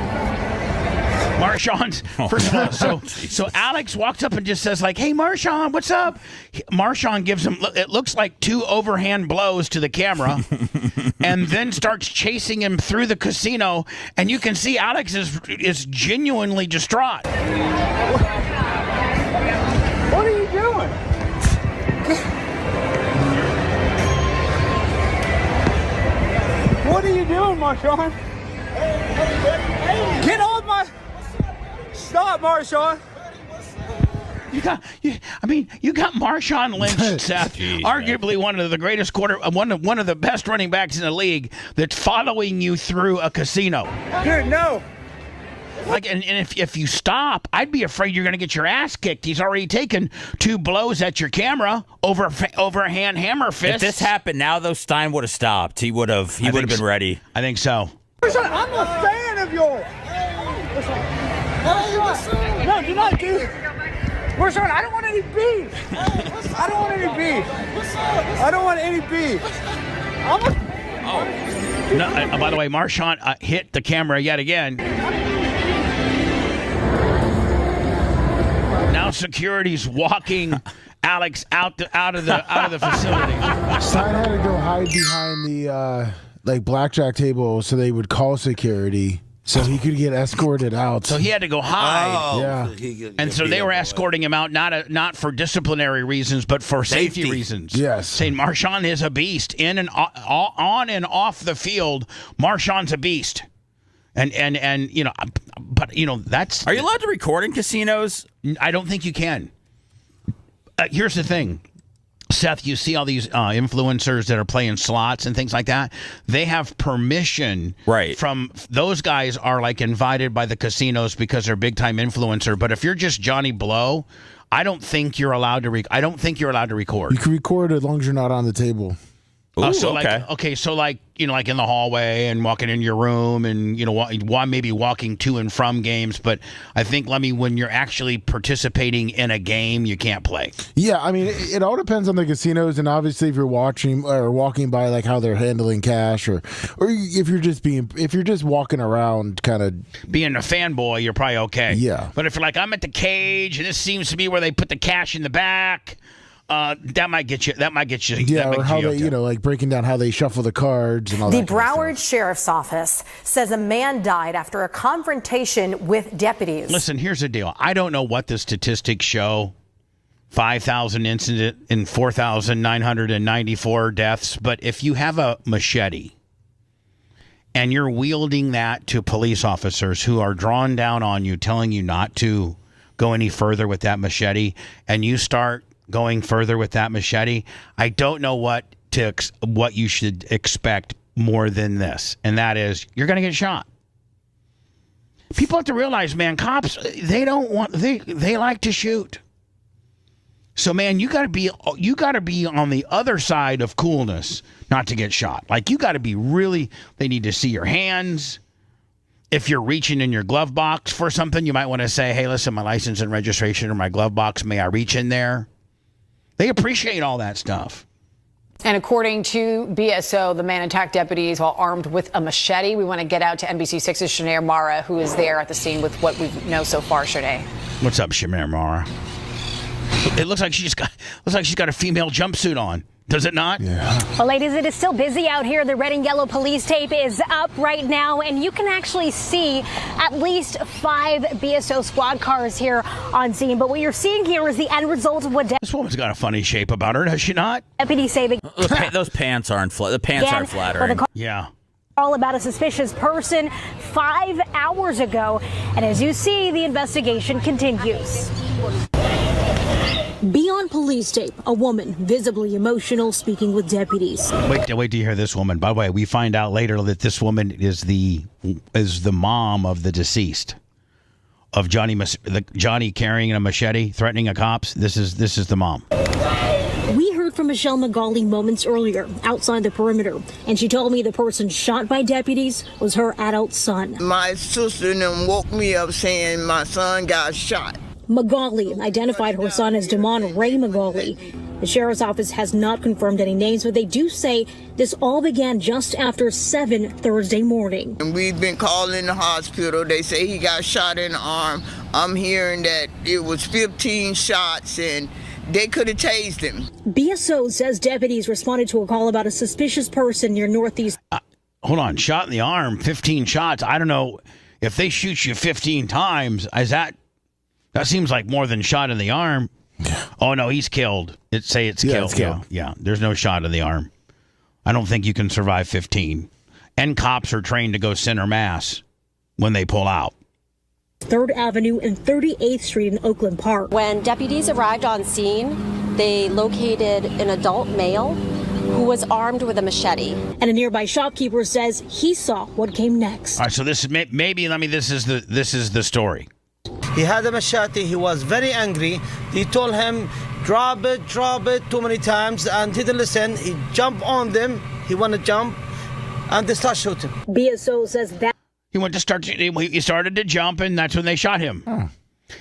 Marshawn's first of all, so Alex walks up and just says like, "Hey, Marshawn, what's up?" Marshawn gives him, it looks like 2 overhand blows to the camera, and then starts chasing him through the casino, and you can see Alex is genuinely distraught. What are you doing? What are you doing, Marshawn? Get Stop, Marshawn. You got Marshawn Lynch, Seth, arguably one of the greatest one of the best running backs in the league, that's following you through a casino. Dude, no. Like, and if you stop, I'd be afraid you're going to get your ass kicked. He's already taken 2 blows at your camera over a hand hammer fist. If this happened now, though, Stein would have stopped. He would have been ready. I think so. Marshawn, I'm a fan of yours. No, do not do it. Marshawn, I don't want any beef. I don't want any beef. I don't want any beef. No, by the way, Marshawn hit the camera yet again. Now security's walking Alex out of the facility. Stein had to go hide behind the blackjack table so they would call security. So he could get escorted out. So he had to go hide. Oh, yeah. And so they were escorting him out, not for disciplinary reasons, but for safety reasons. Yes. Saying Marshawn is a beast. On and off the field, Marshawn's a beast. And but that's... Are you allowed to record in casinos? I don't think you can. Here's the thing. Seth, you see all these influencers that are playing slots and things like that. They have permission from those guys are like invited by the casinos because they're big time influencer. But if you're just Johnny Blow, I don't think you're allowed to. I don't think you're allowed to record. You can record as long as you're not on the table. So like like in the hallway and walking in your room and maybe walking to and from games, but I think Lummy, when you're actually participating in a game, you can't play. Yeah, I mean it all depends on the casinos, and obviously if you're watching or walking by like how they're handling cash, or if you're just walking around kind of being a fanboy, you're probably okay. Yeah, but if you're like, I'm at the cage and this seems to be where they put the cash in the back. That might get you. Yeah, or how they, like breaking down how they shuffle the cards and all that. The Broward Sheriff's Office says a man died after a confrontation with deputies. Listen, here's the deal. I don't know what the statistics show. 5,000 incident and 4,994 deaths. But if you have a machete and you're wielding that to police officers who are drawn down on you, telling you not to go any further with that machete, and you start going further with that machete, I don't know what you should expect more than this, and that is you're going to get shot. People have to realize, man, cops, they like to shoot. So, man, you got to be on the other side of coolness not to get shot. Like, you got to be they need to see your hands. If you're reaching in your glove box for something, you might want to say, hey, listen, my license and registration or my glove box, may I reach in there? They appreciate all that stuff. And according to BSO, the man attacked deputies while armed with a machete. We want to get out to NBC6's Shanae Mara, who is there at the scene with what we know so far. Shanae. What's up, Shanae Mara? It looks like she's got a female jumpsuit on. Does it not? Yeah. Well, ladies, it is still busy out here. The red and yellow police tape is up right now, and you can actually see at least 5 BSO squad cars here on scene. But what you're seeing here is the end result of what this woman's got a funny shape about her, does she not? Deputies say those pants aren't aren't flattering. Yeah. All about a suspicious person 5 hours ago, and as you see, the investigation continues. Beyond police tape, a woman visibly emotional speaking with deputies. Wait till you hear this woman. By the way, we find out later that this woman is the mom of the deceased, of Johnny carrying a machete, threatening a cops. This is the mom. We heard from Michelle Magali moments earlier outside the perimeter, and she told me the person shot by deputies was her adult son. My sister and them woke me up saying my son got shot. Magali identified her son as Damon Ray Magali. The sheriff's office has not confirmed any names, but they do say this all began just after 7 Thursday morning. And we've been calling the hospital. They say he got shot in the arm. I'm hearing that it was 15 shots and they could have tased him. BSO says deputies responded to a call about a suspicious person near Northeast. Hold on, shot in the arm, 15 shots. I don't know if they shoot you 15 times. That seems like more than shot in the arm. Oh, no, he's killed. It's killed. It's killed. Yeah, there's no shot in the arm. I don't think you can survive 15. And cops are trained to go center mass when they pull out. 3rd Avenue and 38th Street in Oakland Park. When deputies arrived on scene, they located an adult male who was armed with a machete. And a nearby shopkeeper says he saw what came next. All right, so this is maybe. Let me. This is the story. He had a machete. He was very angry. He told him, drop it too many times, and he didn't listen. He jumped on them. He wanted to jump, and they start shooting. BSO says that He started to jump, and that's when they shot him.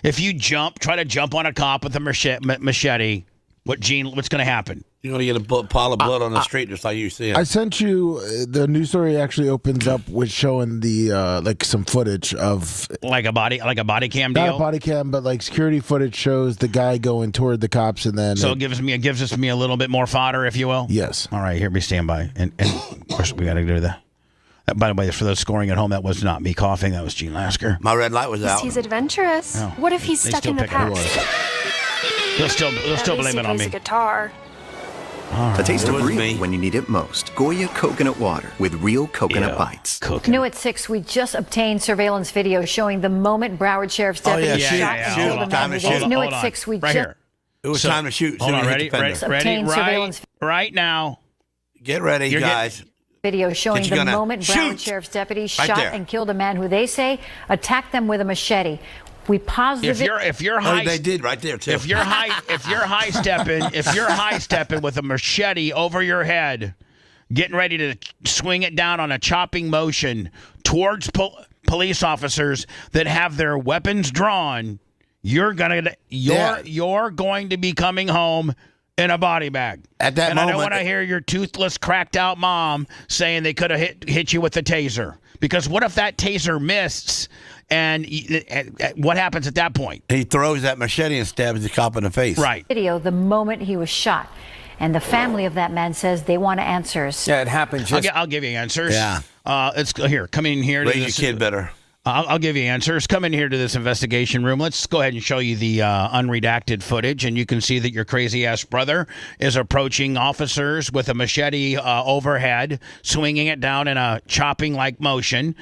If you try to jump on a cop with a machete, what's going to happen? You're going to get a pile of blood on the street just like you see it. I sent you the news story. Actually opens up with showing the like some footage of like a body cam deal. Not a body cam, but like security footage shows the guy going toward the cops, and then so it gives us a little bit more fodder, if you will. Yes. All right, here we stand by, and of course we got to do that. By the way, for those scoring at home, that was not me coughing. That was Gene Lasker. My red light was out. He's adventurous. No. What if he's stuck in the past? They'll still blame it on me. A guitar. A taste of real when you need it most. Goya coconut water with real coconut bites. New at 6, we just obtained surveillance video showing the moment Broward Sheriff's deputy shot and killed a man with a... New at 6, we just... Here. It was time to shoot. Hold on, ready, right now. Get ready, guys. Video showing the moment Broward Sheriff's deputy shot and killed a man who they say attacked them with a machete. We positive. If you're high, they did right there too. If you're high stepping with a machete over your head, getting ready to swing it down on a chopping motion towards police officers that have their weapons drawn, you're going to be coming home in a body bag. At that moment, I don't want to hear your toothless, cracked out mom saying they could have hit you with a taser. Because what if that taser missed? And what happens at that point? He throws that machete and stabs the cop in the face. Right. Video the moment he was shot. And the family of that man says they want answers. Yeah, it happened just... I'll give you answers. Yeah. Come in here. Raise your kid better. I'll give you answers. Come in here to this investigation room. Let's go ahead and show you the unredacted footage, and you can see that your crazy-ass brother is approaching officers with a machete overhead, swinging it down in a chopping-like motion.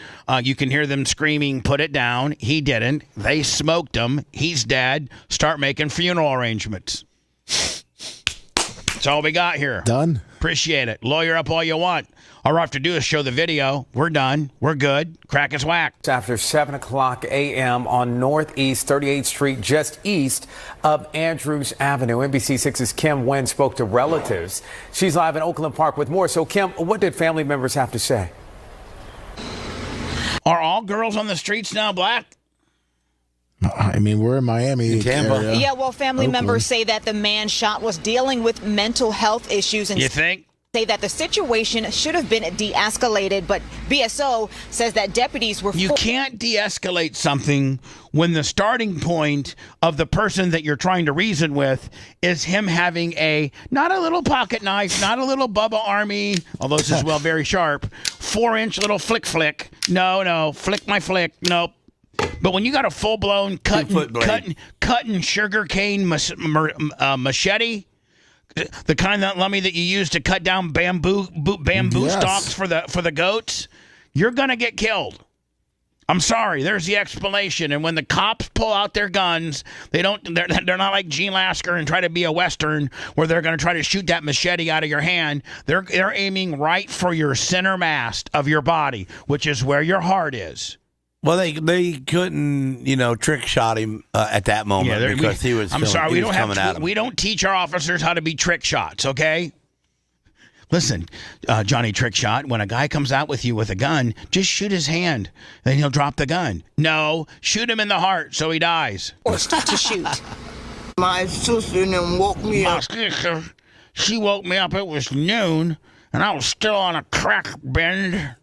You can hear them screaming, "Put it down." He didn't. They smoked him. He's dead. Start making funeral arrangements. That's all we got here. Done. Appreciate it. Lawyer up all you want. All we have to do is show the video. We're done. We're good. Crack is whack. After 7 o'clock a.m. on Northeast 38th Street, just east of Andrews Avenue. NBC6's Kim Nguyen spoke to relatives. She's live in Oakland Park with more. So, Kim, what did family members have to say? Are all girls on the streets now black? I mean, we're in Miami. Tampa. Yeah, well, family members say that the man shot was dealing with mental health issues. And you think? Say that the situation should have been de-escalated, but BSO says that deputies were... You can't de-escalate something when the starting point of the person that you're trying to reason with is him having not a little pocket knife, not a little Bubba Army, although this is very sharp, 4-inch little flick. No, flick my flick. Nope. But when you got a full-blown cutting sugarcane machete, the kind that Lummy that you use to cut down bamboo stalks for the goats, you're gonna get killed. I'm sorry. There's the explanation. And when the cops pull out their guns, they're not like Gene Lasker and try to be a Western where they're gonna try to shoot that machete out of your hand. They're aiming right for your center mass of your body, which is where your heart is. Well, they couldn't, trick shot him at that moment because he was. I'm sorry, we don't don't teach our officers how to be trick shots. Okay, listen, Johnny Trick Shot. When a guy comes out with you with a gun, just shoot his hand, then he'll drop the gun. No, shoot him in the heart so he dies. Forced to shoot. My sister then woke me up. She woke me up. It was noon, and I was still on a crack bend.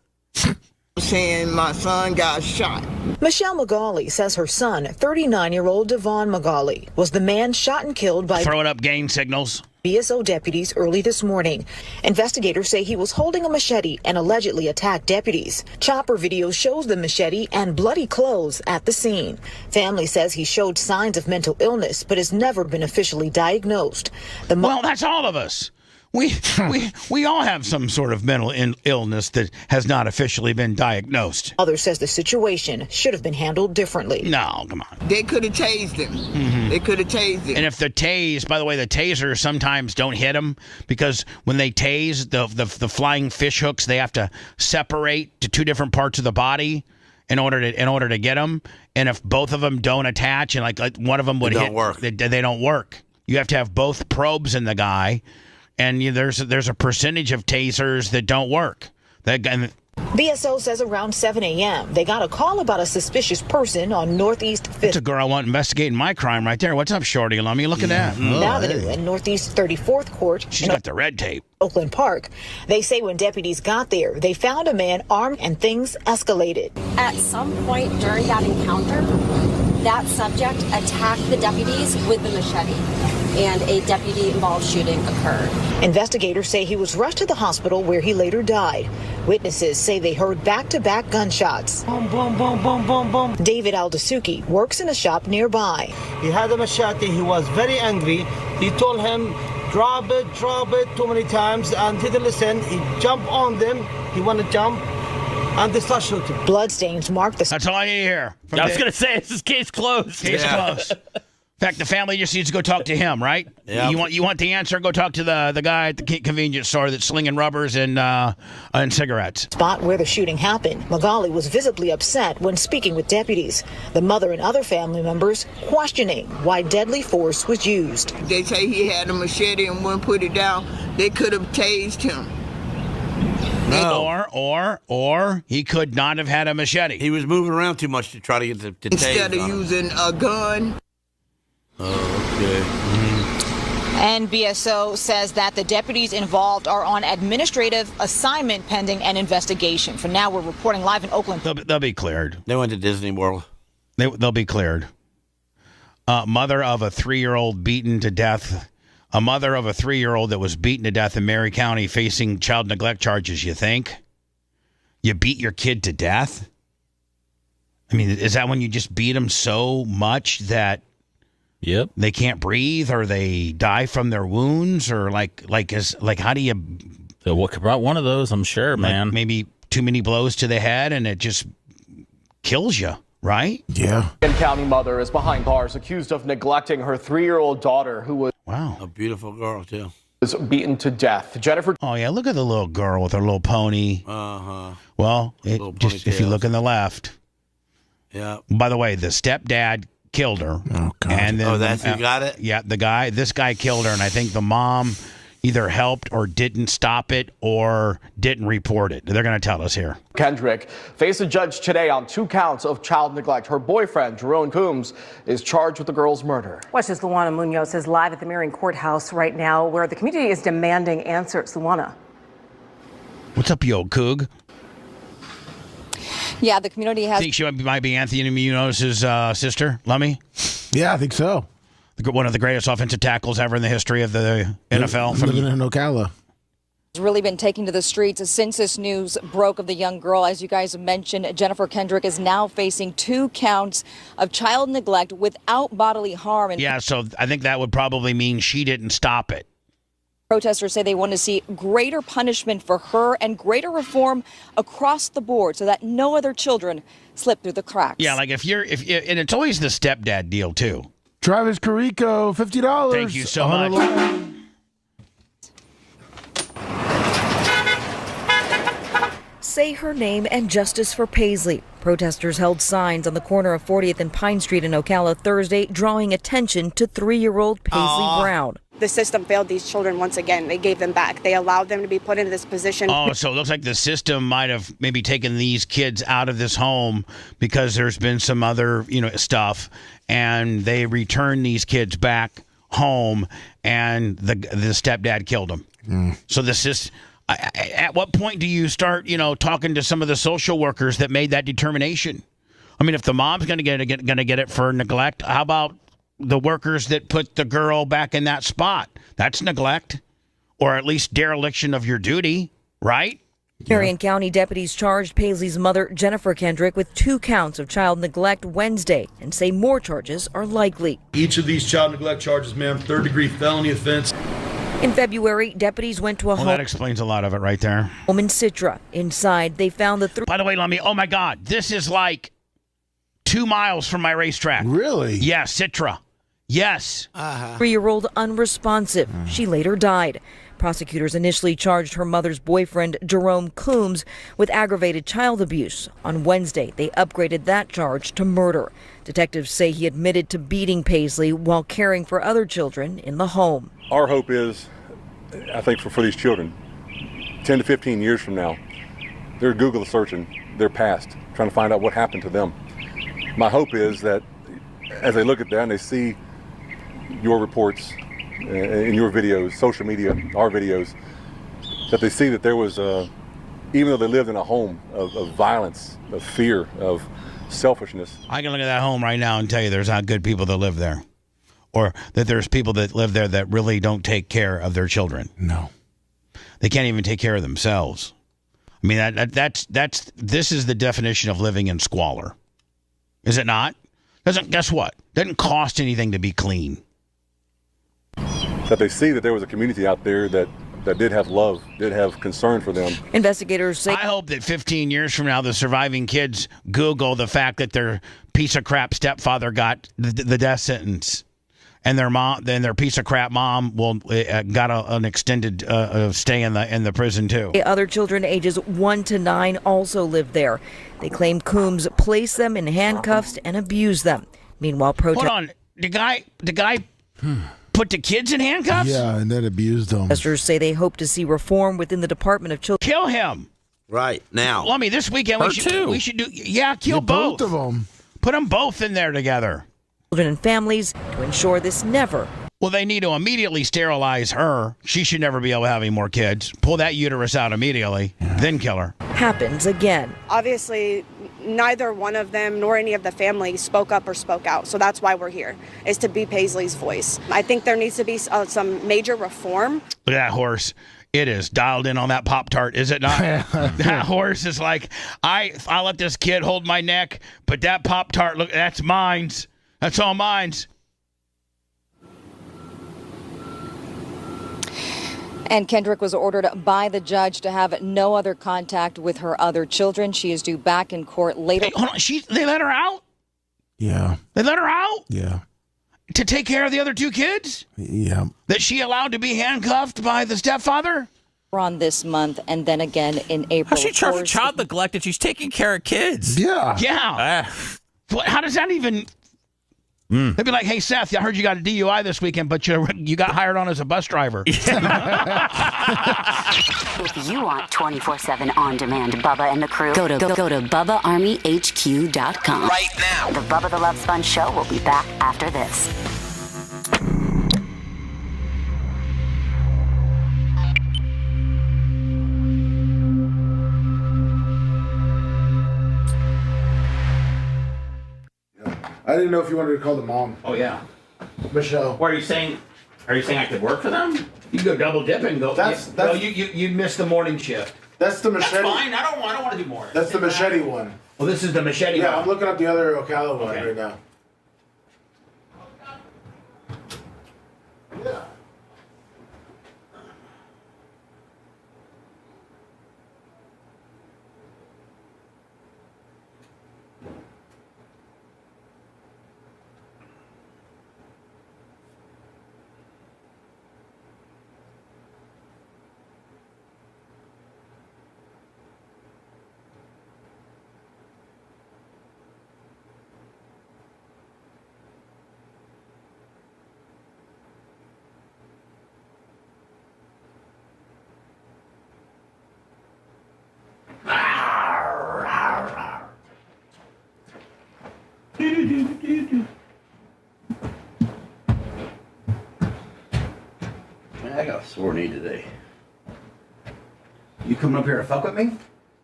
Saying my son got shot. Michelle McGauley says her son, 39-year-old Devon McGauley, was the man shot and killed by throwing up gang signals. BSO deputies early this morning. Investigators say he was holding a machete and allegedly attacked deputies. Chopper video shows the machete and bloody clothes at the scene. Family says he showed signs of mental illness but has never been officially diagnosed. Well, that's all of us. We all have some sort of mental illness that has not officially been diagnosed. Others says the situation should have been handled differently. No, come on. They could have tased him. Mm-hmm. They could have tased him. And if the tase, by the way, the tasers sometimes don't hit them because when they tase, the flying fish hooks, they have to separate to two different parts of the body in order to get them. And if both of them don't attach, and like one of them would hit, they don't work. You have to have both probes in the guy. And there's a percentage of tasers that don't work. BSO says around 7 a.m. they got a call about a suspicious person on Northeast 5th. That's a girl I want investigating my crime right there. What's up, Shorty? Lummy, look at that. Avenue and Northeast 34th Court. She's got the red tape. Oakland Park. They say when deputies got there, they found a man armed and things escalated. At some point during that encounter, that subject attacked the deputies with the machete, and a deputy-involved shooting occurred. Investigators say he was rushed to the hospital where he later died. Witnesses say they heard back-to-back gunshots. Boom, boom, boom, boom, boom, boom. David Aldasuki works in a shop nearby. He had a machete. He was very angry. He told him, drop it too many times, and he didn't listen. He jumped on them. He wanted to jump. And they start shooting. Bloodstains mark the... That's all I need to hear. I was going to say, this is case closed. Case closed. In fact, the family just needs to go talk to him, right? Yeah. You want the answer? Go talk to the guy at the convenience store that's slinging rubbers and cigarettes. Spot where the shooting happened. Magali was visibly upset when speaking with deputies. The mother and other family members questioning why deadly force was used. They say he had a machete and wouldn't put it down. They could have tased him. No. Or he could not have had a machete. He was moving around too much to try to get the instead of using a gun. Okay. And BSO says that the deputies involved are on administrative assignment pending an investigation. For now, we're reporting live in Oakland. They'll be cleared. They went to Disney World. They'll be cleared. Mother of a 3-year-old beaten to death. A mother of a 3-year-old that was beaten to death in Mary County facing child neglect charges, you think? You beat your kid to death? I mean, is that when you just beat them so much that they can't breathe or they die from their wounds? Or how do you... So what about one of those, I'm sure, man. Maybe too many blows to the head and it just kills you. Right? Yeah. A County mother is behind bars accused of neglecting her 3-year-old daughter who was a beautiful girl too. Was beaten to death. Jennifer. Oh yeah, look at the little girl with her little pony. Well, if you look on the left. Yeah. By the way, the stepdad killed her. Oh God. And then that's who got it? Yeah, this guy killed her, and I think the mom either helped or didn't stop it or didn't report it. They're going to tell us here. Kendrick faced a judge today on 2 counts of child neglect. Her boyfriend, Jerome Coombs, is charged with the girl's murder. Watch's Luana Munoz is live at the Marion Courthouse right now where the community is demanding answers. Luana. What's up, you old coog? Yeah, the community has... Think she might be Anthony Munoz's sister, Lummy? Yeah, I think so. One of the greatest offensive tackles ever in the history of the NFL. Living in Ocala. Really been taking to the streets since this news broke of the young girl. As you guys mentioned, Jennifer Kendrick is now facing 2 counts of child neglect without bodily harm. And yeah, so I think that would probably mean she didn't stop it. Protesters say they want to see greater punishment for her and greater reform across the board so that no other children slip through the cracks. Yeah, like if and it's always the stepdad deal too. Travis Carrico, $50. Thank you so much. Say her name and justice for Paisley. Protesters held signs on the corner of 40th and Pine Street in Ocala Thursday, drawing attention to 3-year-old Paisley Brown. The system failed these children once again. They gave them back. They allowed them to be put into this position. Oh, so it looks like the system might have maybe taken these kids out of this home because there's been some other, stuff, and they returned these kids back home, and the stepdad killed them. So this is... At what point do you start, talking to some of the social workers that made that determination? I mean, if the mom's going to get it for neglect, how about the workers that put the girl back in that spot? That's neglect, or at least dereliction of your duty, right? Marion County deputies charged Paisley's mother, Jennifer Kendrick, with 2 counts of child neglect Wednesday and say more charges are likely. Each of these child neglect charges, ma'am, 3rd-degree felony offense. In February, deputies went to a home. That explains a lot of it right there. Home in Citra. Inside, they found the By the way, Lummy, oh my God, this is like 2 miles from my racetrack. Really? Yeah, Citra. Yes. 3-year-old unresponsive. She later died. Prosecutors initially charged her mother's boyfriend, Jerome Coombs, with aggravated child abuse. On Wednesday, they upgraded that charge to murder. Detectives say he admitted to beating Paisley while caring for other children in the home. Our hope is, I think for these children, 10 to 15 years from now, they're Google searching their past, trying to find out what happened to them. My hope is that as they look at that and they see your reports and your videos, social media, our videos, that they see that there was, even though they lived in a home of violence, of fear, of selfishness. I can look at that home right now and tell you there's not good people that live there. Or that there's people that live there that really don't take care of their children. No. They can't even take care of themselves. I mean, this is the definition of living in squalor. Is it not? Guess what? Doesn't cost anything to be clean. That they see that there was a community out there that did have love, did have concern for them. Investigators say... I hope that 15 years from now, the surviving kids Google the fact that their piece of crap stepfather got the death sentence. And their piece of crap mom got an extended stay in the prison too. Other children ages 1 to 9 also live there. They claim Coombs placed them in handcuffs and abused them. Meanwhile, Hold on, the guy put the kids in handcuffs? Yeah, and then abused them. Protesters say they hope to see reform within the Department of Children. Kill him. Right now. Lummy, this weekend we should do. Yeah, kill both of them. Put them both in there together. Children and families to ensure this never. Well, they need to immediately sterilize her. She should never be able to have any more kids. Pull that uterus out immediately, then kill her. Happens again. Obviously, neither one of them nor any of the family spoke up or spoke out. So that's why we're here, is to be Paisley's voice. I think there needs to be some major reform. Look at that horse. It is dialed in on that Pop-Tart, is it not? That horse is like, I let this kid hold my neck, but that Pop-Tart, look, that's mine's. That's all mine's. And Kendrick was ordered by the judge to have no other contact with her other children. She is due back in court later. Hey, hold on. They let her out? Yeah. They let her out? Yeah. To take care of the other 2 kids? Yeah. That she allowed to be handcuffed by the stepfather? On this month and then again in April. How's she charged with child neglect if she's taking care of kids? Yeah. Yeah. How does that even... They'd be like, hey, Seth, I heard you got a DUI this weekend, but you got hired on as a bus driver. If you want 24/7 on-demand Bubba and the crew, go to BubbaArmyHQ.com. Right now. The Bubba the Love Sponge show will be back after this. I didn't know if you wanted to call the mom. Oh, yeah. Michelle. What are you saying? Are you saying I could work for them? You can go double dip and go. No, you missed the morning shift. That's the machete. That's fine. I don't want to do more. That's the machete one. Well, this is the machete one. Yeah, I'm looking up the other Ocala one right now. Yeah. Man, I got a sore knee today. You coming up here to fuck with me?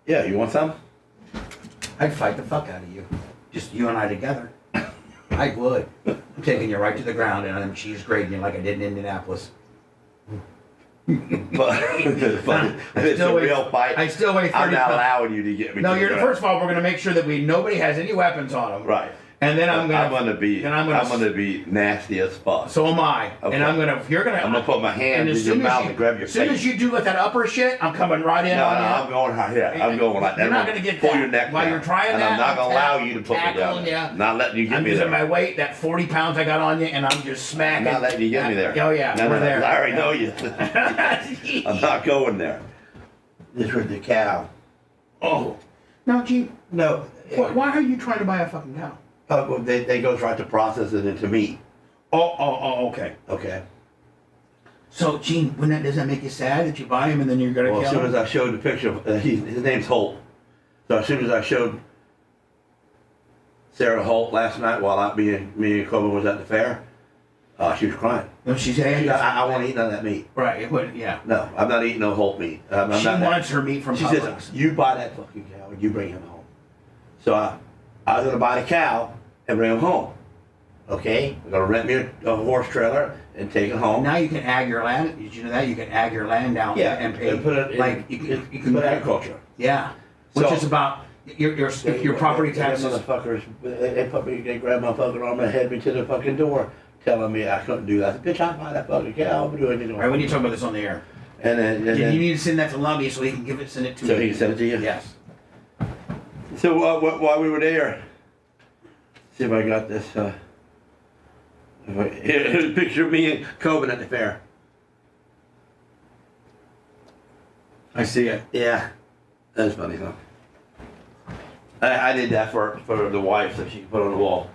Yeah, you want some? I'd fight the fuck out of you. Just you and I together. I would. I'm taking you right to the ground and I'm cheese grating you like I did in Indianapolis. But it's a real fight. I still weigh 30 I'm not pounds. allowing you to get me. No, to the you're. ground. First of all, we're going to make sure that nobody has any weapons on them. Right. And then I'm gonna be nasty as fuck. So am I. Okay. And I'm gonna put my hand in your mouth and grab your face. As soon as you do with that upper shit, I'm coming right in on you. I'm going right here. I'm going like that. You're not gonna get pull that. your neck While down. you're trying and that, I'm not gonna allow you to put me down. You. Not letting you get I'm me using there. my weight, that 40 pounds I got on you, and I'm just smacking. I'm not letting you get me there. Oh yeah, we're there. I already know you. I'm not going there. This was the cow. Oh. No, Gee. No. Why are you trying to buy a fucking cow? Well, they go right to process it into meat. Oh, okay. Okay. So, Gene, does that make you sad that you buy him and then you're going to kill him? As soon as I showed the picture, of, his name's Holt. So as soon as I showed Sarah Holt last night while me and Coleman was at the fair, she was crying. No, she said, I won't eat none of that meat. Right, yeah. No, I'm not eating no Holt meat. She wants her meat from Publix. She says, you buy that fucking cow and you bring him home. So I was going to buy the cow and bring him home. Okay? I'm going to rent me a horse trailer and take it home. Now you can ag your land. Did you know that? You can ag your land down and pay. And put it like, you can put agriculture. Yeah. Which is about your property taxes. Motherfuckers, they grabbed my fucking arm and head me to the fucking door telling me I couldn't do that. Bitch, I'll buy that fucking cow. I'll do anything. All right, we need to talk about this on the air. And then you need to send that to Lummy so he can send it to So he can send it to you? Yes. So while we were there, see if I got this. Here's a picture of me and Coben at the fair. I see it. Yeah, that's funny, huh? I did that for the wife so she could put on the wall.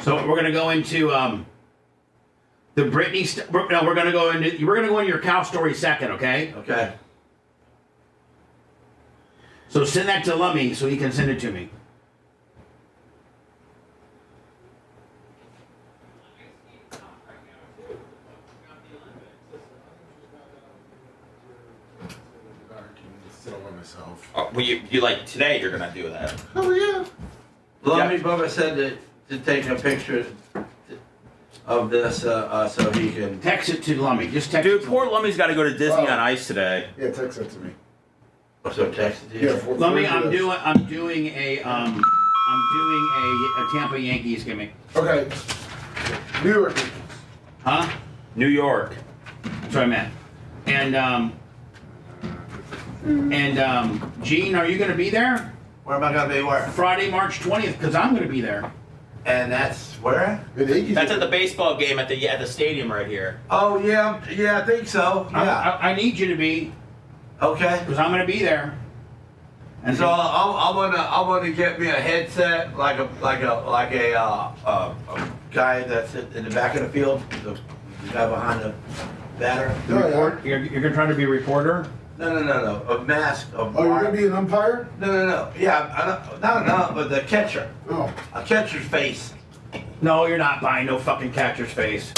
So we're gonna go into the Britney. No, we're gonna go into your cow story second, okay? Okay. So send that to Lummy so he can send it to me. Well, you like today? You're gonna do that. Oh yeah. Lummy Bubba said to take a picture of this so he can text it to Lummy. Just text. Dude, poor Lummy's got to go to Disney on Ice today. Yeah, text it to me. So text it to you. Yeah, Lummy, I'm doing a Tampa Yankees gimmick. Okay. New York. Huh? New York. That's what I meant. And Gene, are you going to be there? Where am I going to be? Where? Friday, March 20th, because I'm going to be there. And that's where? That's at the baseball game at the stadium right here. Oh yeah, I think so. Yeah. I need you to be. Okay. Because I'm going to be there. And so I'm gonna get me a headset like a guy that's in the back of the field, the guy behind the batter. You're gonna try to be a reporter? No. A mask. You're gonna be an umpire? No. Yeah, no, but the catcher. Oh. A catcher's face. No, you're not buying no fucking catcher's face.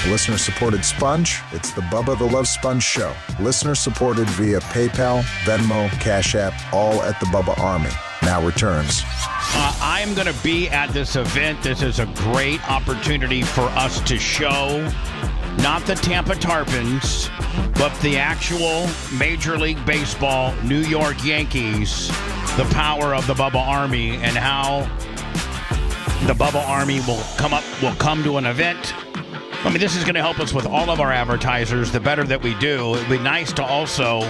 Listener-supported Sponge, it's the Bubba the Love Sponge Show. Listener-supported via PayPal, Venmo, Cash App, all at the Bubba Army. Now returns. I'm going to be at this event. This is a great opportunity for us to show not the Tampa Tarpons, but the actual Major League Baseball New York Yankees, the power of the Bubba Army, and how the Bubba Army will come to an event. I mean, this is going to help us with all of our advertisers. The better that we do, it'd be nice to also,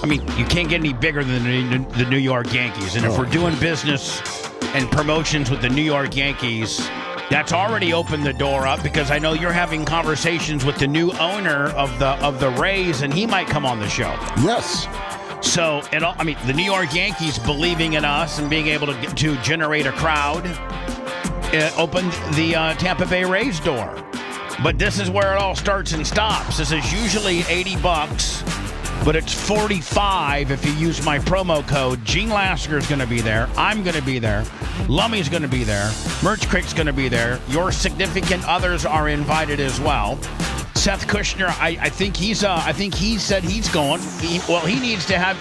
I mean, you can't get any bigger than the New York Yankees. And if we're doing business and promotions with the New York Yankees, that's already opened the door up, because I know you're having conversations with the new owner of the Rays, and he might come on the show. Yes. So, the New York Yankees believing in us and being able to generate a crowd opened the Tampa Bay Rays door. But this is where it all starts and stops. This is usually $80 but it's 45 if you use my promo code. Gene Lasker is going to be there. I'm going to be there. Lummy's going to be there. Merch Crate's going to be there. Your significant others are invited as well. Seth Kushner, I think he said he's going. He needs to have.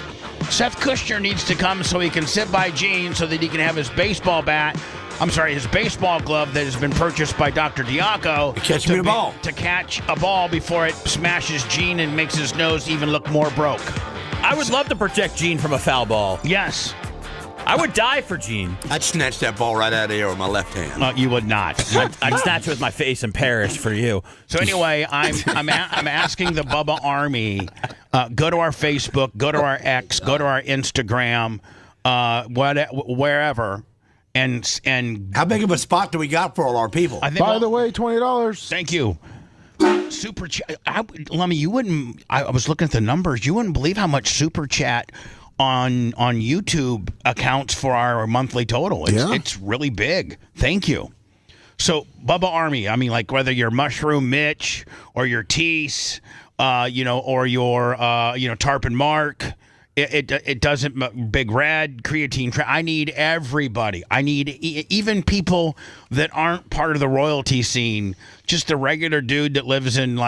Seth Kushner needs to come so he can sit by Gene so that he can have his baseball glove that has been purchased by Dr. Diaco. To catch a ball before it smashes Gene and makes his nose even look more broke. I would love to protect Gene from a foul ball. Yes. I would die for Gene. I'd snatch that ball right out of the air with my left hand. You would not. I'd snatch it with my face in Paris for you. So anyway, I'm asking the Bubba Army, go to our Facebook, go to our X, go to our Instagram, wherever, and how big of a spot do we got for all our people? By the way, $20. Thank you. Super chat, Lummy. You wouldn't. I was looking at the numbers. You wouldn't believe how much super chat on YouTube accounts for our monthly total. It's really big. Thank you. So Bubba Army, I mean, like whether you're Mushroom Mitch or your Tease, or your Tarpon Mark, it doesn't. Big Red, Creatine. I need everybody. I need even people that aren't part of the royalty scene. Just a regular dude that lives in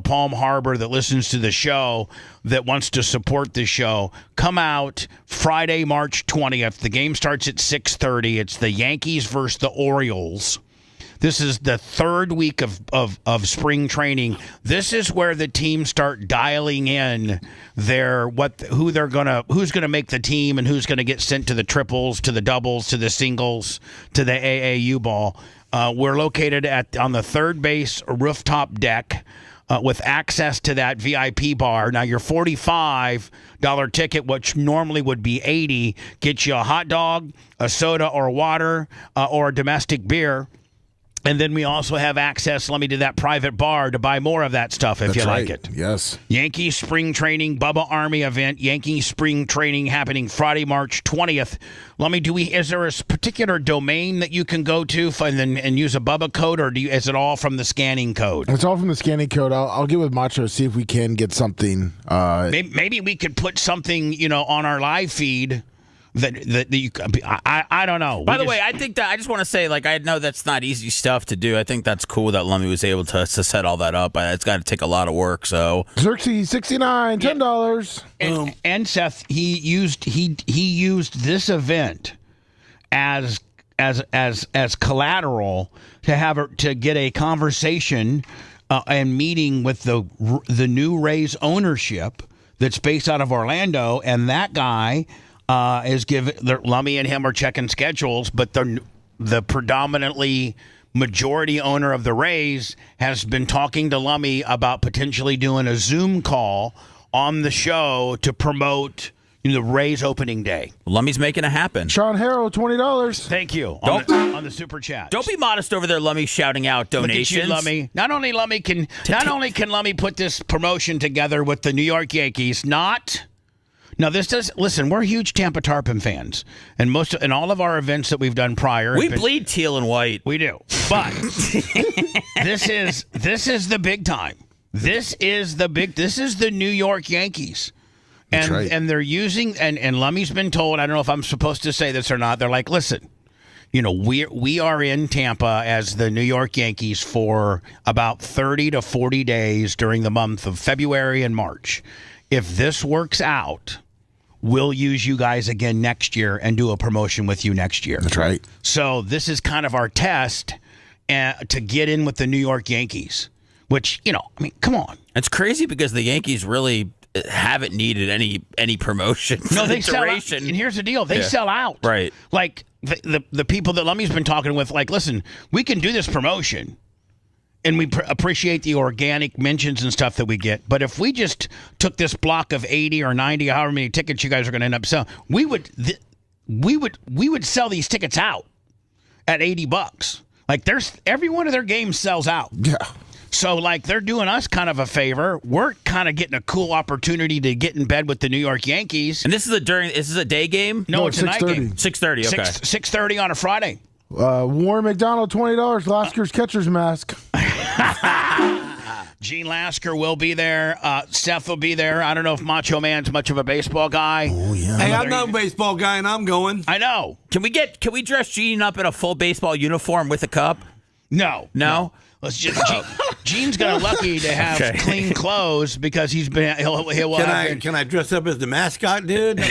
Palm Harbor that listens to the show that wants to support the show. Come out Friday, March 20th. The game starts at 6:30. It's the Yankees versus the Orioles. This is the third week of spring training. This is where the teams start dialing in who's gonna make the team and who's gonna get sent to the triples, to the doubles, to the singles, to the AAU ball. We're located on the third base rooftop deck with access to that VIP bar. Now your $45 ticket, which normally would be $80, gets you a hot dog, a soda or water, or a domestic beer. And then we also have access, to that private bar to buy more of that stuff if you like it. Yes. Yankees Spring Training, Bubba Army event, Yankees Spring Training happening Friday, March 20th. Is there a particular domain that you can go to and use a Bubba code, or is it all from the scanning code? It's all from the scanning code. I'll get with Macho, see if we can get something. Maybe we could put something, on our live feed. I don't know. By the way, I think that I just want to say, I know that's not easy stuff to do. I think that's cool that Lummy was able to set all that up. It's got to take a lot of work. So Xerxes 69, $10. And Seth, he used this event as collateral to get a conversation and meeting with the new Rays ownership that's based out of Orlando, and that guy. Lummy and him are checking schedules, but the predominantly majority owner of the Rays has been talking to Lummy about potentially doing a Zoom call on the show to promote the Rays opening day. Lummy's making it happen. Sean Harrow, $20. Thank you on the super chat. Don't be modest over there, Lummy, shouting out donations. Look at you, Lummy. Not only can Lummy put this promotion together with the New York Yankees, Now, listen, we're huge Tampa Tarpon fans, and all of our events that we've done prior. We bleed teal and white. We do. But this is the big time. This is the New York Yankees. And, right. And they're using, and Lummy's been told, I don't know if I'm supposed to say this or not, they're like, listen, we are in Tampa as the New York Yankees for about 30 to 40 days during the month of February and March. If this works out, we'll use you guys again next year and do a promotion with you next year. That's right. So this is kind of our test to get in with the New York Yankees, which, come on. It's crazy because the Yankees really haven't needed any promotion. No, they sell out. And here's the deal. They sell out. Right. Like the people that Lummy's been talking with, listen, we can do this promotion. And we appreciate the organic mentions and stuff that we get. But if we just took this block of 80 or 90, however many tickets you guys are going to end up selling, we would sell these tickets out at $80. There's every one of their games sells out. Yeah. So they're doing us kind of a favor. We're kind of getting a cool opportunity to get in bed with the New York Yankees. And this is a day game? No, it's a night game. 6:30. Okay. 6:30 on a Friday. Warren McDonald, $20. Lasker's catcher's mask. Gene Lasker will be there. Seth will be there. I don't know if Macho Man's much of a baseball guy. Oh, yeah. Hey, I'm not a baseball guy, and I'm going. I know. Can we dress Gene up in a full baseball uniform with a cup? No. Let's just. Gene's got lucky to have clean clothes because he'll Can I dress up as the mascot, dude?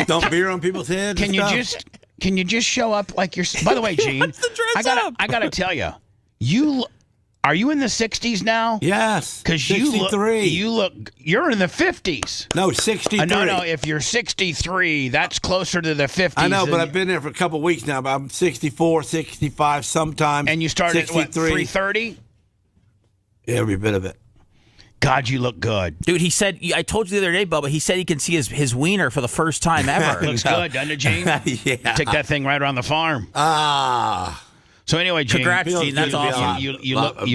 Dump beer on people's heads. Can you just show up like you're? By the way, Gene, I gotta tell you, are you in the 60s now? Yes. Because you're in the 50s. No, 63. No. If you're 63, that's closer to the 50s. I know, but I've been there for a couple of weeks now. But I'm 64, 65, sometimes. And you started 63. at what, 3:30? Every bit of it. God, you look good. Dude, he said, I told you the other day, Bubba, he said he can see his wiener for the first time ever. Looks good, doesn't it, Gene? Yeah. Take that thing right around the farm. So anyway, Gene, congrats, Gene. That's awesome. You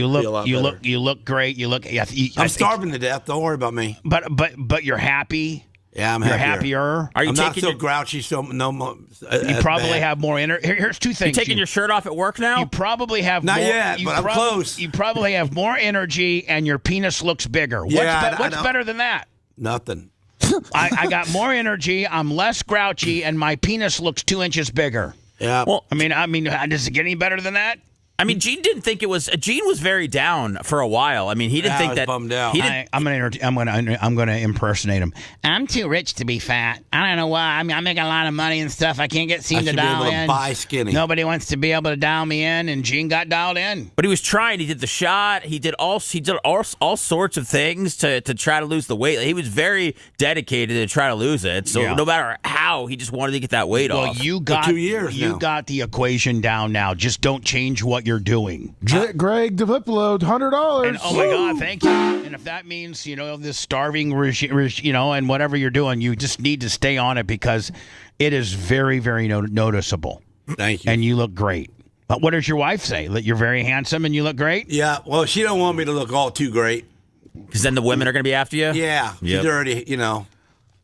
look great. I'm starving to death. Don't worry about me. But you're happy. Yeah, I'm happier. Are you I'm not so grouchy. So no more. You probably have more energy. Here's two things. You taking your shirt off at work now? You probably have not more, yet, but I'm close. You probably have more energy, and your penis looks bigger. What's better than that? Nothing. I got more energy. I'm less grouchy, and my penis looks 2 inches bigger. Yeah. Well, I mean, does it get any better than that? I mean, Gene didn't think it was. Gene was very down for a while. I mean, he didn't think that. Bummed out. I'm gonna impersonate him. I'm too rich to be fat. I don't know why. I mean, I make a lot of money and stuff. I can't seem to dial be able in. To buy skinny. Nobody wants to be able to dial me in, and Gene got dialed in. But he was trying. He did the shot. He did all sorts of things to try to lose the weight. He was very dedicated to try to lose it. So no matter how, he just wanted to get that weight off. Well, you got 2 years. You got the equation down now. Just don't change what you're doing. Greg DeVipolo, $100. And, oh my God, thank you. And if that means this starving regime, and whatever you're doing, you just need to stay on it because it is very, very noticeable. Thank you. And you look great. But what does your wife say? That you're very handsome and you look great? Yeah. Well, she don't want me to look all too great. Because then the women are going to be after you. Yeah. Yep. She's already,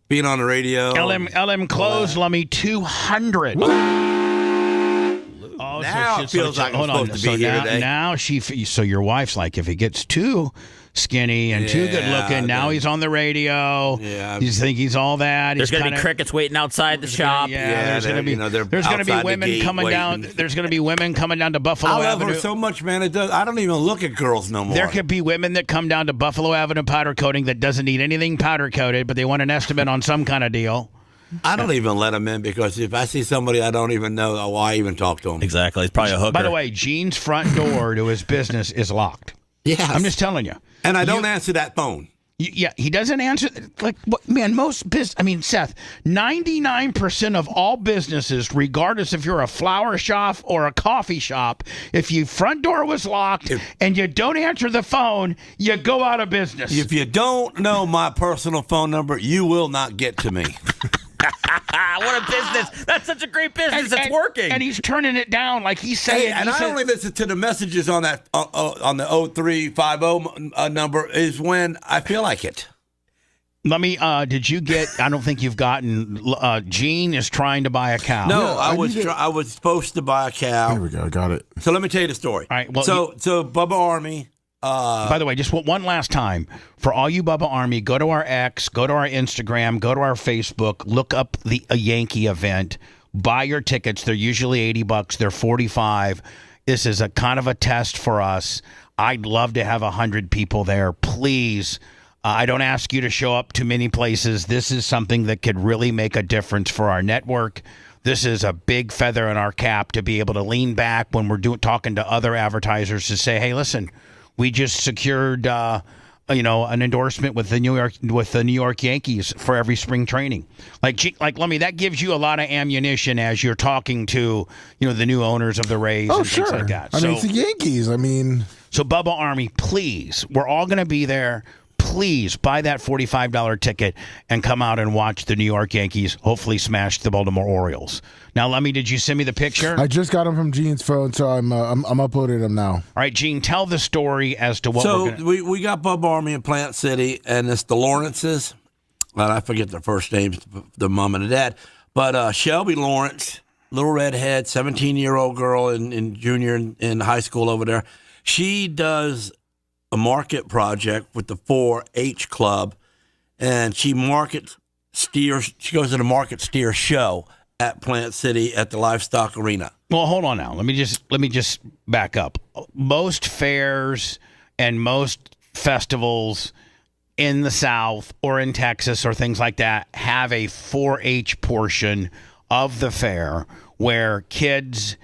being on the radio. LM clothes, Lummy, 200. Oh, now it feels like I'm supposed to be here today. Now so your wife's like, if he gets too skinny and too good looking, now he's on the radio. Yeah, you think he's all that. There's going to be crickets waiting outside the shop. There's going to be women coming down. There's going to be women coming down to Buffalo Avenue. I love her so much, man. I don't even look at girls no more. There could be women that come down to Buffalo Avenue powder coating that doesn't need anything powder coated, but they want an estimate on some kind of deal. I don't even let them in because if I see somebody I don't even know, why even talk to them? Exactly. It's probably a hooker. By the way, Gene's front door to his business is locked. Yes. I'm just telling you. And I don't answer that phone. Yeah, he doesn't answer. Like, man, Seth, 99% of all businesses, regardless if you're a flower shop or a coffee shop, if your front door was locked and you don't answer the phone, you go out of business. If you don't know my personal phone number, you will not get to me. What a business. That's such a great business. It's working. And he's turning it down like he's saying. And I only listen to the messages on that on the 0350 number is when I feel like it. Did you get, I don't think you've gotten, Gene is trying to buy a cow. No, I was supposed to buy a cow. There we go. Got it. So let me tell you the story. All right. Well, so Bubba Army. By the way, just one last time, for all you Bubba Army, go to our X, go to our Instagram, go to our Facebook, look up a Yankee event, buy your tickets. They're usually $80. They're $45. This is a kind of a test for us. I'd love to have 100 people there. Please, I don't ask you to show up to many places. This is something that could really make a difference for our network. This is a big feather in our cap to be able to lean back when we're talking to other advertisers to say, hey, listen, we just secured, an endorsement with the New York Yankees for every spring training. Like Lummy, that gives you a lot of ammunition as you're talking to, the new owners of the Rays and things like that. I mean, it's the Yankees. So Bubba Army, please, we're all going to be there. Please buy that $45 ticket and come out and watch the New York Yankees hopefully smash the Baltimore Orioles. Now, Lummy, did you send me the picture? I just got them from Gene's phone, so I'm uploading them now. All right, Gene, tell the story as to what we're going to... we got Bubba Army in Plant City, and it's the Lawrences. And I forget their first names, the mom and the dad. But Shelby Lawrence, little redhead, 17-year-old girl in junior in high school over there. She does a market project with the 4-H club, and she markets steers. She goes to the market steer show at Plant City at the Livestock Arena. Well, hold on now. Let me just back up. Most fairs and most festivals in the South or in Texas or things like that have a 4-H portion of the fair where kids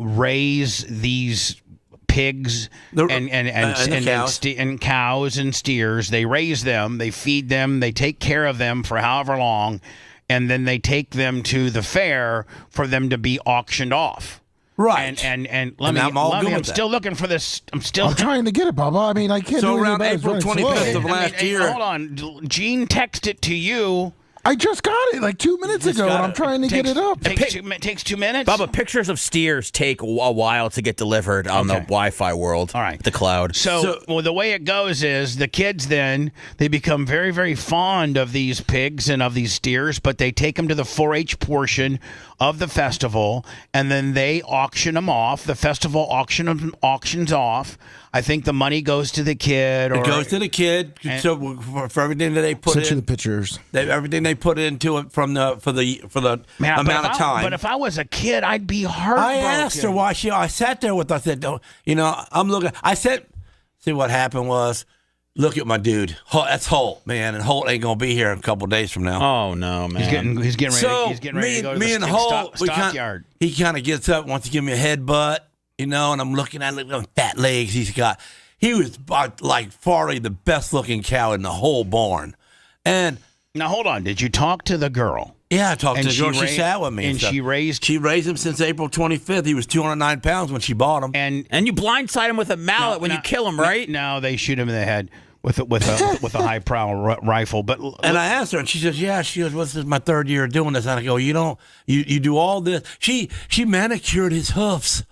raise these pigs and cows and steers. They raise them, they feed them, they take care of them for however long, and then they take them to the fair for them to be auctioned off. Right. And I'm still looking for this. I'm trying to get it, Bubba. I mean, I can't. So do around anything about it. April 25th of last year. Hold on. Gene texted it to you. I just got it like 2 minutes ago, and I'm trying to get it up. It takes 2 minutes? Bubba, pictures of steers take a while to get delivered on the Wi-Fi world. All right. The cloud. So the way it goes is the kids then, they become very, very fond of these pigs and of these steers, but they take them to the 4-H portion of the festival, and then they auction them off. The festival auctions off. I think the money goes to the kid. It goes to the kid. So for everything that they put Sent in, you the pictures. Everything they put into it for the amount of time. But if I was a kid, I'd be heartbroken. I asked her why I sat there with her. I said, I'm looking. I said, see what happened was, look at my dude. That's Holt, man, and Holt ain't gonna be here in a couple of days from now. Oh no, man. He's getting ready. So to go to me the and Holt, stockyard. He kind of gets up, wants to give me a headbutt, and I'm looking at the fat legs he's got. He was like far the best looking cow in the whole barn. And now hold on, did you talk to the girl? Yeah, I talked to the girl. She sat with me, and she raised him since April 25th. He was 209 pounds when she bought him. And you blindside him with a mallet when you kill him, right? No, they shoot him in the head with a high prow rifle. And I asked her, and she says, "Yeah." She goes, "Well, this is my third year doing this." And I go, "You do all this." She manicured his hoofs.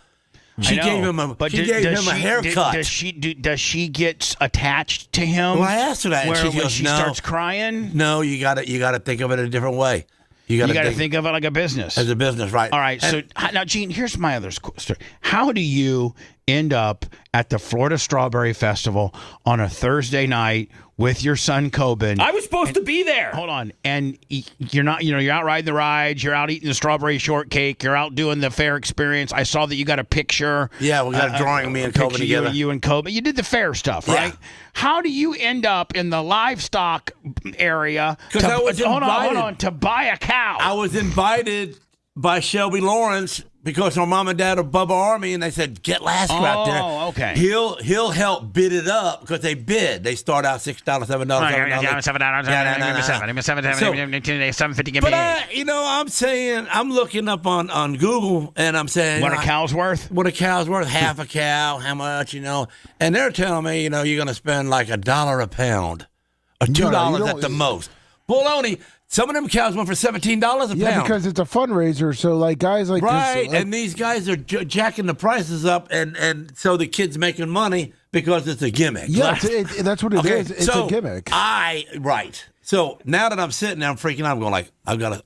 She gave him a haircut. Does she get attached to him? Well, I asked her that, and when she starts crying. No, you got to think of it a different way. You got to think of it like a business. As a business, right? All right. So now, Gene, here's my other story. How do you end up at the Florida Strawberry Festival on a Thursday night with your son Coben? I was supposed to be there. Hold on. And you're not, you're out riding the rides, you're out eating the strawberry shortcake, you're out doing the fair experience. I saw that you got a picture. Yeah, we got a drawing of me and Coben together. You and Coben. You did the fair stuff, right? Yeah. How do you end up in the livestock area to buy a cow? I was invited by Shelby Lawrence because her mom and dad are Bubba Army, and they said, get Lasker out there. Oh, okay. He'll help bid it up because they bid. They start out $6, $7, $7.50. But I'm saying, I'm looking up on Google, and I'm saying, what a cow's worth? What a cow's worth? Half a cow? How much? And they're telling me, you're going to spend like $1 a pound, or $2 at the most. Baloney. Some of them cows went for $17 a pound. Yeah, because it's a fundraiser. So, like, guys like right, this, and these guys are jacking the prices up, and so the kid's making money because it's a gimmick. Yeah, that's what it is. It's a gimmick. Right. So now that I'm sitting there, I'm freaking out. I'm going like,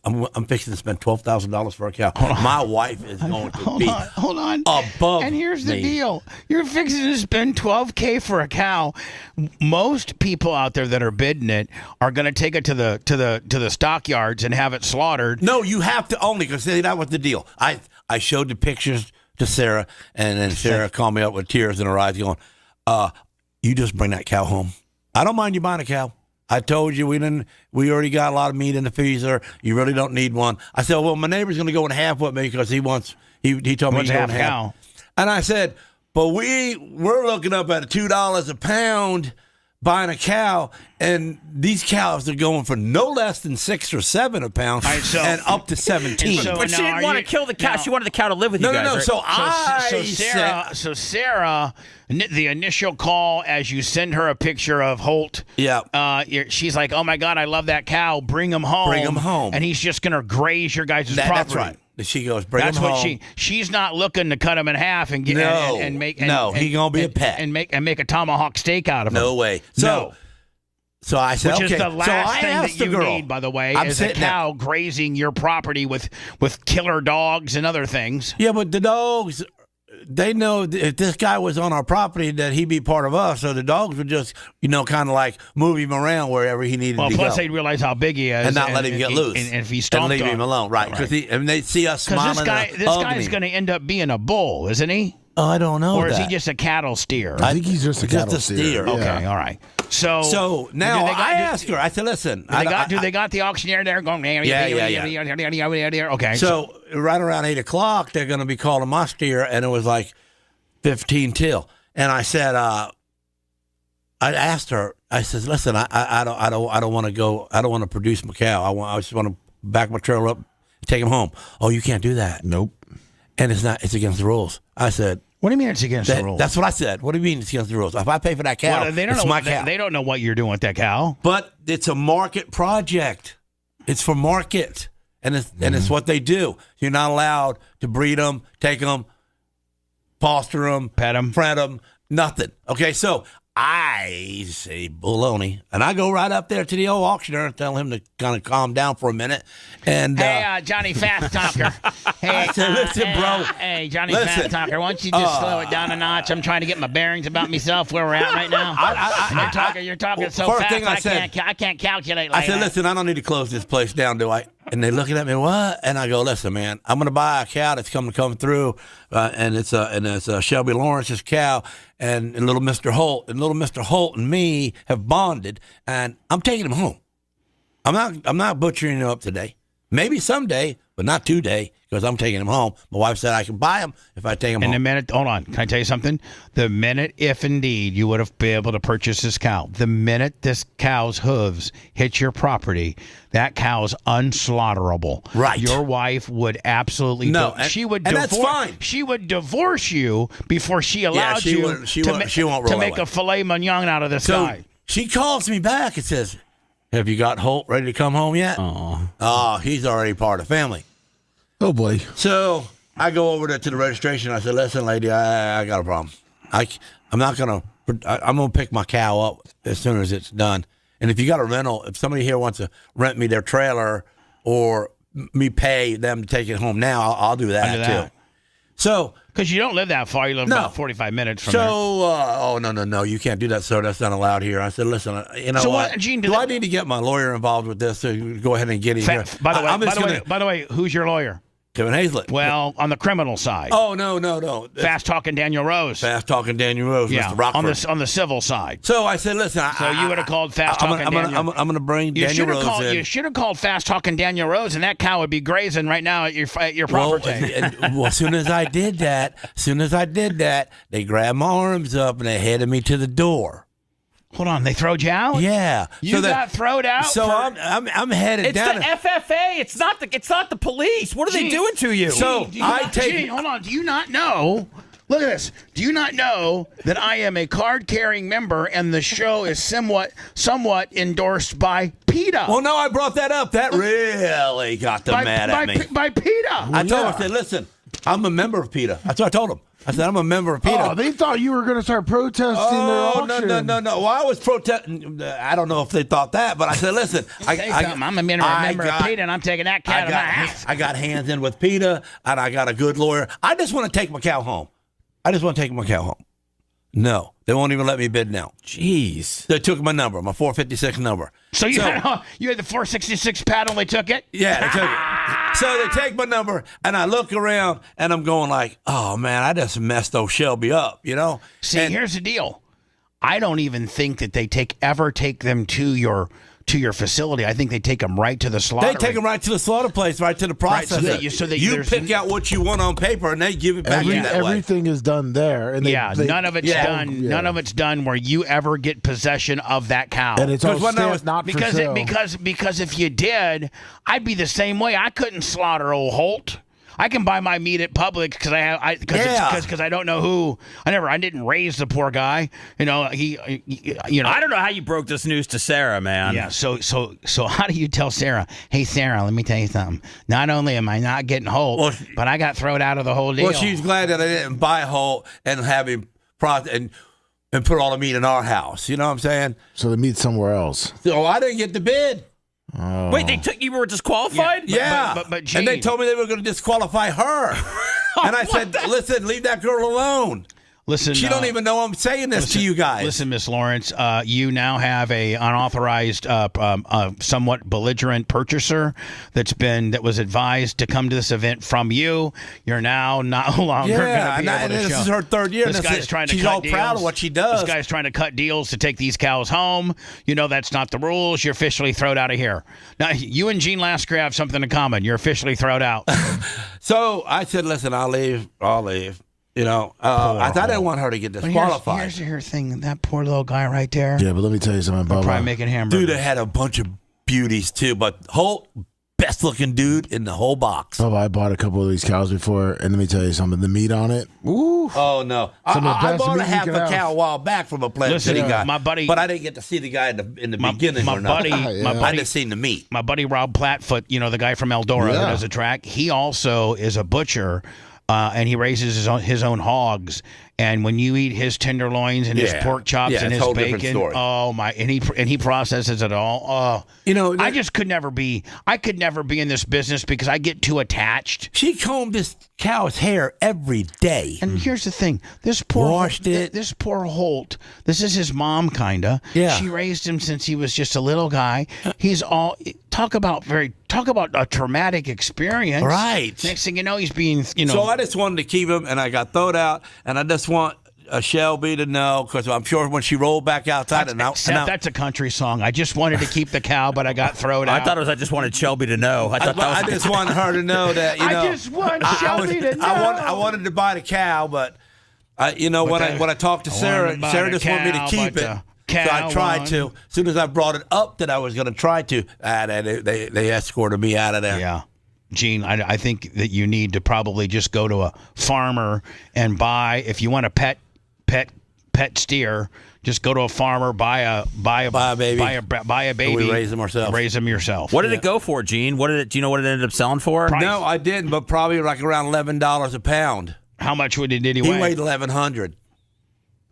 I'm fixing to spend $12,000 for a cow. My wife is going to be hold on above. And here's the me. deal: you're fixing to spend $12,000 for a cow. Most people out there that are bidding it are going to take it to the stockyards and have it slaughtered. No, you have to only because that was the deal. I showed the pictures to Sarah, and then Sarah called me up with tears in her eyes, going, "You just bring that cow home. I don't mind you buying a cow. I told you we already got a lot of meat in the freezer. You really don't need one." I said, "Well, my neighbor's going to go in half with me because he told me he's going in half." And I said, "But we're looking up at $2 a pound buying a cow, and these cows are going for no less than $6 or $7 a pound, and up to 17." But she didn't want to kill the cow. She wanted the cow to live with you guys. No. Right? So Sarah, the initial call as you send her a picture of Holt. Yeah. She's like, "Oh my God, I love that cow. Bring him home. Bring him home." And he's just gonna graze your guys' property. That's right. She goes, "Bring him home." That's what she's not looking to cut him in half and get and make he's gonna be a pet and make a tomahawk steak out of him. No way. So I said, which okay. is the last thing that you need, by the way, is a cow grazing your property with killer dogs and other things. Yeah, but the dogs, they know if this guy was on our property that he'd be part of us. So the dogs would just, kind of like move him around wherever he needed to go. Plus they'd realize how big he is. And not let him get loose. And if he stomped and leave him alone. Right. Because they see us smiling. This guy's going to end up being a bull, isn't he? Oh, I don't know. Or is he just a cattle steer? I think he's just a cattle steer. Okay, all right. So now I asked her. I said, "Listen, do they got the auctioneer there going?" Yeah. Okay. So right around 8:00, they're going to be calling my steer, and it was like 15 till. And I said, I asked her. I said, "Listen, I don't want to go. I don't want to produce my cow. I just want to back my trailer up, and take him home." Oh, you can't do that. Nope. And it's against the rules. I said. What do you mean it's against the rules? That's what I said. What do you mean it's against the rules? If I pay for that cow, it's my cow. They don't know what you're doing with that cow. But it's a market project. It's for market, and it's what they do. You're not allowed to breed them, take them, foster them, pet them, fret them, nothing. Okay, so I say baloney, and I go right up there to the old auctioneer and tell him to kind of calm down for a minute. And hey, Johnny Fast Talker. Hey, I said, listen, bro. Hey, Johnny Fast Talker. Why don't you just slow it down a notch? I'm trying to get my bearings about myself where we're at right now. You're talking so fast. Thing I can't calculate. Like I said, listen, I don't need to close this place down, do I? And they looking at me, what? And I go, listen, man, I'm gonna buy a cow that's come through, and it's a Shelby Lawrence's cow, and little Mr. Holt, and me have bonded, and I'm taking him home. I'm not butchering him up today. Maybe someday, but not today, because I'm taking him home. My wife said I can buy him if I take him home. And the minute, hold on, can I tell you something? The minute, if indeed you would have been able to purchase this cow, the minute this cow's hooves hit your property, that cow's unslaughterable. Right. Your wife would absolutely she would divorce. That's fine. She would divorce you before she allowed she won't roll to make a filet mignon out of this guy. She calls me back and says, "Have you got Holt ready to come home yet?" Oh, he's already part of the family. Oh, boy. So I go over to the registration. I said, listen, lady, I got a problem. I'm going to pick my cow up as soon as it's done. And if you got a rental, if somebody here wants to rent me their trailer or me pay them to take it home now, I'll do that too. So, because you don't live that far, you live about 45 minutes from there. So, no, you can't do that, sir. That's not allowed here. I said, listen, you know what? Gene, do I need to get my lawyer involved with this to go ahead and get him here? By the way, who's your lawyer? Kevin Hazlett. Well, on the criminal side. Oh, no. Fast talking Daniel Rose. Yeah, Mr. Rockford. On the civil side. So I said, listen. So you would have called Fast talking Daniel. I'm going to bring Daniel Rose in. You should have called Fast talking Daniel Rose, and that cow would be grazing right now at your property. Well, as soon as I did that, they grabbed my arms up and they headed me to the door. Hold on, they throwed you out? Yeah. You got thrown out? So I'm headed down. It's the FFA. It's not the police. What are they doing to you? So hold on. Do you not know? Look at this. Do you not know that I am a card-carrying member and the show is somewhat endorsed by PETA? Well, no, I brought that up. That really got them mad at me. By PETA. I told them, I said, listen, I'm a member of PETA. That's what I told them. I said, I'm a member of PETA. Oh, they thought you were going to start protesting their auction. No. Well, I was protesting. I don't know if they thought that, but I said, listen. I'm a member of PETA, and I'm taking that cat out of my house. I got hands in with PETA, and I got a good lawyer. I just want to take my cow home. No, they won't even let me bid now. Jeez. They took my number, my 456 number. So you had the 466 paddle, they took it? Yeah, they took it. So they take my number, and I look around, and I'm going like, oh, man, I just messed old Shelby up, you know? See, here's the deal. I don't even think that they ever take them to your facility. I think they take them right to the slaughter. They take them right to the slaughter place, right to the processor. Right, so that you pick out what you want on paper, and they give it back in that way. Everything is done there. And none of it's done. Yeah. None of it's done where you ever get possession of that cow. And it's all not because for sale. Because if you did, I'd be the same way. I couldn't slaughter old Holt. I can buy my meat at Publix because I don't know who. I didn't raise the poor guy. You know, I don't know how you broke this news to Sarah, man. Yeah. So how do you tell Sarah? Hey, Sarah, let me tell you something. Not only am I not getting Holt, but I got thrown out of the whole deal. Well, she's glad that I didn't buy Holt and have him and put all the meat in our house. You know what I'm saying? So the meat's somewhere else. So I didn't get the bid. Oh. Wait, you were disqualified? Yeah. But Gene, and they told me they were going to disqualify her. And I said, listen, leave that girl alone. Listen, she don't even know I'm saying this to you guys. Listen, Miss Lawrence, you now have a unauthorized, somewhat belligerent purchaser that was advised to come to this event from you. You're now no longer going to be able to show. This is her third year. This guy's trying to she's cut all deals. proud of what she does. This guy's trying to cut deals to take these cows home. You know that's not the rules. You're officially thrown out of here. Now, you and Gene Lasker have something in common. You're officially thrown out. So I said, listen, I'll leave. You know, I didn't want her to get disqualified. Here's her thing. That poor little guy right there. Yeah, but let me tell you something, Bubba. Probably making hamburgers. Dude, I had a bunch of beauties too, but best looking dude in the whole box. Bubba, I bought a couple of these cows before, and let me tell you something. The meat on it, ooh. Oh, no. I bought a half a cow a while back from a Plant City guy. My buddy, but I didn't get to see the guy in the beginning. My buddy, I just seen the meat. My buddy Rob Plattfoot, you know, the guy from Eldora who does a track, he also is a butcher. And he raises his own hogs, and when you eat his tenderloins and his pork chops and his bacon, oh my! And he processes it all. Oh, you know, I just could never be. I could never be in this business because I get too attached. She combed this cow's hair every day. And here's the thing: this poor This poor Holt. This is his mom, kinda. Yeah. She raised him since he was just a little guy. He's all talk about a traumatic experience. Right. Next thing you know, he's being So I just wanted to keep him, and I got thrown out, and I just want Shelby to know, because I'm sure when she rolled back outside, that's a country song. I just wanted to keep the cow, but I got thrown out. I thought it was I just wanted Shelby to know. I just wanted her to know that, you know. I just want Shelby to know. I wanted to buy the cow, but, when I talked to Sarah just wanted me to keep it. So I tried to. As soon as I brought it up that I was going to try to, they escorted me out of there. Yeah. Gene, I think that you need to probably just go to a farmer and buy, if you want a pet steer, just go to a farmer, buy a baby. Buy a baby. We raise them ourselves. Raise them yourself. What did it go for, Gene? Do you know what it ended up selling for? No, I didn't, but probably like around $11 a pound. How much did he weigh? He weighed 1,100.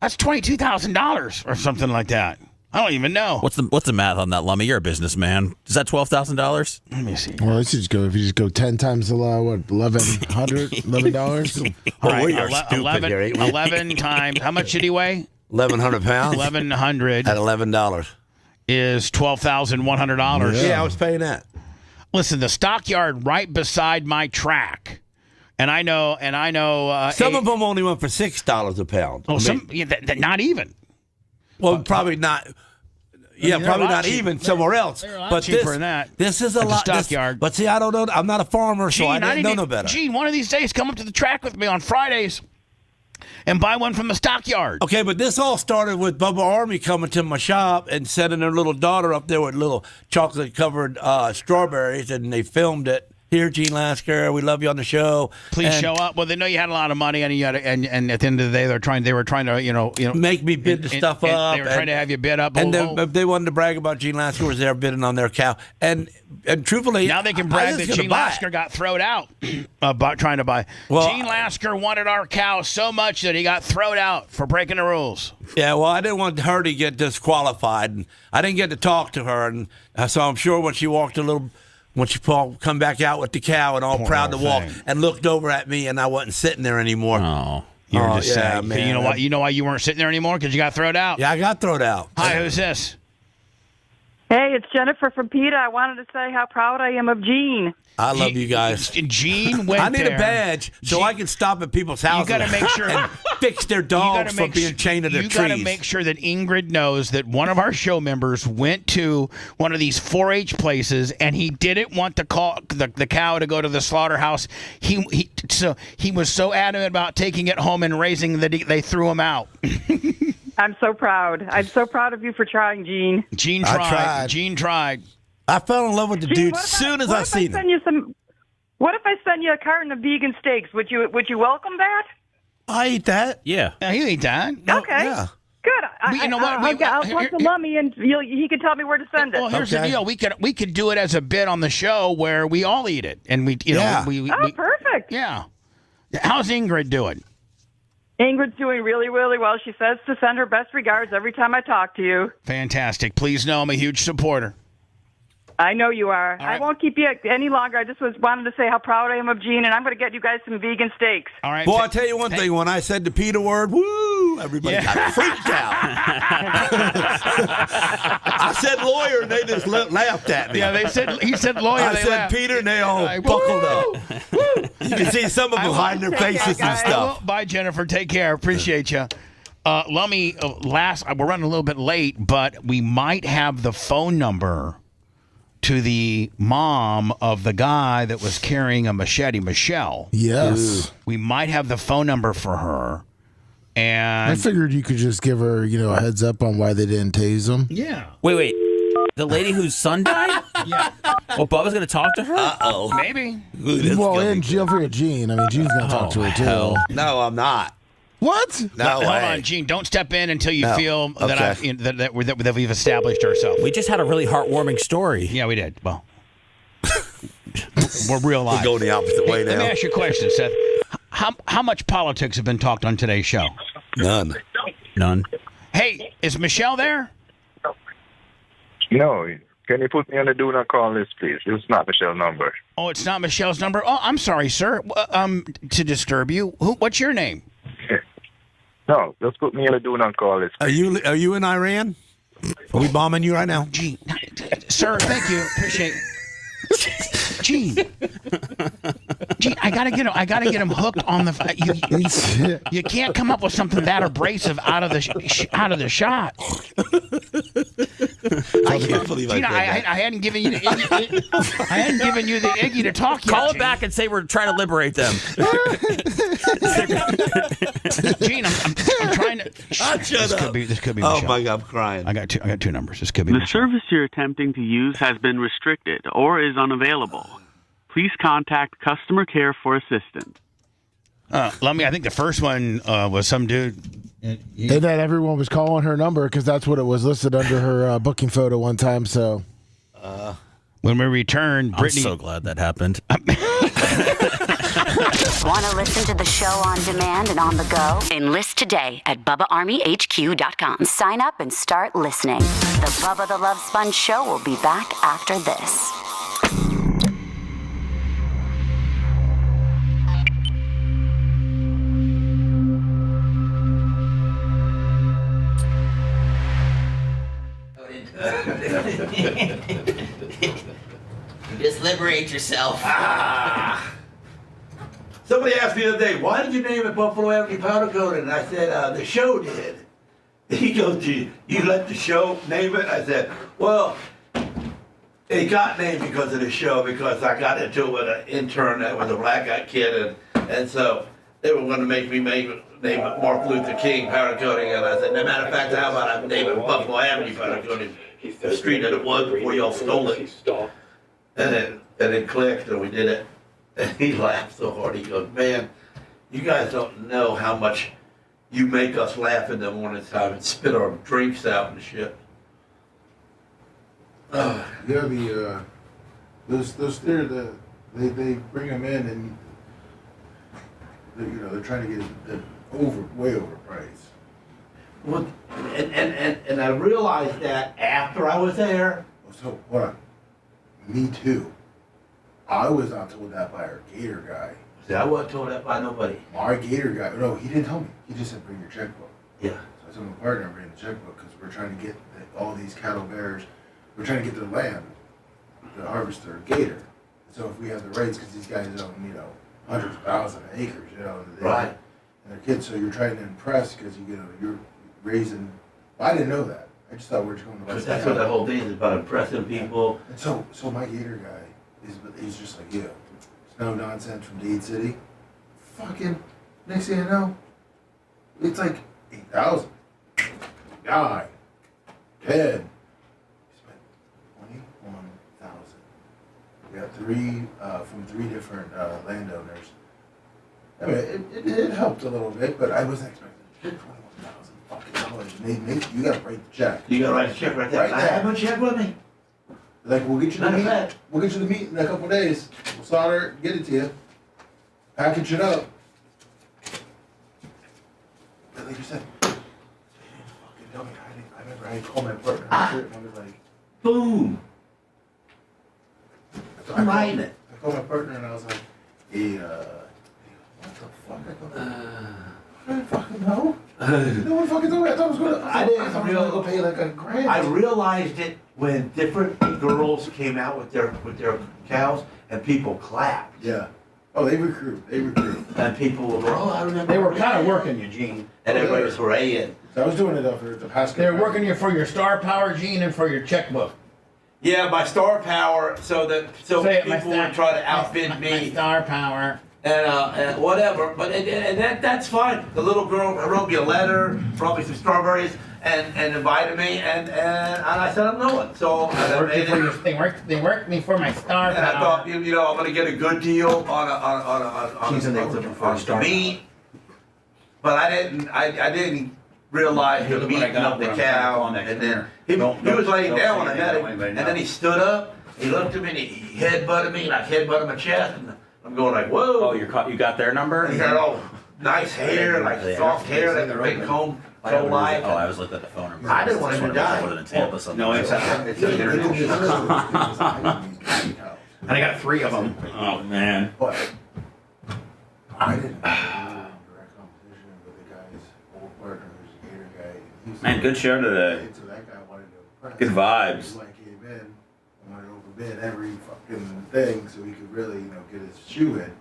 That's $22,000 or something like that. I don't even know. What's the math on that, Lummy? You're a businessman. Is that $12,000? Let me see. Well, let's just go. If you just go 10 times the law, what, $1,100? $11? All right, we are stupid here, ain't we? 11 times. How much did he weigh? 1,100 pounds. 1,100 at $11 is $12,100. Yeah, I was paying that. Listen, the stockyard right beside my track. And I know. Some of them only went for $6 a pound. Oh, not even. Well, probably not. Yeah, probably not even somewhere else. But cheaper than that. This is a lot. Stockyard. But see, I don't know. I'm not a farmer, so I didn't know no better. Gene, one of these days, come up to the track with me on Fridays and buy one from the stockyard. Okay, but this all started with Bubba Army coming to my shop and sending their little daughter up there with little chocolate-covered strawberries, and they filmed it. Here, Gene Lasker, we love you on the show. Please show up. Well, they know you had a lot of money, and and at the end of the day, they were trying to make me bid the stuff up. They were trying to have you bid up. And they wanted to brag about Gene Lasker was there bidding on their cow. And truthfully, now they can brag that Gene Lasker got thrown out about trying to buy. Well, Gene Lasker wanted our cow so much that he got thrown out for breaking the rules. Yeah, well, I didn't want her to get disqualified, and I didn't get to talk to her, and so I'm sure when she walked when she come back out with the cow and all proud to walk and looked over at me, and I wasn't sitting there anymore. Oh, you were just saying. Man. You know why you weren't sitting there anymore? Because you got thrown out. Yeah, I got thrown out. Hi, who's this? Hey, it's Jennifer from PETA. I wanted to say how proud I am of Gene. I love you guys. Gene went I need a badge so I can stop at people's houses. You got to make sure and fix their dogs from being chained to their trees. You got to make sure that Ingrid knows that one of our show members went to one of these 4-H places and he didn't want the cow to go to the slaughterhouse. He was so adamant about taking it home and raising that they threw him out. I'm so proud. I'm so proud of you for trying, Gene. Gene tried. Gene tried. I fell in love with the dude as soon as I seen him. What if I send you a carton of vegan steaks? Would you welcome that? I eat that. Yeah. You eat that. Okay. Yeah. Good. You know what? I'll talk to Lummy, and he can tell me where to send it. Well, here's the deal. We could do it as a bit on the show where we all eat it, and we perfect. Yeah. How's Ingrid doing? Ingrid's doing really, really well. She says to send her best regards every time I talk to you. Fantastic. Please know I'm a huge supporter. I know you are. I won't keep you any longer. I just wanted to say how proud I am of Gene, and I'm going to get you guys some vegan steaks. All right. Boy, I'll tell you one thing. When I said the Peter word, woo, everybody got freaked out. I said lawyer, and they just laughed at me. Yeah, he said lawyer. I they said laughed. Peter, and they all buckled up. You can see some of them hiding their faces and stuff. Bye, Jennifer. Take care. Appreciate you. Lummy, we're running a little bit late, but we might have the phone number to the mom of the guy that was carrying a machete, Michelle. Yes. We might have the phone number for her. And I figured you could just give her, a heads up on why they didn't tase him. Yeah. Wait. The lady whose son died? Yeah. Well, Bubba's going to talk to her? Uh-oh. Maybe. Well, and don't forget Gene. I mean, Gene's going to talk to her, too. hell. No, I'm not. What? No Hold way. on, Gene. Don't step in until you feel Okay. that we've established ourselves. We just had a really heartwarming story. Yeah, we did. Well, we're real live. We're going the opposite way now. Let me ask you a question, Seth. How much politics have been talked on today's show? None. Hey, is Michelle there? No. Can you put me on the do not call list, please? It's not Michelle's number. Oh, it's not Michelle's number? Oh, I'm sorry, sir. To disturb you. What's your name? No, just put me on the do not call list. Are you in Iran? Are we bombing you right now? Gene, sir, thank you. Appreciate it. Gene, I gotta get him hooked on the. You can't come up with something that abrasive out of the shot. I can't believe Gene, I hadn't given you the Iggy. I hadn't given you the Iggy to talk yet. Call it back and say we're trying to liberate them. Gene, I'm trying to. Shut up. This could be. Oh Michelle. my God, I'm crying. I got two numbers. This could be. The Michelle. service you're attempting to use has been restricted or is unavailable. Please contact customer care for assistance. Lummy, I think the first one was some dude. And that everyone was calling her number because that's what it was listed under her booking photo one time. So when we return, Brittany. I'm so glad that happened. Want to listen to the show on demand and on the go? Enlist today at BubbaArmyHQ.com. Sign up and start listening. The Bubba the Love Sponge Show will be back after this. Just liberate yourself. Somebody asked me the other day, why did you name it Buffalo Avenue Powder Coating? And I said, the show did. He goes, you let the show name it? I said, well, it got named because of the show, because I got into it with an intern that was a black guy kid, and so they were going to make me name it Martin Luther King Powder Coating, and I said, no matter of fact, how about I name it Buffalo Avenue Powder Coating, the street that it was before y'all stole it. And it clicked, and we did it. And he laughed so hard. He goes, man, you guys don't know how much you make us laugh in the morning time and spit our drinks out and shit. Yeah, those there, they bring them in and they're trying to get it way overpriced. Well, and I realized that after I was there. So hold on, me too. I was not told that by our Gator guy. See, I wasn't told that by nobody. My Gator guy, no, he didn't tell me. He just said bring your checkbook. Yeah. So I told my partner bring the checkbook because we're trying to get all these cattle bears. We're trying to get their land to harvest their gator. So if we have the rights, because these guys own, hundreds of thousands of acres, Right. And their kids, so you're trying to impress because you're raising. I didn't know that. I just thought we were just going to. Because that's what that whole thing is about, impressing people. And so my gator guy he's just like you. It's no nonsense from Dade City. Fucking next thing you know, it's like 8,000. 9, 10. We got three from three different landowners. I mean, it helped a little bit, but I wasn't expecting $21,000 fucking dollars. You got to write the check. You got to write the check right there. I have my check with me. Like, we'll get you the meat. We'll get you the meat in a couple days. We'll solder it, get it to you, package it up. But like you said, fucking tell me. I remember I called my partner and I was like, boom. I'm riding it. I called my partner and I was like, hey, what the fuck? I didn't fucking know. No one fucking told me. I thought I was going to. I thought I was going to go pay like $1,000. I realized it when different girls came out with their cows and people clapped. Yeah. Oh, they recruit. And people were, I remember. They were kind of working you, Gene. And everybody was praying. So I was doing it for the past. They were working you for your star power, Gene, and for your checkbook. Yeah, my star power, so people would try to outbid me. My star power. And whatever, but that's fine. The little girl wrote me a letter, brought me some strawberries, and invited me, and I said I'm going. So they worked me for my star power. And I thought, I'm going to get a good deal on the meat, but I didn't realize the meat of the cow, and then he was laying down when I met him, and then he stood up, he looked at me, and he headbutted me, and I headbutted my chest, and I'm going like, whoa. Oh, you got their number? And he had all nice hair, like soft hair, like a big comb. Oh, I was looking at the phone. I didn't want him to die. No, it's And I got 3 of them. Oh, man. But I didn't know direct competition with the guy's old partner, who's a gator guy. Man, good show today. So that guy wanted to impress. Good vibes. Like came in and wanted to overbid every fucking thing so he could really, get his shoe in.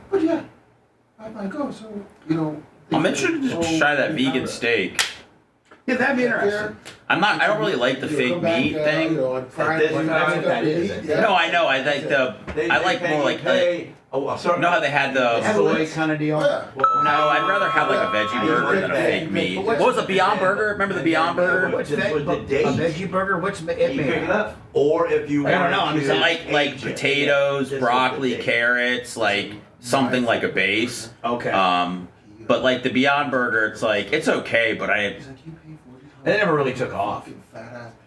But yeah, I'm like, so, I'm interested to try that vegan steak. Yeah, that'd be interesting. I don't really like the fake meat thing. No, I know. I like more like you know how they had the soy kind of deal? No, I'd rather have like a veggie burger than a fake meat. What was a Beyond Burger? Remember the Beyond Burger? A veggie burger? What's it made of? Or if you I don't know. Like potatoes, broccoli, carrots, like something like a base. Okay. But like the Beyond Burger, it's like it's okay, but it never really took off. It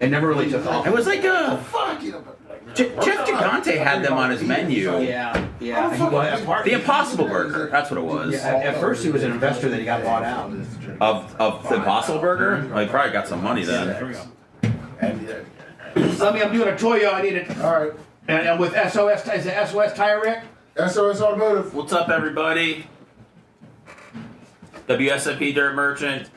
was like a Jeff Gigante had them on his menu. Yeah. The Impossible Burger. That's what it was. Yeah, at first he was an investor, then he got bought out. Of the Impossible Burger? Well, he probably got some money then. There we go. Lummy, I'm doing a Toyo. I need it. All right. And with SOS, is it SOS Tire Rick? SOS Automotive. What's up, everybody? WSFP Dirt Merchant.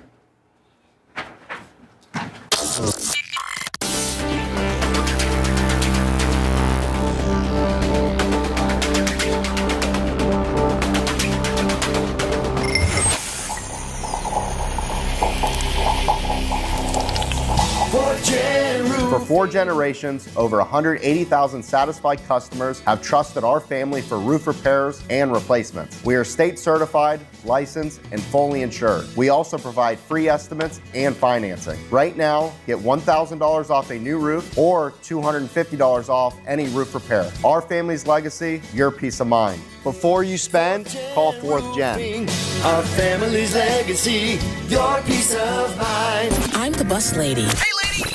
For 4 generations, over 180,000 satisfied customers have trusted our family for roof repairs and replacements. We are state certified, licensed, and fully insured. We also provide free estimates and financing. Right now, get $1,000 off a new roof or $250 off any roof repair. Our family's legacy, your peace of mind. Before you spend, call 4th Gen. Our family's legacy, your peace of mind. I'm the bus lady. Hey, lady!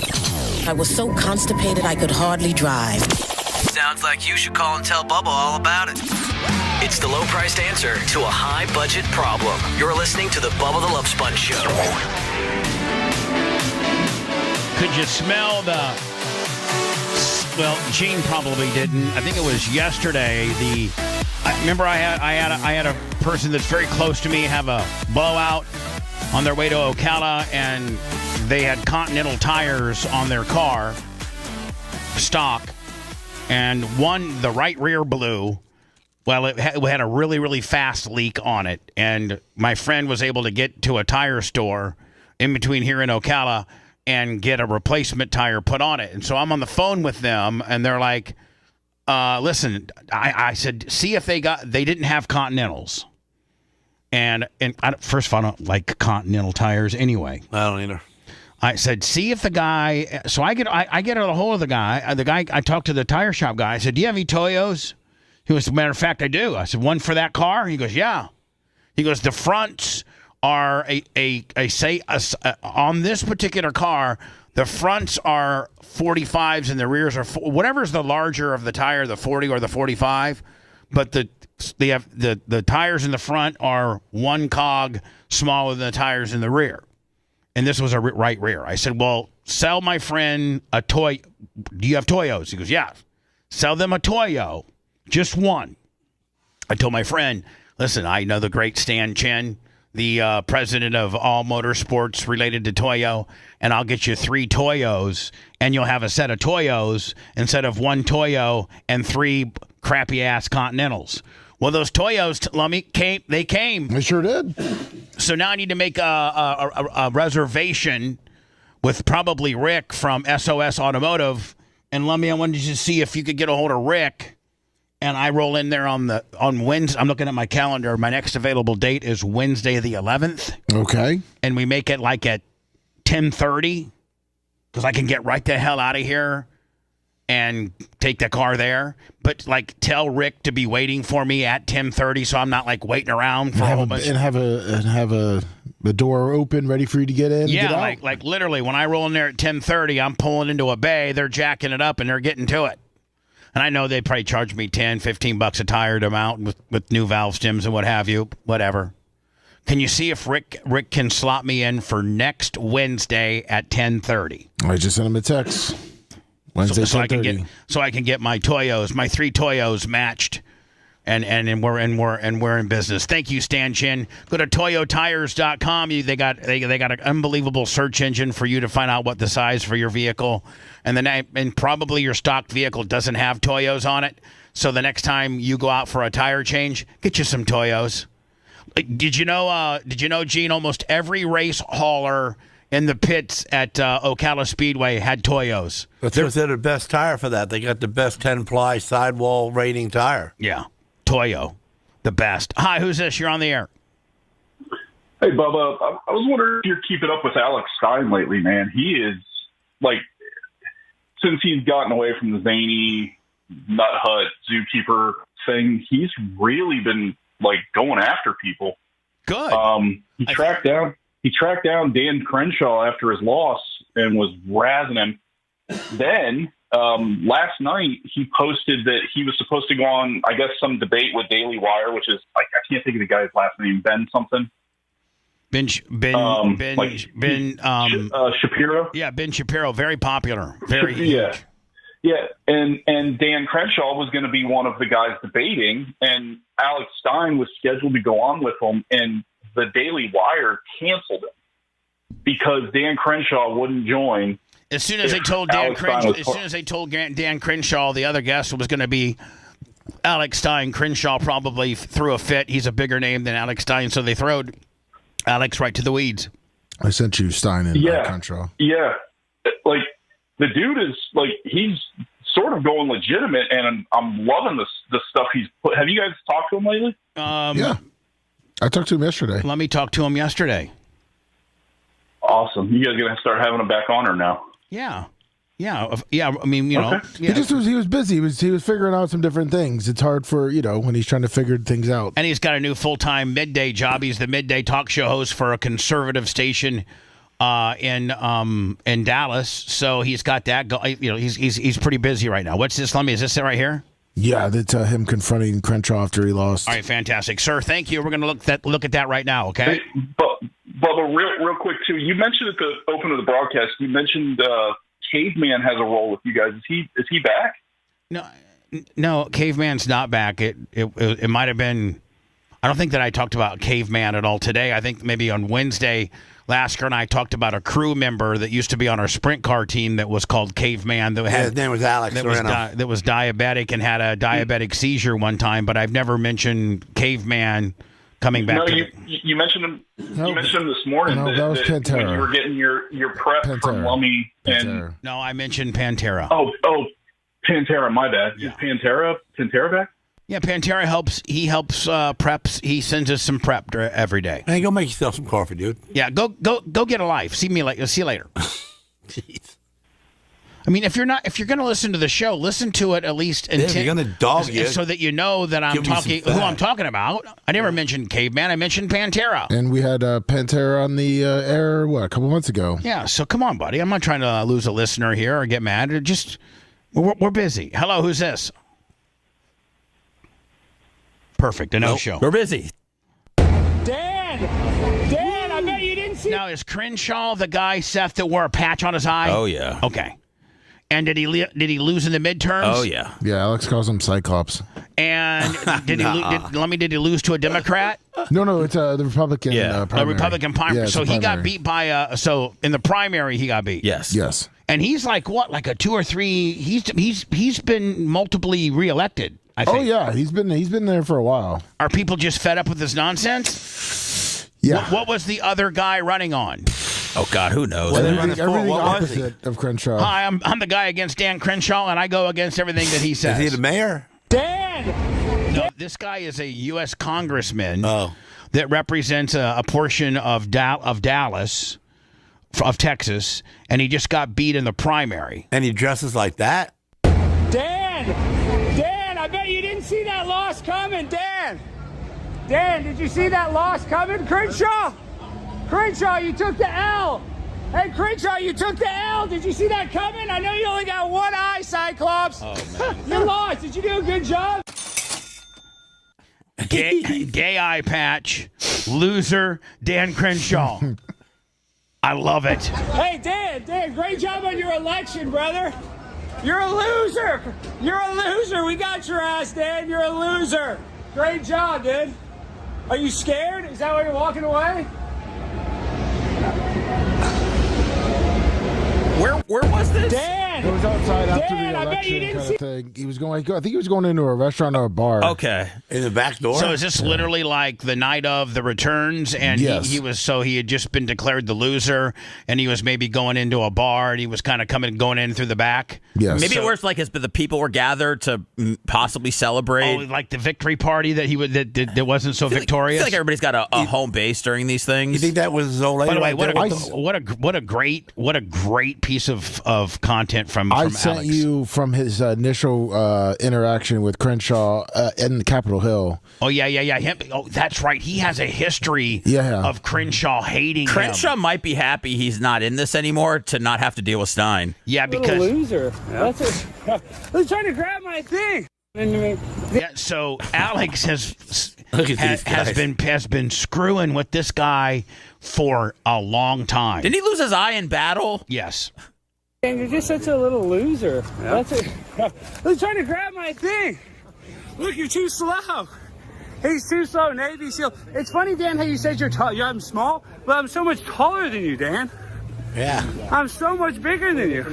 I was so constipated I could hardly drive. Sounds like you should call and tell Bubba all about it. It's the low-priced answer to a high-budget problem. You're listening to the Bubba the Love Sponge Show. Could you smell well, Gene probably didn't. I think it was yesterday. Remember I had a person that's very close to me have a blowout on their way to Ocala, and they had Continental tires on their car, stock, and the right rear blew. Well, it had a really, really fast leak on it, and my friend was able to get to a tire store in between here and Ocala and get a replacement tire put on it. And so I'm on the phone with them, and they're like, listen, I said, see if they didn't have Continentals. And first of all, I don't like Continental tires anyway. I don't either. I said, see if the guy. So I get a hold of the guy. I talked to the tire shop guy. I said, do you have any Toyos? He goes, as a matter of fact, I do. I said, one for that car? He goes, yeah. He goes, the fronts are on this particular car. The fronts are 45s and the rears are whatever's the larger of the tire, the 40 or the 45. But the tires in the front are one cog smaller than the tires in the rear. And this was a right rear. I said, well, sell my friend a toy. Do you have Toyos? He goes, yeah. Sell them a Toyo, just one. I told my friend, listen, I know the great Stan Chen, the president of all motorsports related to Toyo, and I'll get you 3 Toyos, and you'll have a set of Toyos instead of 1 Toyo and 3 crappy-ass Continentals. Well, those Toyos, Lummy, came. They sure did. So now I need to make a reservation with probably Rick from SOS Automotive. And Lummy, I wanted you to see if you could get a hold of Rick. And I roll in there on Wednesday. I'm looking at my calendar. My next available date is Wednesday the 11th. Okay. And we make it like at 10:30 because I can get right the hell out of here and take the car there. But like tell Rick to be waiting for me at 10:30 so I'm not like waiting around for a whole bunch. And have the door open ready for you to get in. Yeah, and get out? like literally when I roll in there at 10:30, I'm pulling into a bay. They're jacking it up and they're getting to it. And I know they probably charge me $10-15 a tire to mount with new valve stems and what have you. Whatever. Can you see if Rick can slot me in for next Wednesday at 10:30? I just sent him a text. Wednesday, so I can get my Toyos, my 3 Toyos matched, and we're in business. Thank you, Stan Chin. Go to toyotires.com. They got an unbelievable search engine for you to find out what the size for your vehicle, and probably your stock vehicle doesn't have Toyos on it. So the next time you go out for a tire change, get you some Toyos. Did you know, Gene? Almost every race hauler in the pits at Ocala Speedway had Toyos. They're the best tire for that. They got the best 10-ply sidewall rating tire. Yeah, Toyo, the best. Hi, who's this? You're on the air. Hey, Bubba. I was wondering if you're keeping up with Alex Stein lately, man. He is, like, since he's gotten away from the zany nut hut zookeeper thing, he's really been, like, going after people. Good. He tracked down Dan Crenshaw after his loss and was razzing him. Then last night he posted that he was supposed to go on, I guess, some debate with Daily Wire, which is I can't think of the guy's last name, Ben something. Ben Shapiro. Yeah, Ben Shapiro, very popular, very huge. Yeah, and Dan Crenshaw was going to be one of the guys debating, and Alex Stein was scheduled to go on with him, and the Daily Wire canceled it because Dan Crenshaw wouldn't join. As soon as they told Dan Crenshaw the other guest was going to be Alex Stein, Crenshaw probably threw a fit. He's a bigger name than Alex Stein, so they throwed Alex right to the weeds. I sent you Stein and Crenshaw. Yeah, like the dude is like he's sort of going legitimate, and I'm loving the stuff he's put. Have you guys talked to him lately? Yeah. I talked to him yesterday. Let me talk to him yesterday. Awesome. You guys are going to start having him back on her now. Yeah. I mean, you know. Yeah. He was busy. He was figuring out some different things. It's hard for, when he's trying to figure things out. And he's got a new full-time midday job. He's the midday talk show host for a conservative station in Dallas. So he's got that. He's pretty busy right now. What's this, Lummy? Is this it right here? Yeah, that's him confronting Crenshaw after he lost. All right, fantastic, sir. Thank you. We're going to look at that right now. Okay. Hey, Bubba, real quick too. You mentioned at the open of the broadcast. You mentioned Caveman has a role with you guys. Is he back? No, Caveman's not back. It might have been. I don't think that I talked about Caveman at all today. I think maybe on Wednesday, Lasker and I talked about a crew member that used to be on our sprint car team that was called Caveman. His name was Alex. That was diabetic and had a diabetic seizure one time, but I've never mentioned Caveman coming back. No, you mentioned him. You mentioned him this morning. No, that was Pantera. When you were getting your prep from Lummy and no, I mentioned Pantera. Oh, Pantera. My bad. Yeah. Is Pantera back? Yeah, Pantera helps. He helps preps. He sends us some prep every day. Hey, go make yourself some coffee, dude. Yeah, go get a life. See you later. Jeez. I mean, if you're going to listen to the show, listen to it at least if you're going to dog you, so that you know that I'm talking who I'm talking about. I never mentioned Caveman. I mentioned Pantera. And we had Pantera on the air a couple months ago. Yeah. So come on, buddy. I'm not trying to lose a listener here or get mad. Just we're busy. Hello, who's this? Perfect. A no-show. We're busy. Dan, I bet you didn't see. Now, is Crenshaw the guy, Seth, that wore a patch on his eye? Oh, yeah. Okay. And did he lose in the midterms? Oh yeah. Yeah, Alex calls him Cyclops. And did he lose to a Democrat? No, it's the Republican. The Republican primary. Yeah, so he got beat by so in the primary he got beat. Yes. And he's like what, like a 2 or 3? He's been multiply reelected. I think. Oh yeah, he's been there for a while. Are people just fed up with this nonsense? Yeah. What was the other guy running on? Oh God, who knows? Everything opposite of Crenshaw. Hi, I'm the guy against Dan Crenshaw, and I go against everything that he says. Is he the mayor? Dan! No, this guy is a U.S. congressman that represents a portion of Dallas, of Texas, and he just got beat in the primary. And he dresses like that? Dan, I bet you didn't see that loss coming, Dan! Dan, did you see that loss coming? Crenshaw, you took the L! Hey, Crenshaw, you took the L! Did you see that coming? I know you only got one eye, Cyclops! Oh, man. You lost! Did you do a good job? Gay eye patch, loser, Dan Crenshaw. I love it. Hey, Dan, great job on your election, brother. You're a loser. We got your ass, Dan. You're a loser. Great job, dude. Are you scared? Is that why you're walking away? Where was this? Dan! It was outside after Dan, the I bet you election didn't kind see- of thing. He was going. I think he was going into a restaurant or a bar. Okay. In the back door? So is this literally like the night of the returns, and Yes. he had just been declared the loser, and he was maybe going into a bar, and he was kind of going in through the back? Yes. Maybe it was like the people were gathered to possibly celebrate. Oh, like the victory party that that wasn't so victorious. I feel like everybody's got a home base during these things. You think that was his old lady? By the way, right what a great piece of content from I Alex. sent you from his initial interaction with Crenshaw in Capitol Hill. Oh yeah. Him. Oh, that's right. He has a history Yeah. of Crenshaw hating Crenshaw him. might be happy he's not in this anymore to not have to deal with Stein. Yeah, Little because loser. Who's trying to grab my thing? yeah. So Alex Look at these guys. has been screwing with this guy for a long time. Didn't he lose his eye in battle? Yes. Dan, you're just such a little loser. Who's trying to grab my thing? Look, you're too slow. He's too slow, Navy SEAL. It's funny, Dan, how you said you're tall. I'm small, but I'm so much taller than you, Dan. Yeah. I'm so much bigger than you.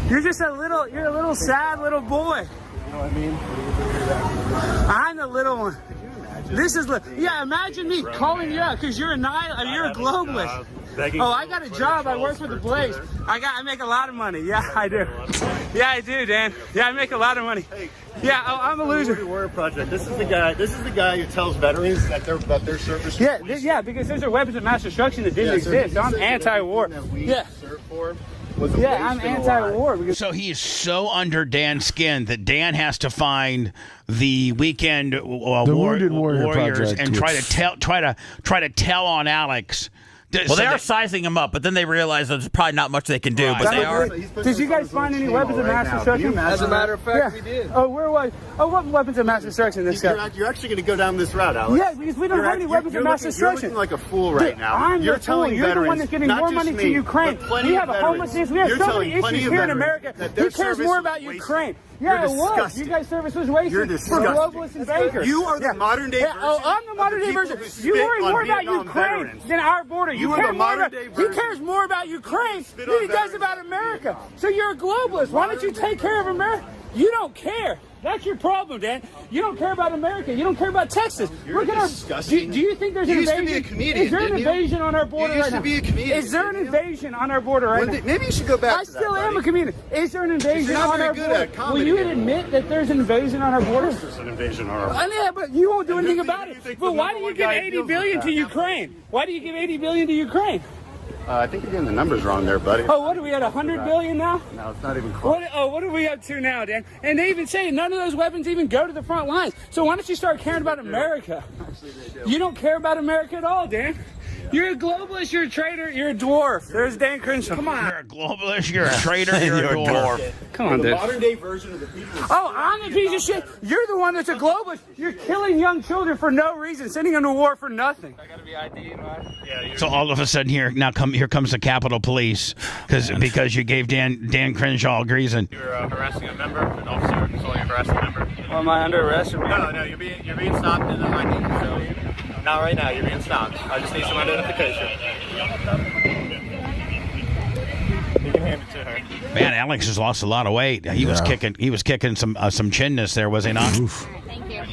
You're a little sad little boy. You know what I mean? I'm the little one. Imagine me calling you out because you're a globalist. Oh, I got a job. I work for the Blaze. I make a lot of money. Yeah, I do. Yeah, I do, Dan. Yeah, I make a lot of money. Yeah, I'm a loser. Warrior Project. This is the guy who tells veterans that their service. Yeah, because those are weapons of mass destruction that didn't exist. So I'm anti-war. Yeah. I'm anti-war. So he is so under Dan's skin that Dan has to find the weekend Wounded Warrior warriors Project, and try to tell on Alex. Well, they are sizing him up, but then they realize there's probably not much they can do. Right. But they are. Did you guys find any weapons of mass destruction? As a matter of fact, we did. Oh, where was? Oh, what weapons of mass destruction? This guy. You're actually going to go down this route, Alex. Yeah, because we don't have any weapons of mass destruction. You're looking like a fool right now. I'm you're the fool. telling You're veterans, the one that's giving not more just money me, to Ukraine. but plenty We of have a veterans. homelessness. We have You're so telling many plenty issues of here in veterans America. that their Who cares service more was about wasted. Ukraine? You're Yeah, it was. disgusting. You guys' service was wasted. You're For disgusting. globalists and bankers. You are the modern day version. Oh, I'm the modern day version. You worry more about Ukraine than our border. You care more about. He cares more about Ukraine than he does about America. So you're a globalist. Why don't you take care of America? You don't care. That's your problem, Dan. You don't care about America. You don't care about Texas. Look at our. Do you think there's an invasion? You used to be a comedian. Is there an invasion on our border right now? You used to be a comedian. Is there an invasion on our border right now? Maybe you should go back. I still am a comedian. Is there an invasion not on very our good border? at comedy. Will you admit that there's an invasion on our border? There's an invasion on our. Yeah, but you won't do anything about it. But why do you give 80 billion to Ukraine? Why do you give 80 billion to Ukraine? I think you're getting the numbers wrong there, buddy. Oh, what are we at, 100 billion now? No, it's not even close. What are we up to now, Dan? And they even say none of those weapons even go to the front lines. So why don't you start caring about America? Actually, they do. You don't care about America at all, Dan. You're a globalist. You're a traitor. You're a dwarf. There's Dan Crenshaw. Come on. You're a globalist. You're a traitor. You're a dwarf. Come on, dude. Modern day version of the people. Oh, I'm the piece of shit. You're the one that's a globalist. You're killing young children for no reason, sending them to war for nothing. I gotta be ID'd, right? Yeah. So all of a sudden here comes the Capitol Police because you gave Dan Crenshaw a reason. You're harassing a member, an officer. So you're harassing a member. Well, am I under arrest? No, you're being stopped in the ID. So not right now. You're being stopped. I just need some identification. You can hand it to her. Man, Alex has lost a lot of weight. He was kicking some chinness there, was he not? Thank you.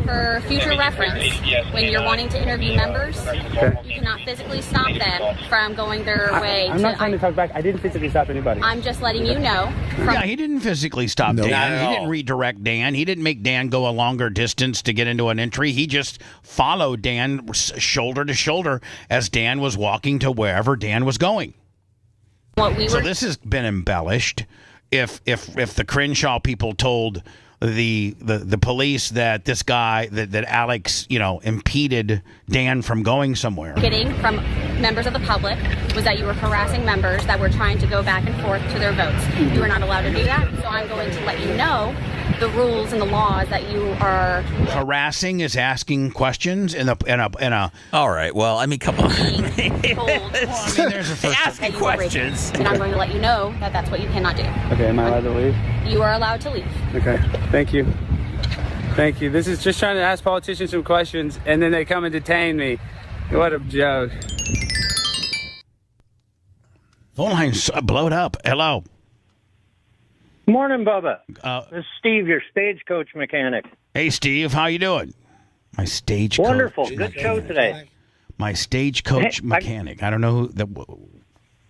For future reference, when you're wanting to interview members, you cannot physically stop them from going their way. I'm not trying to talk back. I didn't physically stop anybody. I'm just letting you know. Yeah, he didn't physically stop Dan. He didn't redirect Dan. He didn't make Dan go a longer distance to get into an entry. He just followed Dan shoulder to shoulder as Dan was walking to wherever Dan was going. So this has been embellished. If the Crenshaw people told the police that this guy that Alex impeded Dan from going somewhere, Getting from members of the public was that you were harassing members that were trying to go back and forth to their votes. You are not allowed to do that. So I'm going to let you know the rules and the laws that you are. Harassing is asking questions in a. All right. Well, I mean, come on. There's a first. Asking questions. And I'm going to let you know that that's what you cannot do. Okay, am I allowed to leave? You are allowed to leave. Okay, thank you. Thank you. This is just trying to ask politicians some questions, and then they come and detain me. What a joke. Phone line's blowed up. Hello. Morning, Bubba. This is Steve, your stagecoach mechanic. Hey, Steve. How you doing? My stagecoach. Wonderful. Good show today. My stagecoach mechanic. I don't know who that.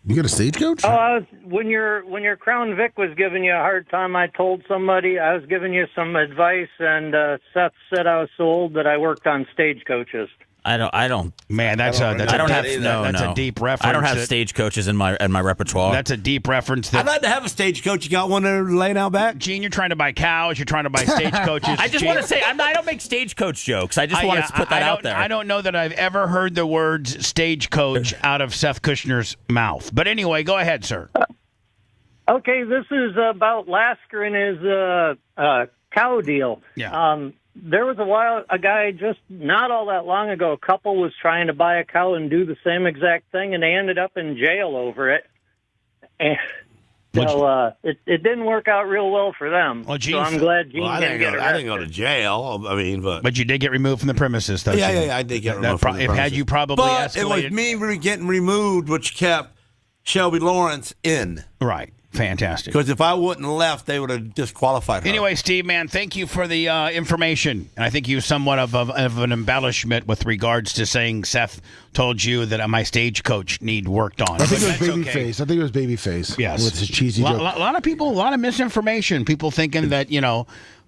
You got a stagecoach? Oh, when your Crown Vic was giving you a hard time, I told somebody I was giving you some advice, and Seth said I was so old that I worked on stagecoaches. I don't. Man, that's a deep reference. I don't have stagecoaches in my repertoire. That's a deep reference. I'd like to have a stagecoach. You got one there laying out back? Gene, you're trying to buy cows. You're trying to buy stagecoaches. I just want to say I don't make stagecoach jokes. I just want to put that out there. I don't know that I've ever heard the words stagecoach out of Seth Kushner's mouth. But anyway, go ahead, sir. Okay, this is about Lasker and his cow deal. Yeah. There was a guy just not all that long ago, a couple was trying to buy a cow and do the same exact thing, and they ended up in jail over it. And so it didn't work out real well for them. Well, Gene, so I'm glad Gene didn't get arrested. I didn't go to jail. I mean, but you did get removed from the premises, though. Yeah, I did get removed from the premises. Had you probably escalated. It was me getting removed, which kept Shelby Lawrence in. Right. Fantastic. Because if I wouldn't have left, they would have disqualified her. Anyway, Steve, man, thank you for the information. And I think you somewhat of an embellishment with regards to saying Seth told you that my stagecoach need worked on. I think it was Babyface. I think it was Babyface. Yes. With his cheesy joke. A lot of people, a lot of misinformation. People thinking that,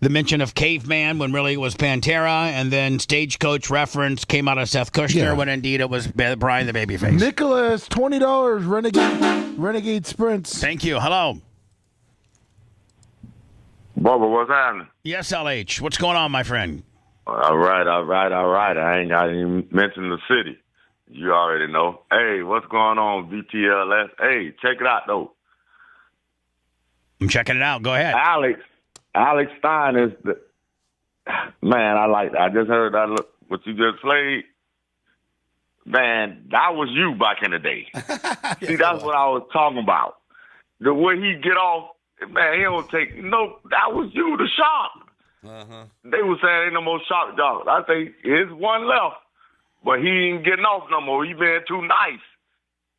the mention of caveman when really it was Pantera, and then stagecoach reference came out of Seth Kushner when indeed it was Brian the Babyface. Nicholas, $20, Renegade Sprints. Thank you. Hello. Bubba, what's happening? Yes, LH. What's going on, my friend? All right. I ain't got to even mention the city. You already know. Hey, what's going on, VTLS? Hey, check it out, though. I'm checking it out. Go ahead. Alex Stein is the man. I just heard that what you just played. Man, that was you back in the day. See, that's what I was talking about. The way he get off, man, he don't take that was you, the shark. They were saying ain't no more shark dogs. I think there's one left, but he ain't getting off no more. He been too nice.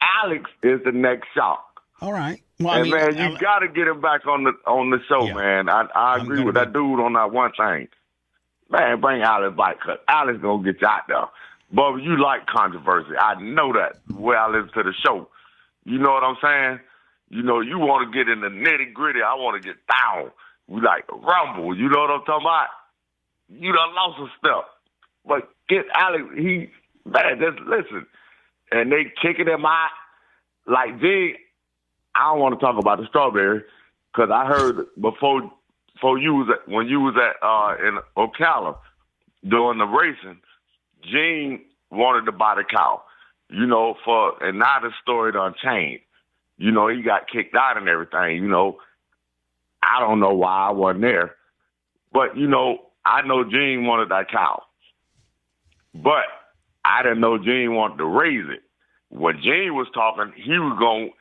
Alex is the next shark. All right. Well, and man, you got to get him back on the show, man. I agree with that dude on that one thing. Man, bring Alex back, because Alex going to get you out there. Bubba, you like controversy. I know that the way I listen to the show. You know what I'm saying? You want to get in the nitty-gritty. I want to get down. We like rumble. You know what I'm talking about? You done lost a step. But get Alex, just listen. And they kicking him out like, G, I don't want to talk about the strawberry because I heard before you was when you was at in Ocala doing the racing, Gene wanted to buy the cow. and now the story done changed. He got kicked out and everything, I don't know why I wasn't there. But, I know Gene wanted that cow. But I didn't know Gene wanted to raise it. When Gene was talking, he was going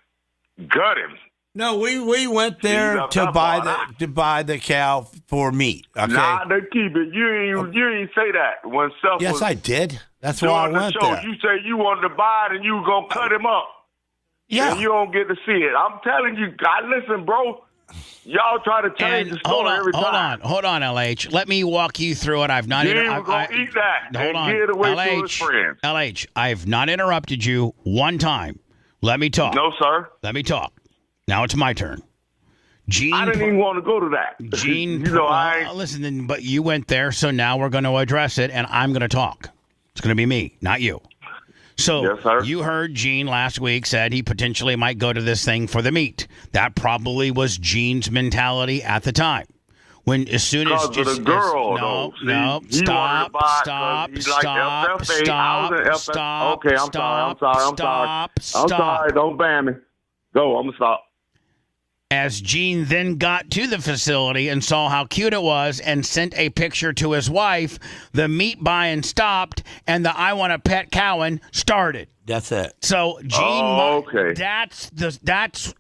to gut him. No, we went there to buy the cow for meat. Okay? Nah, they keep it. You ain't say that when Seth Yes, was I did. That's why I went the show. there. You say you wanted to buy it and you were going to cut him up. Yeah. And you don't get to see it. I'm telling you, God, listen, bro. Y'all try to change the story every time. Hold on, LH. Let me walk you through it. I've not. Gene was going to eat that Hold on, give it away to his friends. LH. I've not interrupted you one time. Let me talk. No, sir. Let me talk. Now it's my turn. Gene, I didn't even want to go to that. Gene, listen, but you went there, so now we're going to address it, and I'm going to talk. It's going to be me, not you. So yes, sir. You heard Gene last week said he potentially might go to this thing for the meat. That probably was Gene's mentality at the time. As soon as the girl, stop. Okay, I'm sorry. Don't ban me. Go. I'm gonna stop. As Gene then got to the facility and saw how cute it was and sent a picture to his wife, the meat buying stopped and the I want a pet cowing started. That's it. So Gene, okay. That's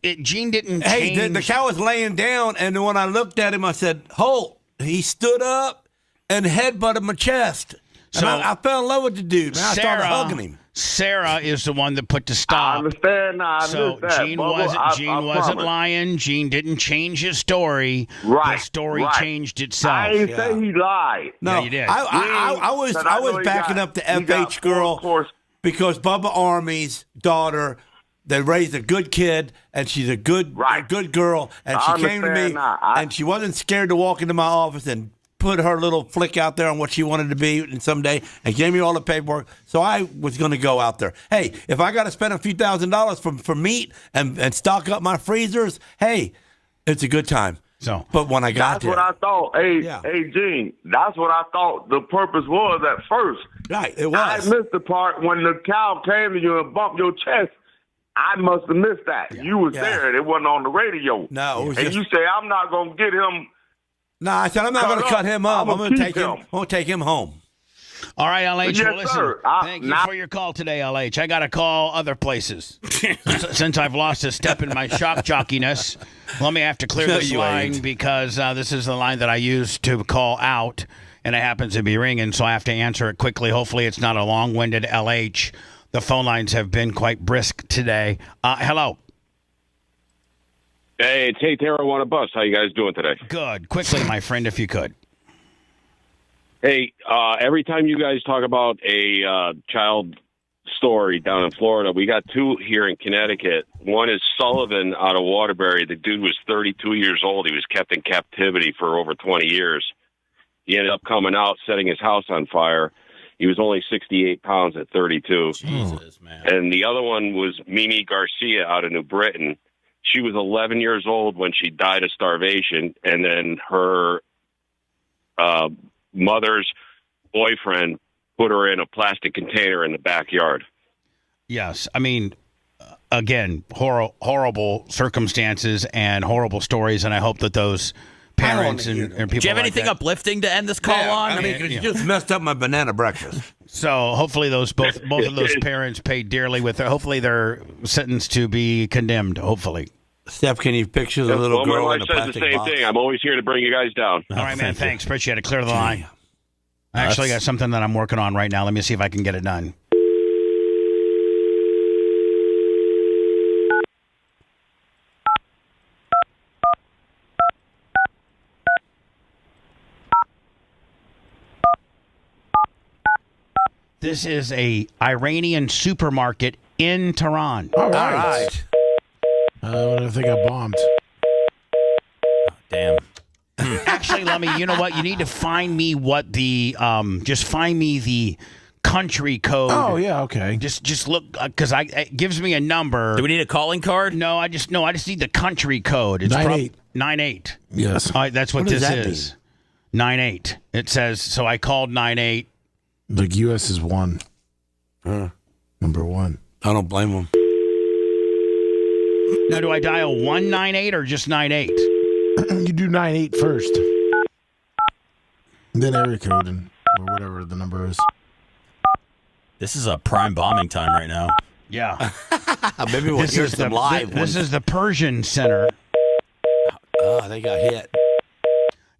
it. Gene didn't. Hey, change. the cow was laying down, and when I looked at him, I said, "Halt!" He stood up and headbutted my chest. So I fell in love with the dude. Man, I started hugging him. Sarah is the one that put the stop. I understand now. Gene wasn't lying. Gene didn't change his story. Right. The story changed itself. I didn't say he lied. No, yeah, you did. I was backing up the FH girl because Bubba Army's daughter. They raised a good kid, and she's a good girl. And she came to me, and she wasn't scared to walk into my office and put her little flick out there on what she wanted to be and someday, and gave me all the paperwork. So I was going to go out there. Hey, if I got to spend a few $1,000s for meat and stock up my freezers, hey, it's a good time. So, but when I got there, that's what I thought. Hey, Gene, that's what I thought the purpose was at first. Right, it was. I missed the part when the cow came to you and bumped your chest. I must have missed that. Yeah. You was there. It wasn't on the radio. No, it was and you say I'm not going to get him. No, I said I'm not going to cut him up. I'm going to take him. I'm going to take him home. All right, LH. Yes, well, listen, sir. Thank you for your call today, LH. I got to call other places since I've lost a step in my shock jockiness. Let me have to clear this line because this is the line that I use to call out, and it happens to be ringing, so I have to answer it quickly. Hopefully, it's not a long-winded LH. The phone lines have been quite brisk today. Hello. Hey, it's Hey Tara on a bus. How you guys doing today? Good. Quickly, my friend, if you could. Hey, every time you guys talk about a child story down in Florida, we got two here in Connecticut. One is Sullivan out of Waterbury. The dude was 32 years old. He was kept in captivity for over 20 years. He ended up coming out, setting his house on fire. He was only 68 pounds at 32. Jesus, man. And the other one was Mimi Garcia out of New Britain. She was 11 years old when she died of starvation, and then her mother's boyfriend put her in a plastic container in the backyard. Yes. I mean, again, horrible circumstances and horrible stories, and I hope that those parents and people. Do you have like anything that, uplifting to end this call on? I mean, because you just messed up my banana breakfast. So hopefully both of those parents paid dearly with hopefully they're sentenced to be condemned. Hopefully. Steph, can you picture the little girl my in wife the says plastic the same box? thing. I'm always here to bring you guys down. All right, man. Thanks. Appreciate it. Clear the line. I actually got something that I'm working on right now. Let me see if I can get it done. This is a Iranian supermarket in Tehran. All right. I think I bombed. Damn. Actually, Lummy, you know what? You need to find me what the just find me the country code. Oh yeah, okay. Just look because it gives me a number. Do we need a calling card? No, I just need the country code. It's 98. 98. Yes. All right, that's what does this that is. 98. It says so. I called 98. The U.S. is 1. Number 1. I don't blame him. Now, do I dial 198 or just 98? You do 98 first. Then area code or whatever the number is. This is a prime bombing time right now. Yeah. Maybe we'll hear some live. This is the Persian Center. Oh, they got hit.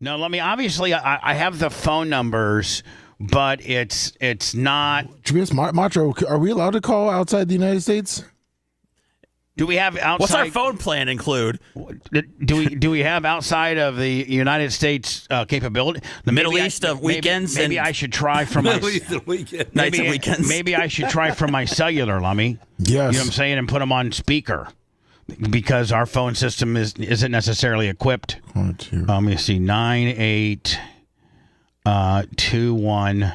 No, let me. Obviously, I have the phone numbers, but it's not. Macho, are we allowed to call outside the United States? Do we have outside? What's our phone plan include? Do we have outside of the United States capability? The Middle East of weekends. Maybe I should try from my Middle East of weekends. Nights and weekends. Maybe I should try from my cellular, Lummy. Yes. You know what I'm saying, and put them on speaker because our phone system isn't necessarily equipped. Let me see, 9821.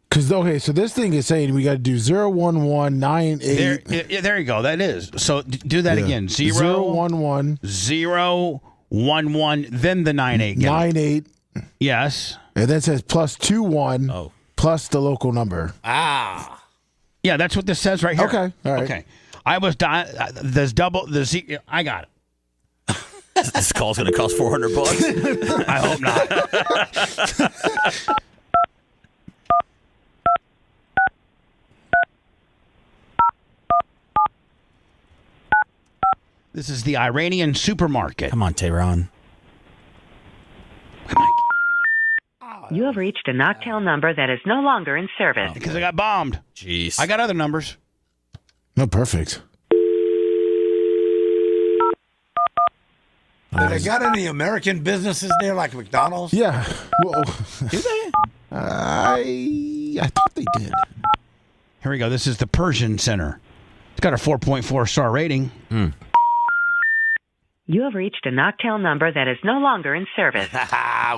Because, okay, so this thing is saying we got to do 01198. There you go. That is. So do that again. 011 011, then the 98. 98. Yes. And then it says plus 21 plus the local number. Ah. Yeah, that's what this says right here. Okay. All right. Okay. I was there's double the Z. I got it. This call's going to cost $400. I hope not. This is the Iranian supermarket. Come on, Tehran. You have reached a Knocktail number that is no longer in service. Because I got bombed. Jeez. I got other numbers. No, perfect. Do they got any American businesses there like McDonald's? Yeah. Well, do they? I thought they did. Here we go. This is the Persian Center. It's got a 4.4 star rating. You have reached a Knocktail number that is no longer in service.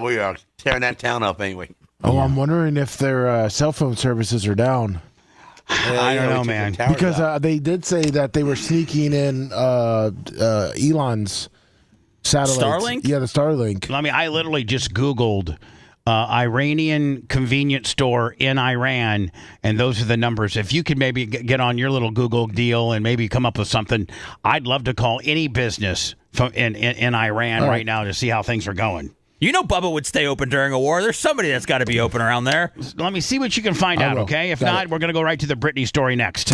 We are tearing that town up, ain't we? Oh, I'm wondering if their cell phone services are down. I don't know, man. Because they did say that they were sneaking in Elon's satellite. Starlink? Yeah, the Starlink. I literally just Googled Iranian convenience store in Iran, and those are the numbers. If you could maybe get on your little Google deal and maybe come up with something, I'd love to call any business from in Iran right now to see how things are going. You know Bubba would stay open during a war. There's somebody that's got to be open around there. Let me see what you can find out, okay? If not, we're going to go right to the Britney story next.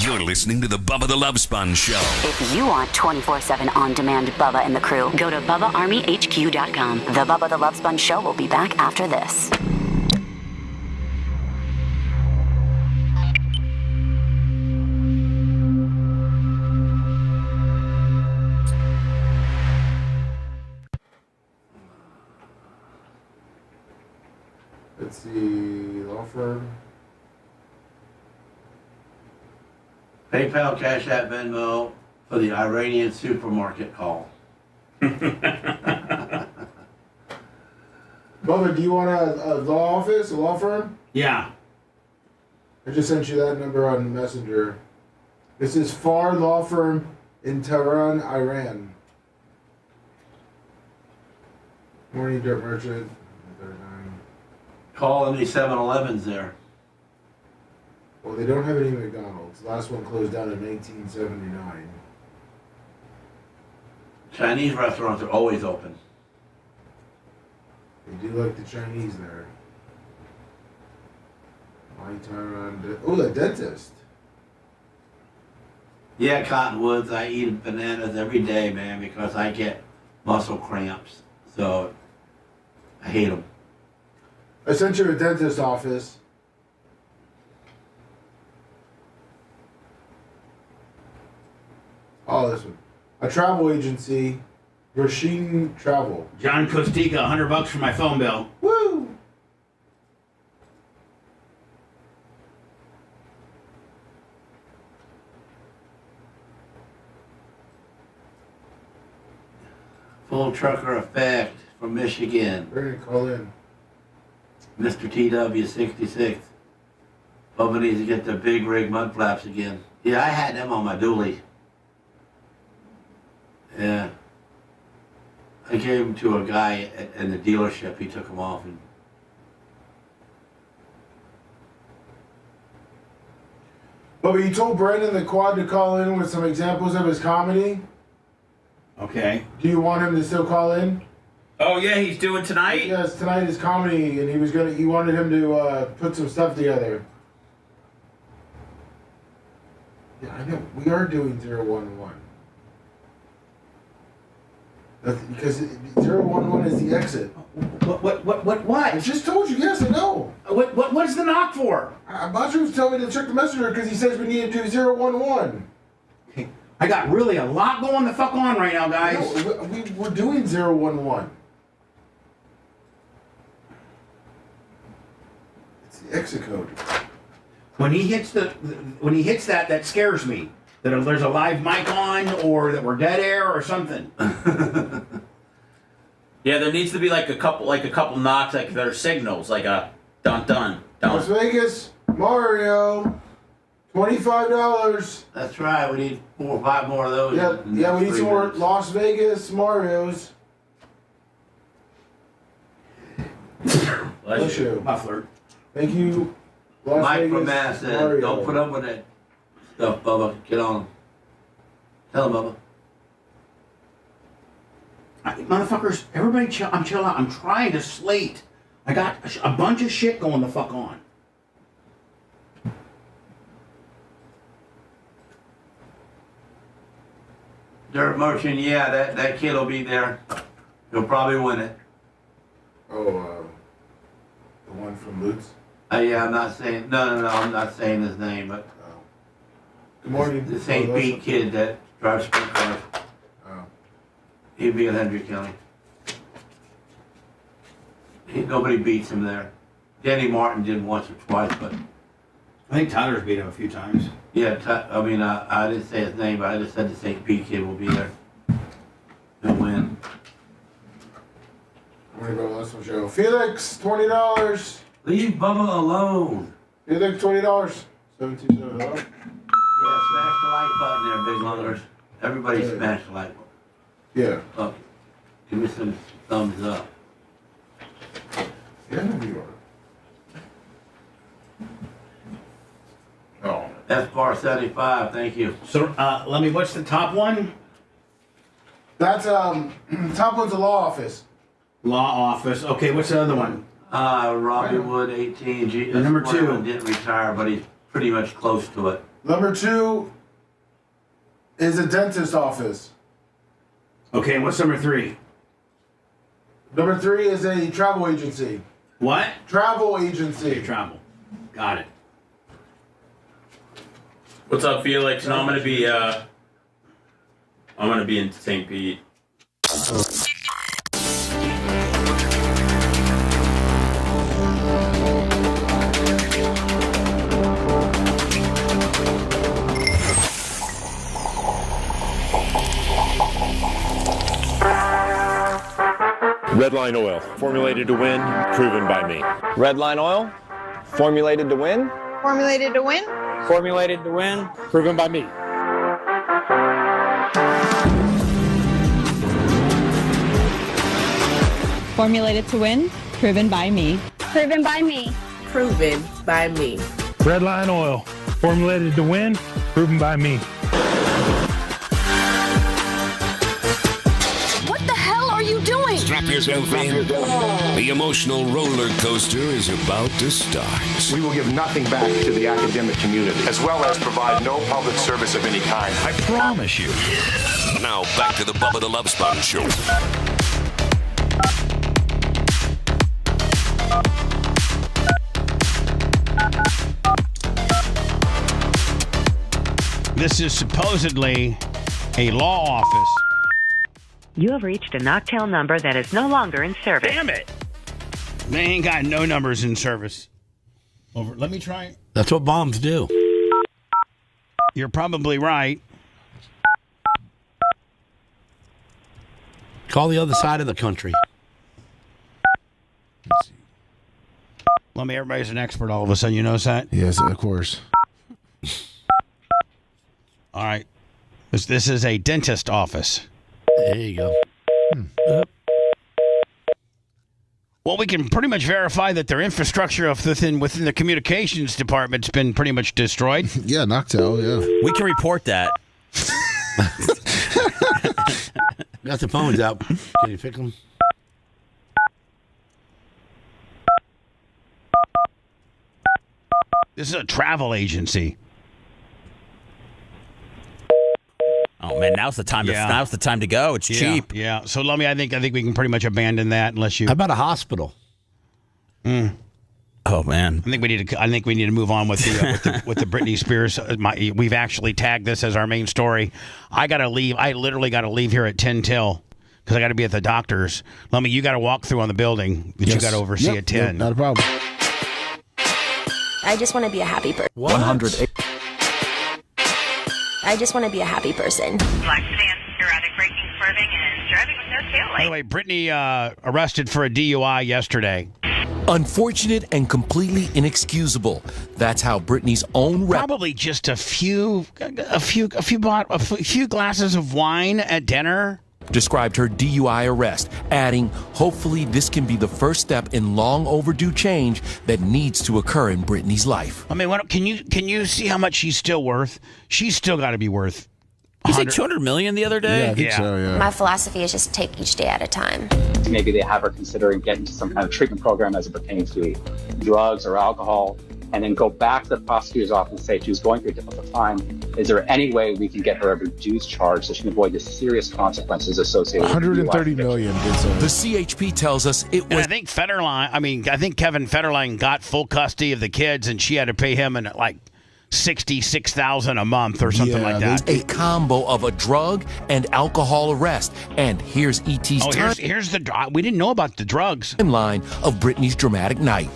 You're listening to the Bubba the Love Sponge Show. If you want 24/7 on-demand Bubba and the crew, go to BubbaArmyHQ.com. The Bubba the Love Sponge Show will be back after this. Let's see, law firm. PayPal, Cash App, Venmo for the Iranian supermarket call. Bubba, do you want a law office, a law firm? Yeah. I just sent you that number on Messenger. This is Far Law Firm in Tehran, Iran. Morning, Dirt Merchant. Call any 7-Elevens there. Well, they don't have any McDonald's. The last one closed down in 1979. Chinese restaurants are always open. They do like the Chinese there. My Tehran. Oh, the dentist. Yeah, Cottonwoods, I eat bananas every day, man, because I get muscle cramps. So I hate them. I sent you a dentist office. Oh, this one. A travel agency, Rasheen Travel. John Costica, $100 for my phone bill. Woo! Full trucker effect from Michigan. Ready to call in. Mr. TW66. Bubba needs to get the big rig mud flaps again. Yeah, I had them on my dually. Yeah. I gave them to a guy in the dealership. He took them off. And But you told Brandon the Quad to call in with some examples of his comedy. Okay. Do you want him to still call in? Oh yeah, he's doing tonight? Yes, tonight is comedy, and he wanted him to put some stuff together. Yeah, I know. We are doing 011. Because 011 is the exit. What? I just told you, yes, I know. What's the knock for? Mushroom's telling me to check the messenger because he says we need to do 011. Okay. I got really a lot going the fuck on right now, guys. No, we're doing 011. It's the exit code. When he hits that scares me. That there's a live mic on, or that we're dead air, or something. Yeah, there needs to be like a couple knocks, like there are signals, like a dun dun dun. Las Vegas, Mario, $25. That's right. We need 4 or 5 more of those. Yeah, we need some more Las Vegas Marios. Bless you. Muffler. Thank you, Las Mike Vegas from Mass said, Mario. don't put up with that stuff, Bubba. Get on. Tell him, Bubba. Motherfuckers, everybody chill. I'm chill out. I'm trying to slate. I got a bunch of shit going the fuck on. Dirt Merchant, yeah, that kid will be there. He'll probably win it. Oh, the one from Lutz? Yeah, I'm not saying, no, I'm not saying his name, but Good morning. the St. Pete kid that drives sprint cars. Oh. He'd be at Hendrick County. Nobody beats him there. Danny Martin did once or twice, but I think Tyler's beat him a few times. yeah, I didn't say his name, but I just said the St. Pete kid will be there. He'll win. I'm gonna go last one show. Felix, $20. Leave Bubba alone. Felix, $20. 727. Yeah, smash the like button there, big lungers. Everybody smash the like button. Yeah. Up. Give me some thumbs up. Yeah, we are. Oh. F-Bar 75, thank you. So, Lummy, what's the top one? That's top one's a law office. Law office. Okay, what's the other one? Robbie Wood 18. Number 2 didn't retire, but he's pretty much close to it. Number 2 is a dentist office. Okay, what's number 3? Number 3 is a travel agency. What? Travel agency. Okay, travel. Got it. What's up, Felix? No, I'm gonna be in St. Pete. Redline Oil, formulated to win, proven by me. Redline Oil, formulated to win. Formulated to win. Formulated to win, proven by me. Formulated to win. Proven by me. Proven by me. Proven by me. Redline Oil, formulated to win, proven by me. What the hell are you doing? Strap yourself in. The emotional roller coaster is about to start. We will give nothing back to the academic community, as well as provide no public service of any kind. I promise you. Now back to the Bubba the Love Sponge show. This is supposedly a law office. You have reached a Knocktail number that is no longer in service. Damn it! They ain't got no numbers in service. Over. Let me try it. That's what bombs do. You're probably right. Call the other side of the country. Let me. Everybody's an expert all of a sudden. You notice that? Yes, of course. All right. This is a dentist office. There you go. Well, we can pretty much verify that their infrastructure within the communications department's been pretty much destroyed. Yeah, knocked out, yeah. We can report that. Got the phones out. Can you fix them? This is a travel agency. Oh man, now's the time to go. It's cheap. Yeah. So Lummy, I think we can pretty much abandon that unless you. How about a hospital? Oh man, I think we need to move on with the Britney Spears. We've actually tagged this as our main story. I gotta leave. I literally gotta leave here at 10 till because I gotta be at the doctor's. Lummy, you gotta walk through on the building that you gotta oversee at 10. Yep, not a problem. I just want to be a happy person. 108. I just want to be a happy person. Black sedan, erratic braking, swerving, and driving with no taillight. By the way, Britney arrested for a DUI yesterday. Unfortunate and completely inexcusable. That's how Britney's own probably just a few glasses of wine at dinner described her DUI arrest, adding, hopefully this can be the first step in long overdue change that needs to occur in Britney's life. I mean, can you see how much she's still worth? She's still got to be worth. You said $200 million the other day? Yeah, I think so, yeah. My philosophy is just take each day at a time. Maybe they have her considering getting to some kind of treatment program as it pertains to drugs or alcohol, and then go back to the prosecutor's office and say she's going through a difficult time. Is there any way we can get her a reduced charge so she can avoid the serious consequences associated with $130 million. The CHP tells us it was. And I think Kevin Federline got full custody of the kids, and she had to pay him like $66,000 a month or something like that. A combo of a drug and alcohol arrest. And here's E.T.'s here's the we didn't know about the drugs. Timeline of Britney's dramatic night.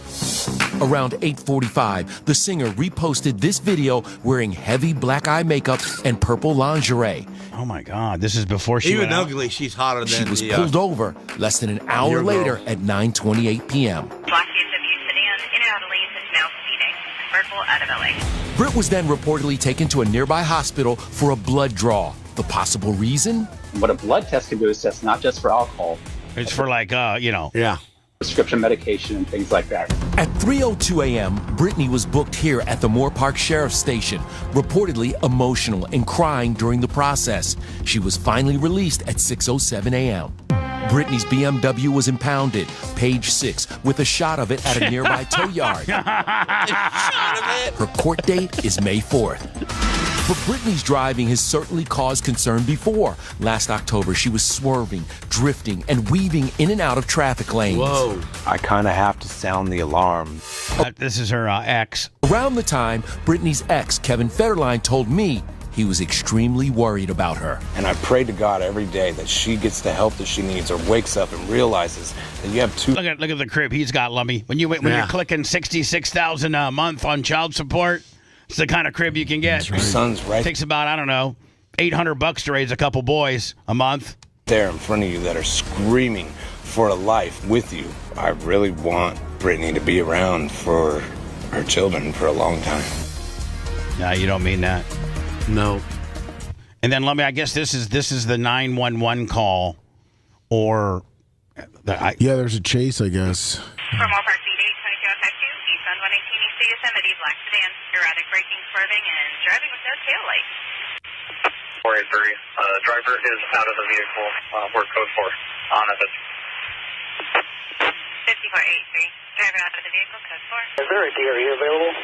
Around 8:45, the singer reposted this video wearing heavy black eye makeup and purple lingerie. Oh my God! This is before she even went ugly. Out. She's hotter than she was pulled over less than an hour later at 9:28 p.m. Black BMW sedan in and out of lanes is now speeding. Merkel out of LA. Britt was then reportedly taken to a nearby hospital for a blood draw. The possible reason? What a blood test can do is test not just for alcohol. It's for prescription medication and things like that. At 3:02 a.m., Britney was booked here at the Moore Park Sheriff's Station, reportedly emotional and crying during the process. She was finally released at 6:07 a.m. Britney's BMW was impounded, page 6, with a shot of it at a nearby tow yard. Her court date is May 4th. But Britney's driving has certainly caused concern before. Last October, she was swerving, drifting, and weaving in and out of traffic lanes. Whoa. I kind of have to sound the alarm. This is her ex. Around the time, Britney's ex, Kevin Federline, told me he was extremely worried about her. And I pray to God every day that she gets the help that she needs or wakes up and realizes that you have two. Look at the crib he's got, Lummy. When you're clicking $66,000 a month on child support, it's the kind of crib you can get. Her son's right. It takes about, $800 to raise a couple boys a month. There in front of you that are screaming for a life with you. I really want Britney to be around for her children for a long time. No, you don't mean that. No. And then, Lummy, I guess this is the 911 call, or there's a chase, I guess. From all parts, 2252, eastbound 118 East Yosemite, black sedan, erratic braking, swerving, and driving with no taillight. 483, driver is out of the vehicle. We're code 4 on it. 5483, driver out of the vehicle, code 4. Is there a DRE available?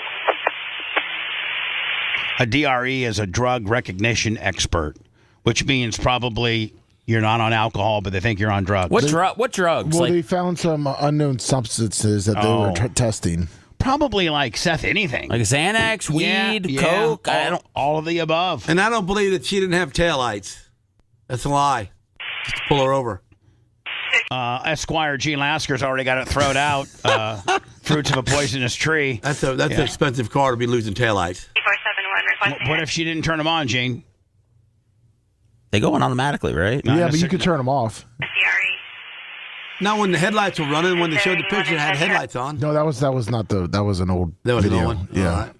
A DRE is a drug recognition expert, which means probably you're not on alcohol, but they think you're on drugs. What drugs? Well, they found some unknown substances that they were testing. Probably like Seth, anything. Like Xanax, weed, Coke. All of the above. And I don't believe that she didn't have taillights. That's a lie. Just pull her over. Esquire G. Lasker's already got it thrown out. Fruits of a poisonous tree. That's an expensive car to be losing taillights. 471, what if she didn't turn them on, Gene? They go on automatically, right? Yeah, but you could turn them off. Not when the headlights were running. When they showed the picture, it had headlights on. No, that was not that was an old video. An old one? Yeah. All right.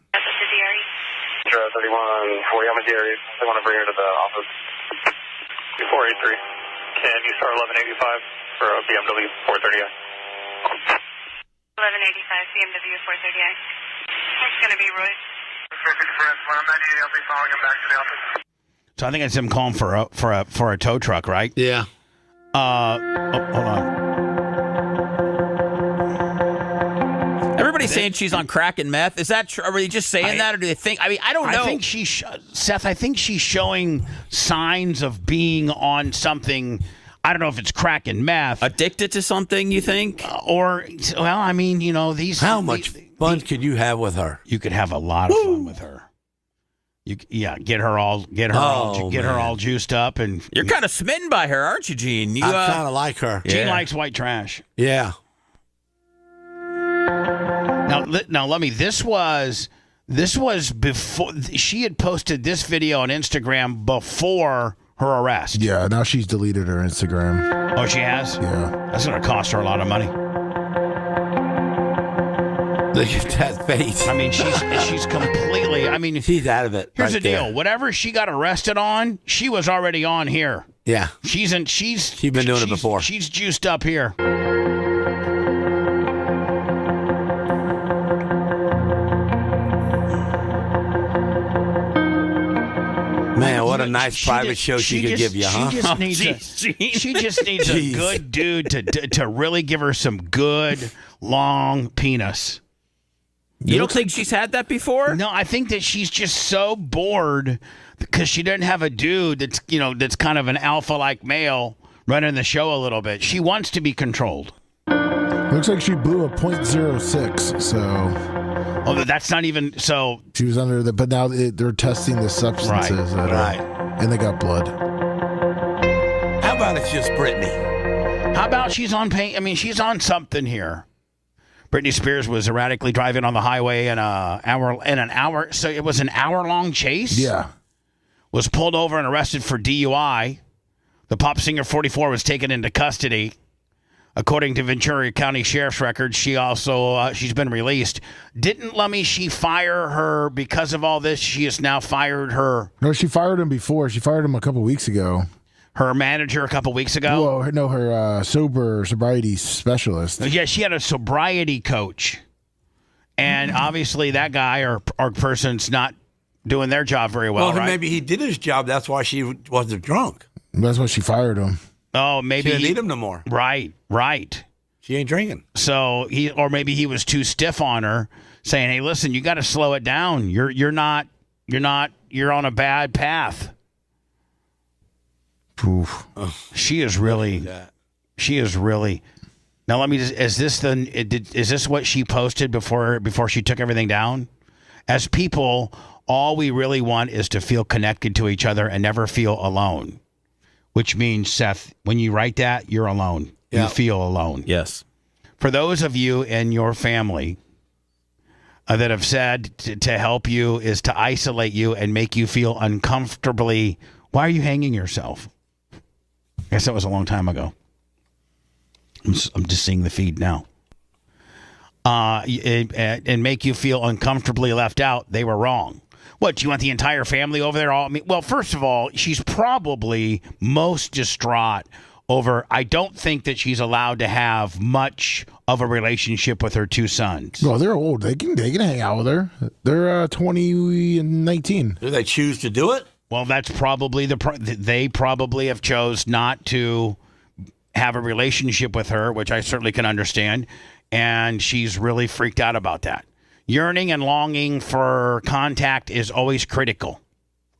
3140, I'm a DRE. They want to bring her to the office. 483. Can you start 1185 for a BMW 430? BMW 430I. It's going to be Royce. I'll be following him back to the office. So I think it's him calling for a tow truck, right? Yeah. Hold on. Everybody's saying she's on crack and meth. Is that true? Are they just saying that, or do they think? I mean, I don't know. I think Seth. I think she's showing signs of being on something. I don't know if it's crack and meth. Addicted to something, you think? Well, I mean, these. How much fun could you have with her? You could have a lot of fun with her. Get her all juiced up, and you're kind of smitten by her, aren't you, Gene? I kind of like her. Gene likes white trash. Yeah. Now, Lummy, this was before she had posted this video on Instagram before her arrest. Yeah, now she's deleted her Instagram. Oh, she has? Yeah. That's going to cost her a lot of money. Look at that face. I mean, she's completely, she's out of it. Here's the deal. Whatever she got arrested on, she was already on here. Yeah. She's been doing it before. She's juiced up here. Man, what a nice private show she could give you, huh? She just needs a good dude to really give her some good long penis. You don't think she's had that before? No, I think that she's just so bored because she doesn't have a dude that's kind of an alpha-like male running the show a little bit. She wants to be controlled. Looks like she blew a .06, so... Oh, that's not even... So she was under but now they're testing the substances. Right. And they got blood. How about it's just Brittany? How about she's on pain? I mean, she's on something here. Britney Spears was erratically driving on the highway in an hour. So it was an hour-long chase? Yeah. Was pulled over and arrested for DUI. The pop singer, 44, was taken into custody. According to Ventura County Sheriff's records, she's been released. Didn't she fire her because of all this? She has now fired her. No, she fired him before. She fired him a couple weeks ago. Her manager a couple weeks ago? Well, no, her sobriety specialist. Yeah, she had a sobriety coach. And obviously that guy or person's not doing their job very well, right? Maybe he did his job. That's why she wasn't drunk. That's why she fired him. Oh, maybe she didn't need him no more. Right. She ain't drinking. So maybe he was too stiff on her, saying, "Hey, listen, you got to slow it down. You're on a bad path." Oof. She is really. Now let me just. Is this what she posted before she took everything down? As people, all we really want is to feel connected to each other and never feel alone. Which means, Seth, when you write that, you're alone. Yeah. You feel alone. Yes. For those of you in your family that have said to help you is to isolate you and make you feel uncomfortably, why are you hanging yourself? I guess that was a long time ago. I'm just seeing the feed now. And make you feel uncomfortably left out, they were wrong. What, do you want the entire family over there? Well, first of all, she's probably most distraught over, I don't think that she's allowed to have much of a relationship with her two sons. Well, they're old. They can hang out with her. They're 20 and 19. Do they choose to do it? Well, that's probably they probably have chose not to have a relationship with her, which I certainly can understand. And she's really freaked out about that. Yearning and longing for contact is always critical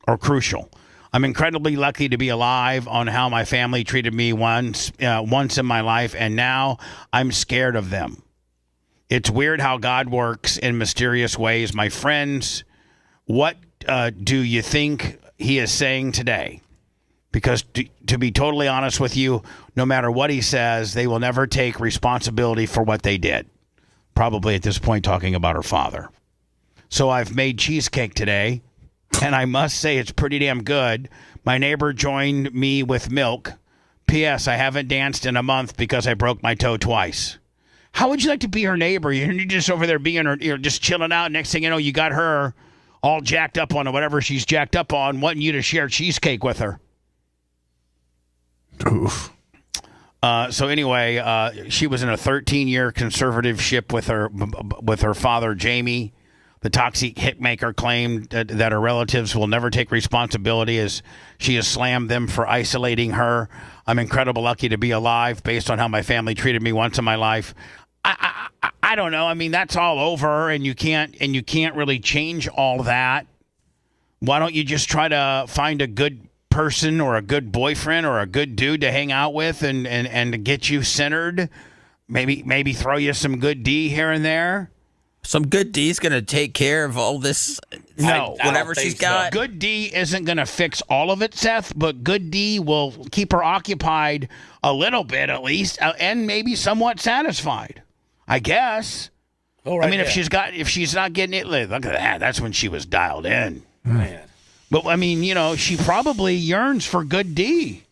or crucial. I'm incredibly lucky to be alive on how my family treated me once in my life, and now I'm scared of them. It's weird how God works in mysterious ways. My friends, what do you think he is saying today? Because to be totally honest with you, no matter what he says, they will never take responsibility for what they did. Probably at this point talking about her father. So I've made cheesecake today, and I must say it's pretty damn good. My neighbor joined me with milk. P.S. I haven't danced in a month because I broke my toe twice. How would you like to be her neighbor? You're just over there being her, you're just chilling out. Next thing you know, you got her all jacked up on whatever she's jacked up on, wanting you to share cheesecake with her. Oof. So anyway, she was in a 13-year conservativeship with her father, Jamie. The toxic hitmaker claimed that her relatives will never take responsibility as she has slammed them for isolating her. I'm incredibly lucky to be alive based on how my family treated me once in my life. I don't know. I mean, that's all over, and you can't really change all that. Why don't you just try to find a good person or a good boyfriend or a good dude to hang out with and get you centered? Maybe throw you some good D here and there. Some good D's going to take care of all this. No, whatever she's got. Good D isn't going to fix all of it, Seth, but good D will keep her occupied a little bit at least, and maybe somewhat satisfied, I guess. Oh, right, I mean, if she's not getting it, look at that. That's when she was dialed in. Man. But I mean, she probably yearns for good D.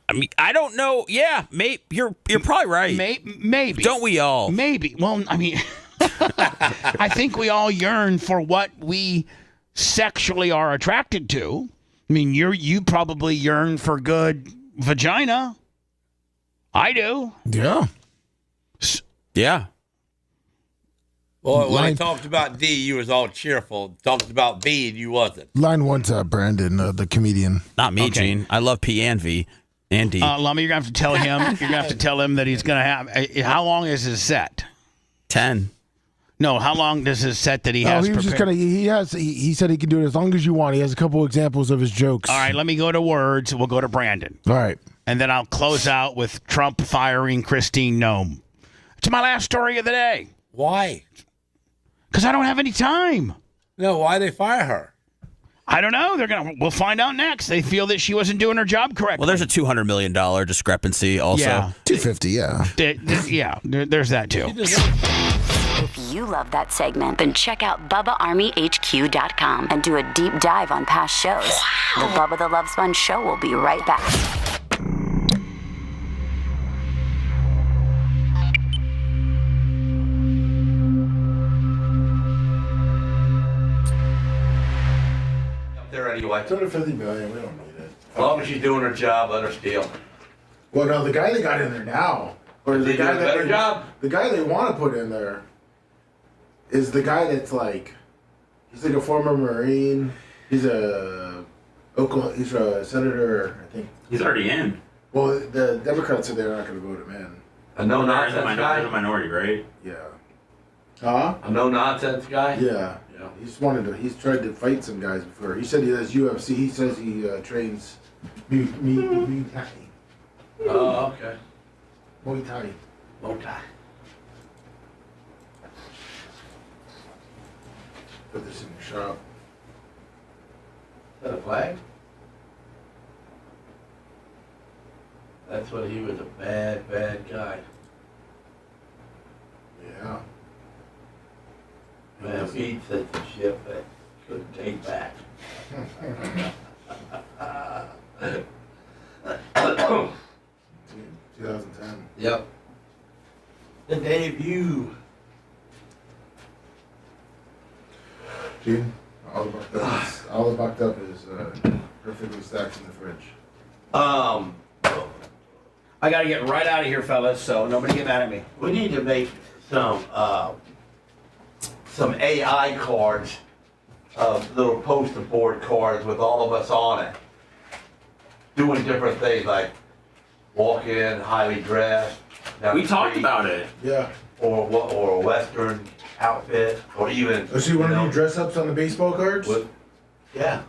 I mean, I don't know. Yeah, you're probably right. Maybe. Don't we all? Maybe. Well, I mean, I think we all yearn for what we sexually are attracted to. I mean, you probably yearn for good vagina. I do. Yeah. Yeah. Well, when I talked about D, you was all cheerful. Talked about B, and you wasn't. Line one's Brandon, the comedian. Not me, Gene. I love P and V. And D. Lummy, you're going to have to tell him. You're going to have to tell him that he's going to have. How long is his set? 10. No, how long does his set that he has? He was prepared? just he said he can do it as long as you want. He has a couple examples of his jokes. All right, let me go to words. We'll go to Brandon. All right. And then I'll close out with Trump firing Christine Nome. It's my last story of the day. Why? Because I don't have any time. No, why they fire her? I don't know. We'll find out next. They feel that she wasn't doing her job correctly. Well, there's a $200 million discrepancy also. Yeah. 250, yeah. Yeah, there's that too. If you love that segment, then check out BubbaArmyHQ.com and do a deep dive on past shows. The Bubba the Love Sponge Show will be right back. There anyway. 250 million. We don't need it. As long as she's doing her job, let her steal. Well, no, the guy they got in there now, or Is the he guy doing a better job? the guy they want to put in there, is the guy that's like, he's like a former Marine. He's a senator, I think. He's already in. Well, the Democrats said they're not going to vote him in. A no-nonsense guy? He's a minority, right? Yeah. Huh? A no-nonsense guy? Yeah. He's tried to fight some guys before. He said he does UFC. He says he trains Muay Thai. Oh, okay. Muay Thai. Muay Thai. Put this in your shop. Is that a flag? That's what he was, a bad, bad guy. Yeah. Man, he said some shit that couldn't take back. 2010. Yep. The debut. Gene, all the bucked up is perfectly stacked in the fridge. I got to get right out of here, fellas, so nobody get mad at me. We need to make some AI cards, little poster board cards with all of us on it, doing different things like walk in highly dressed. We talked about it. Yeah. Or a Western outfit, or even. Oh, so you want to do dress ups on the baseball cards? Yeah.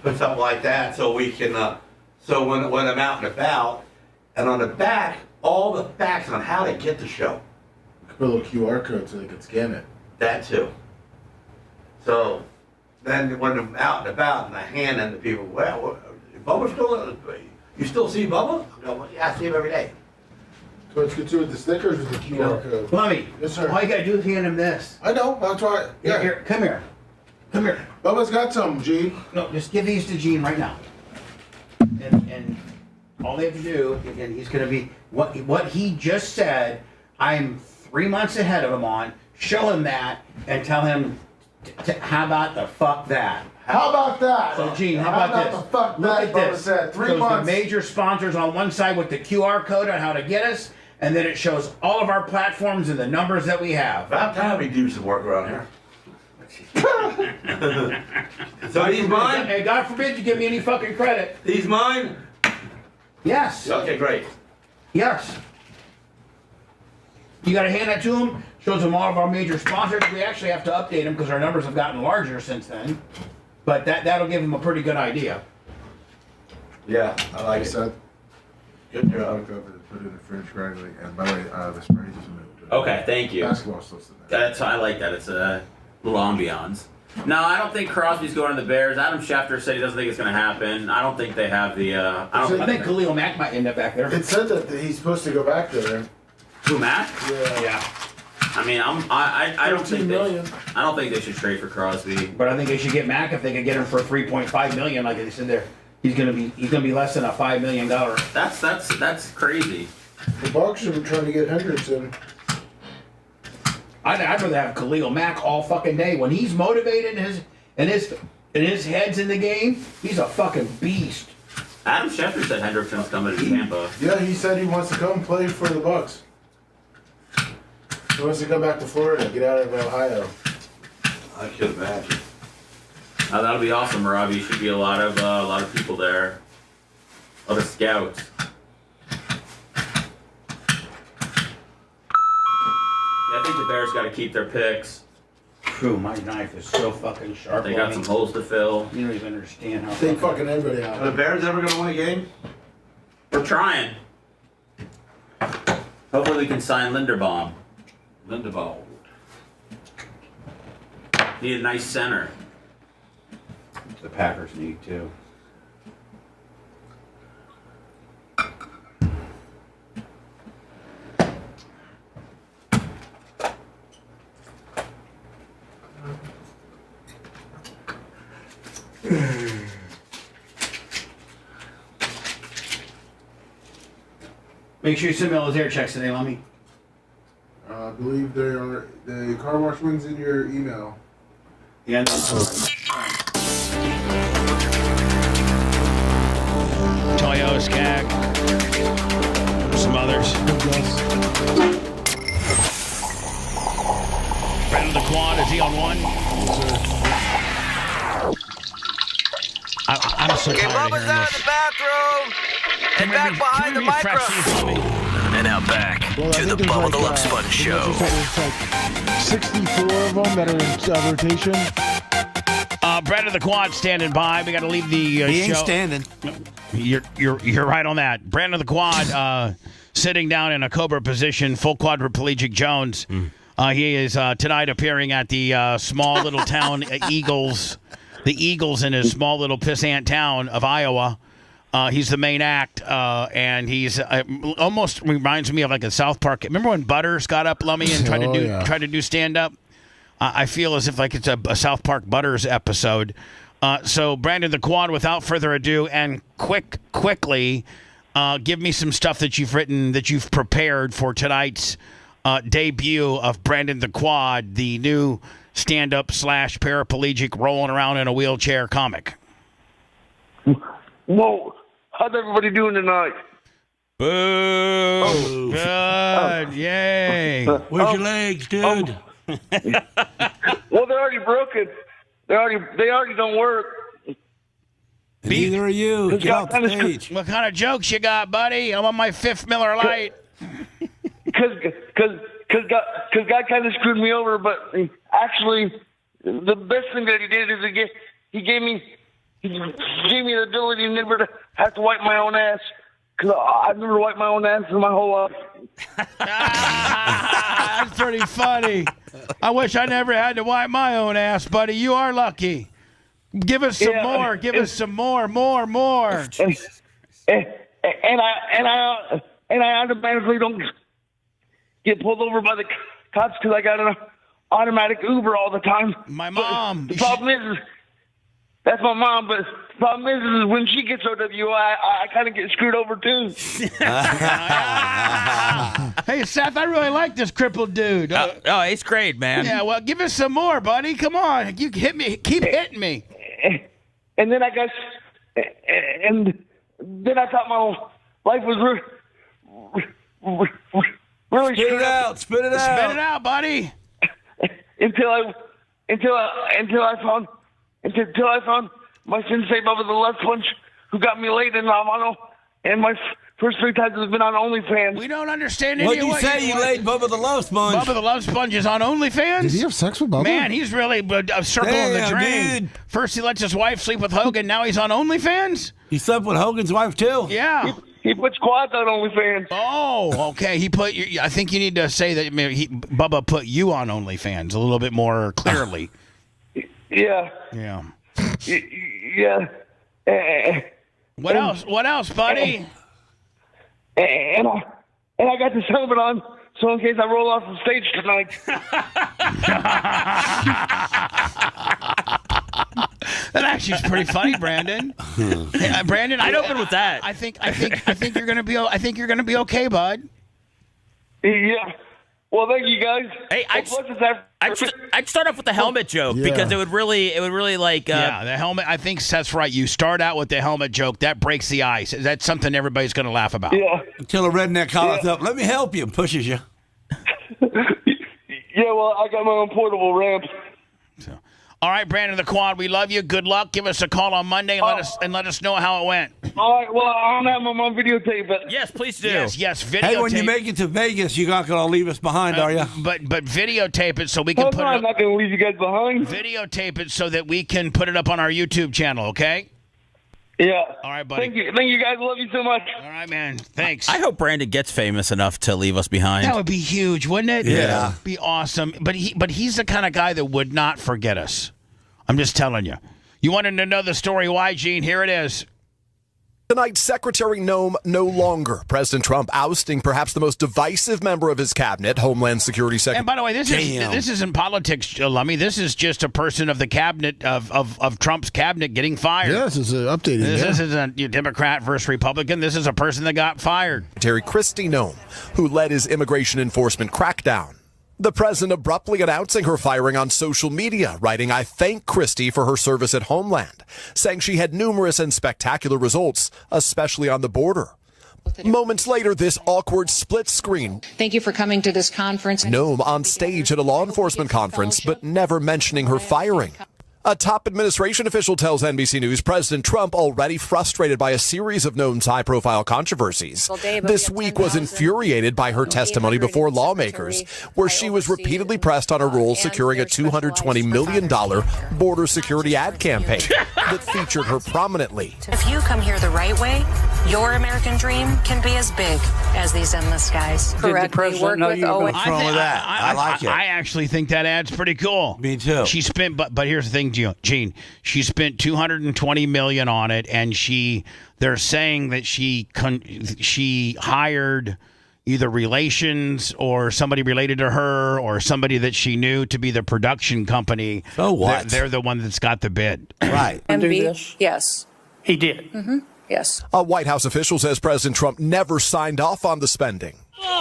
Put something like that so we can. So when I'm out and about, and on the back, all the facts on how to get the show. Put a little QR code so they can scan it. That too. So then when I'm out and about and I hand them to people, well, Bubba's still, you still see Bubba? I go, well, yeah, I see him every day. So let's get to with the stickers or the QR code? Lummy, yes, sir. All you got to do is hand him this. I know, I'll try it. Yeah. Here, come here. Come here. Bubba's got some, Gene. No, just give these to Gene right now. And all they have to do, and he's going to be, what he just said, I'm 3 months ahead of him on, show him that, and tell him, how about the fuck that? How about that? So, Gene, how about this? The fuck Look that at Bubba this. said. 3 Shows months. the major sponsors on one side with the QR code on how to get us, and then it shows all of our platforms and the numbers that we have. About time we do some work around here. So he's mine? Hey, God forbid you give me any fucking credit. He's mine? Yes. Okay, great. Yes. You got to hand that to him. Shows them all of our major sponsors. We actually have to update them because our numbers have gotten larger since then. But that'll give them a pretty good idea. Yeah, I like it. Seth. Good I'll job. go over to put it in the fridge gradually. And by the way, the spray just moved. Okay, thank you. Basketball's still sitting there. That's I like that. It's a little ambiance. No, I don't think Crosby's going to the Bears. Adam Schefter said he doesn't think it's going to happen. I don't think they have the. I think Khalil Mack might end up back there. It said that he's supposed to go back there. Who, Mack? Yeah. I mean, I don't think million. I don't think they should trade for Crosby. But I think they should get Mack if they could get him for $3.5 million, like they said there. He's gonna be less than a $5 million. That's crazy. The Bucs are trying to get Hendrickson. I'd rather have Khalil Mack all fucking day when he's motivated and his head's in the game. He's a fucking beast. Adam Schefter said Hendrickson's coming to Tampa. Yeah, he said he wants to come play for the Bucs. He wants to come back to Florida, get out of Ohio. I could imagine. That'll be awesome, Robbie. Should be a lot of people there. A lot of scouts. I think the Bears got to keep their picks. True, my knife is so fucking sharp. They got some holes to fill. You don't even understand how. They fucking everybody out. Are the Bears ever going to win a game? We're trying. Hopefully we can sign Linderbaum. Need a nice center. The Packers need too. Make sure you send me all those air checks today, Lummy. I believe the car wash one's in your email. Yeah, that's Toyo, Skag, some others. Brandon the Quad, is he on one? I'm so tired of hearing out of the bathroom and back behind the microphone. And now back to the Bubba the Love Sponge show. It's like 64 of them that are in rotation. Brandon the Quad standing by. We got to leave the he ain't show. standing. You're right on that. Brandon the Quad sitting down in a cobra position, full quadriplegic Jones. He is tonight appearing at the small little town Eagles. The Eagles in his small little pissant town of Iowa. He's the main act, and he's almost reminds me of like a South Park. Remember when Butters got up, Lummy, and tried to do stand up? I feel as if like it's a South Park Butters episode. So Brandon the Quad, without further ado, and quickly, give me some stuff that you've written, that you've prepared for tonight's debut of Brandon the Quad, the new stand-up / paraplegic rolling around in a wheelchair comic. Whoa, how's everybody doing tonight? Boo! Oh. Good, yay! Where's your legs, dude? Well, they're already broken. They already don't work. Neither are you. Get off the stage. What kind of jokes you got, buddy? I'm on my 5th Miller Lite. Cause God kind of screwed me over, but actually, the best thing that he did is he gave me the ability never to have to wipe my own ass. Cause I've never wiped my own ass in my whole life. That's pretty funny. I wish I never had to wipe my own ass, buddy. You are lucky. Give us some more. Give us some more. And I automatically don't get pulled over by the cops because I got an automatic Uber all the time. My mom. But the problem is that's my mom, but the problem is when she gets OWI, I kind of get screwed over too. Hey, Seth, I really like this crippled dude. Oh, it's great, man. Yeah, well, give us some more, buddy. Come on. You hit me. Keep hitting me. and then I guess, and then I thought my life was really Spit it out. Spit it out. Spit it out, buddy. until I found my sensei Bubba the Love Sponge, who got me laid in Lamano, and my first 3 times has been on OnlyFans. We don't understand any What'd of you what say? You laid Bubba the Love Sponge. Bubba the Love Sponge is on OnlyFans? Did he have sex with Bubba? Man, he's really circling the drain. Dude. First he lets his wife sleep with Hogan, now he's on OnlyFans? He slept with Hogan's wife, too. Yeah. He puts quads on OnlyFans. Oh, okay. He put. I think you need to say that Bubba put you on OnlyFans a little bit more clearly. Yeah. Yeah. Yeah. What else? What else, buddy? And I got this helmet on, so in case I roll off the stage tonight. That actually is pretty funny, Brandon. Hey, Brandon, I'd open with that. I think you're gonna be. I think you're gonna be okay, bud. Yeah. Well, thank you guys. Hey, I'd start off with the helmet joke because it would really like. Yeah, the helmet. I think Seth's right. You start out with the helmet joke. That breaks the ice. That's something everybody's going to laugh about. Yeah. Until a redneck hollers up, let me help you, and pushes you. Yeah, well, I got my own portable ramp. All right, Brandon the Quad, we love you. Good luck. Give us a call on Monday and let us know how it went. All right, well, I don't have them on videotape, but yes, please do. Yes, videotape. Hey, when you make it to Vegas, you're not going to leave us behind, are you? But videotape it so we can put it up. I'm not going to leave you guys behind. Videotape it so that we can put it up on our YouTube channel, okay? Yeah. All right, buddy. Thank you guys. Love you so much. All right, man. Thanks. I hope Brandon gets famous enough to leave us behind. That would be huge, wouldn't it? Yeah. Be awesome. But he's the kind of guy that would not forget us. I'm just telling you. You wanted to know the story why, Gene? Here it is. Tonight, Secretary Noem no longer. President Trump ousting perhaps the most divisive member of his cabinet, Homeland Security Secretary. And by the way, this isn't politics, Lummy. This is just a person of the cabinet of Trump's cabinet getting fired. Yeah, this is updating. This isn't a Democrat versus Republican. This is a person that got fired. Secretary Kristi Noem, who led his immigration enforcement crackdown. The president abruptly announcing her firing on social media, writing, "I thank Kristi for her service at Homeland," saying she had numerous and spectacular results, especially on the border. Moments later, this awkward split screen. Thank you for coming to this conference. Noem on stage at a law enforcement conference, but never mentioning her firing. A top administration official tells NBC News President Trump already frustrated by a series of Noem's high-profile controversies. This week was infuriated by her testimony before lawmakers, where she was repeatedly pressed on her role securing a $220 million border security ad campaign that featured her prominently. If you come here the right way, your American dream can be as big as these endless skies. Correctly work with Owen. What's wrong with that? I like it. I actually think that ad's pretty cool. Me too. She spent, but here's the thing, Gene. She spent $220 million on it, and they're saying that she hired either relations or somebody related to her or somebody that she knew to be the production company. So what? They're the one that's got the bid. Right. Yes. He did. Mm-hmm. Yes. A White House official says President Trump never signed off on the spending.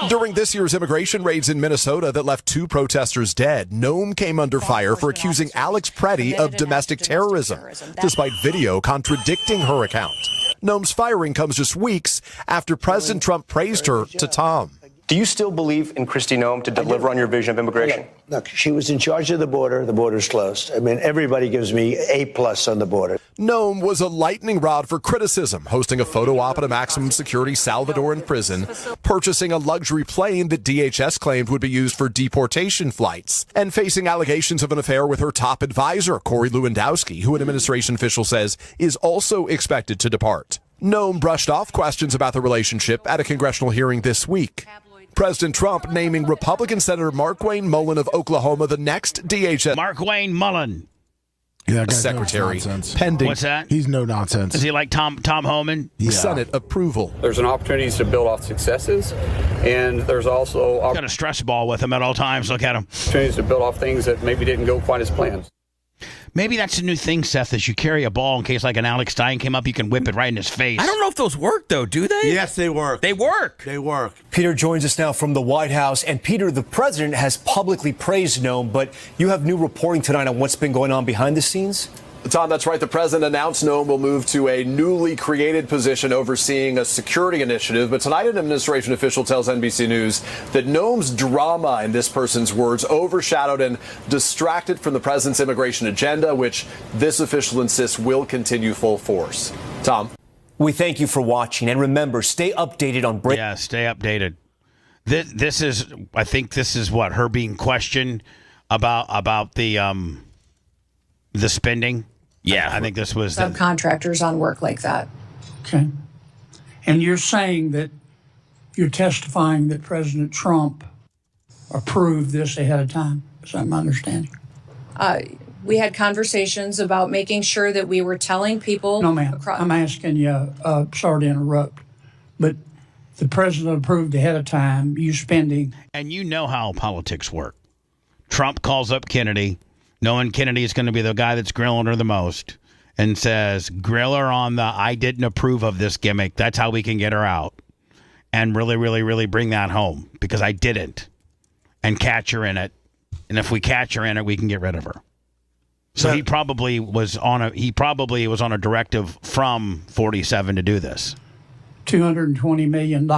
During this year's immigration raids in Minnesota that left 2 protesters dead, Noem came under fire for accusing Alex Preddy of domestic terrorism, despite video contradicting her account. Noem's firing comes just weeks after President Trump praised her to Tom. Do you still believe in Kristi Noem to deliver on your vision of immigration? Look, she was in charge of the border. The border's closed. I mean, everybody gives me A+ on the border. Noem was a lightning rod for criticism, hosting a photo op at a maximum security Salvadoran prison, purchasing a luxury plane that DHS claimed would be used for deportation flights, and facing allegations of an affair with her top advisor, Corey Lewandowski, who an administration official says is also expected to depart. Noem brushed off questions about the relationship at a congressional hearing this week. President Trump naming Republican Senator Markwayne Mullin of Oklahoma the next DHS. Markwayne Mullin. Yeah, Secretary. Pending. What's that? He's no nonsense. Is he like Tom Homan? Yeah. Senate approval. There's an opportunity to build off successes, and there's also got a stress ball with him at all times. Look at him. Opportunities to build off things that maybe didn't go quite as planned. Maybe that's a new thing, Seth, is you carry a ball in case like an Alex Stein came up, you can whip it right in his face. I don't know if those work, though, do they? Yes, they work. They work. They work. Peter joins us now from the White House. And Peter, the president has publicly praised Noem, but you have new reporting tonight on what's been going on behind the scenes? Tom, that's right. The president announced Noam will move to a newly created position overseeing a security initiative. But tonight, an administration official tells NBC News that Noam's drama, in this person's words, overshadowed and distracted from the president's immigration agenda, which this official insists will continue full force. Tom? We thank you for watching. And remember, stay updated on Yeah, stay updated. This is, I think this is what, her being questioned about the spending. Yeah, I think this was subcontractors on work like that. Okay. And you're saying that you're testifying that President Trump approved this ahead of time. Is that my understanding? We had conversations about making sure that we were telling people. No, ma'am. I'm asking you, sorry to interrupt, but the president approved ahead of time you spending. And you know how politics work. Trump calls up Kennedy, knowing Kennedy is going to be the guy that's grilling her the most, and says, grill her on the I didn't approve of this gimmick. That's how we can get her out. And really, really, really bring that home, because I didn't. And catch her in it. And if we catch her in it, we can get rid of her. So he probably was on a directive from 47 to do this. $220 million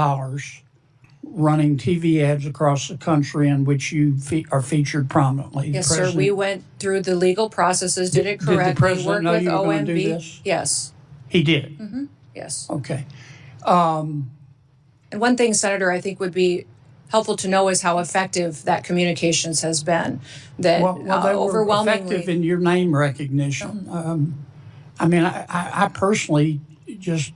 running TV ads across the country in which you are featured prominently. Yes, sir. We went through the legal processes, did it correctly. Did the president know worked with you were going to do OMB. this? Yes. He did? Mm-hmm. Yes. Okay. And one thing, Senator, I think would be helpful to know is how effective that communications has been. That they were overwhelmingly effective in your name recognition. I mean, I personally just,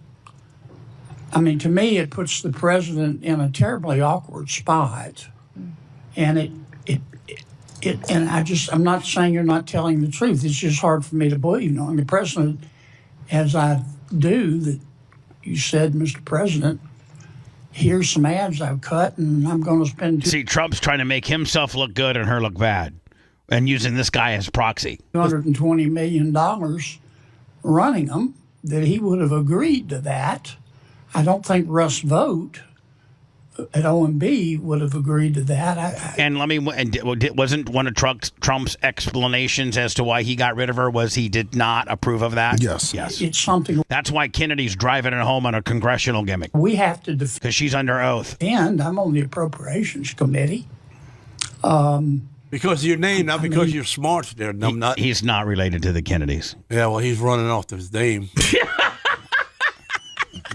I mean, to me, it puts the president in a terribly awkward spot. And and I'm not saying you're not telling the truth. It's just hard for me to believe, knowing the president, as I do, that you said, Mr. President, here's some ads I've cut, and I'm going to spend. See, Trump's trying to make himself look good and her look bad, and using this guy as proxy. $220 million running them, that he would have agreed to that. I don't think Russ Vogt at OMB would have agreed to that. And wasn't one of Trump's explanations as to why he got rid of her was he did not approve of that? Yes. It's something. That's why Kennedy's driving it home on a congressional gimmick. We have to because she's under oath. And I'm on the Appropriations Committee. Because of your name, not because you're smart. There, he's not related to the Kennedys. Yeah, well, he's running off his name.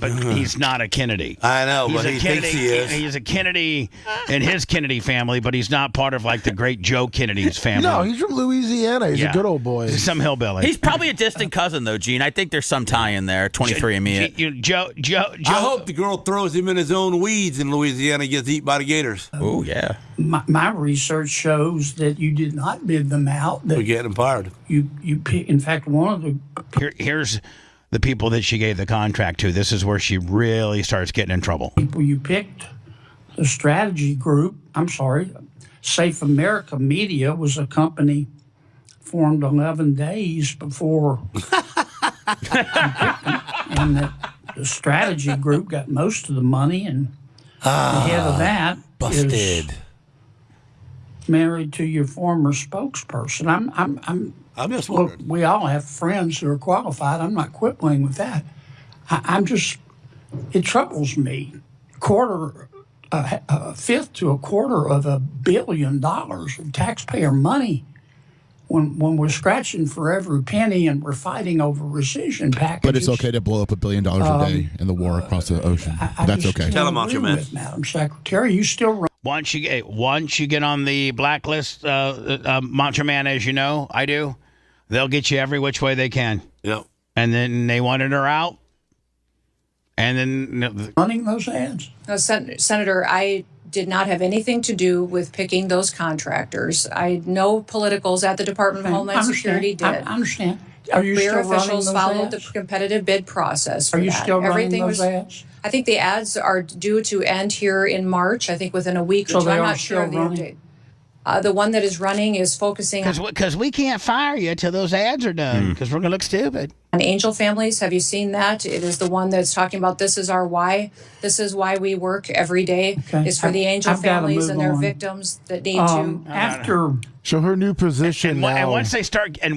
But he's not a Kennedy. I know, He's but a he Kennedy, thinks he is. He's a Kennedy in his Kennedy family, but he's not part of like the great Joe Kennedy's family. No, he's from Louisiana. He's a good old boy. He's some hillbilly. He's probably a distant cousin, though, Gene. I think there's some tie in there. 23andMe. Joe. I hope the girl throws him in his own weeds in Louisiana and gets eaten by the gators. Oh, yeah. My research shows that you did not bid them out. We're getting fired. You pick. In fact, one of the here's the people that she gave the contract to. This is where she really starts getting in trouble. People you picked, the strategy group. Safe America Media was a company formed 11 days before you picked them, and the strategy group got most of the money, and the head of that is married to your former spokesperson. I'm just wondering. Look, we all have friends who are qualified. I'm not quibbling with that. It troubles me. A fifth to a quarter of $1 billion of taxpayer money when we're scratching for every penny and we're fighting over rescission packages. But it's okay to blow up $1 billion a day in the war across the ocean. That's okay. Tell him, Macho Man. Madam Secretary, you still run. Once you get on the blacklist, Macho Man, as you know, I do. They'll get you every which way they can. Yep. And then they wanted her out. And then running those ads. No, Senator, I did not have anything to do with picking those contractors. I know politicals at the Department of Homeland Security did. I understand. Are you Rear still running officials those followed ads? the competitive bid process. Are you still running those ads? I think the ads are due to end here in March. I think within a week or two. I'm not sure of the update. The one that is running is focusing because we can't fire you till those ads are done because we're gonna look stupid. on angel families. Have you seen that? It is the one that's talking about this is our why. This is why we work every day. Okay. Is for the angel I've gotta families move and their on. victims that need to. After So her new position now. And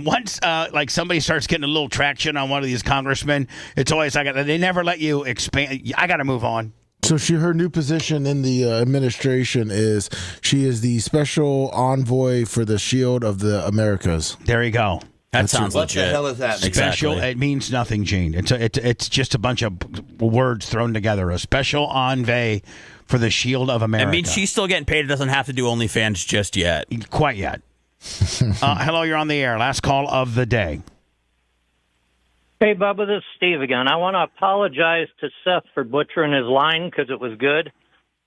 once like somebody starts getting a little traction on one of these congressmen, it's always like they never let you expand. I got to move on. So her new position in the administration is she is the special envoy for the Shield of the Americas. There you go. That sounds What the legit. hell is that? Special. Exactly. It means nothing, Gene. It's just a bunch of words thrown together. A special envoy for the Shield of America. It means she's still getting paid. It doesn't have to do OnlyFans just yet. Quite yet. Hello, you're on the air. Last call of the day. Hey, Bubba, this is Steve again. I want to apologize to Seth for butchering his line because it was good.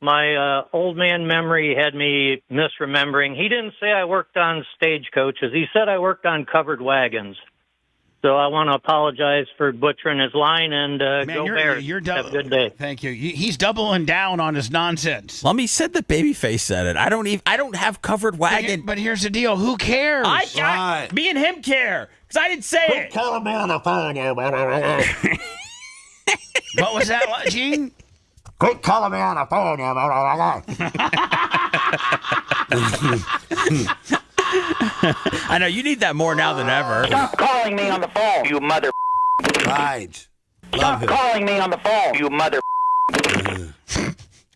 My old man memory had me misremembering. He didn't say I worked on stagecoaches. He said I worked on covered wagons. So I want to apologize for butchering his line and go Bears. Have a good day. Thank you. He's doubling down on his nonsense. Lummy said that Babyface said it. I don't have covered wagon. But here's the deal. Who cares? Me and him care because I didn't say it. Call me on the phone. What was that, Gene? Quit calling me on the phone. I know you need that more now than ever. Stop calling me on the phone, you mother. Right. Stop calling me on the phone, you mother.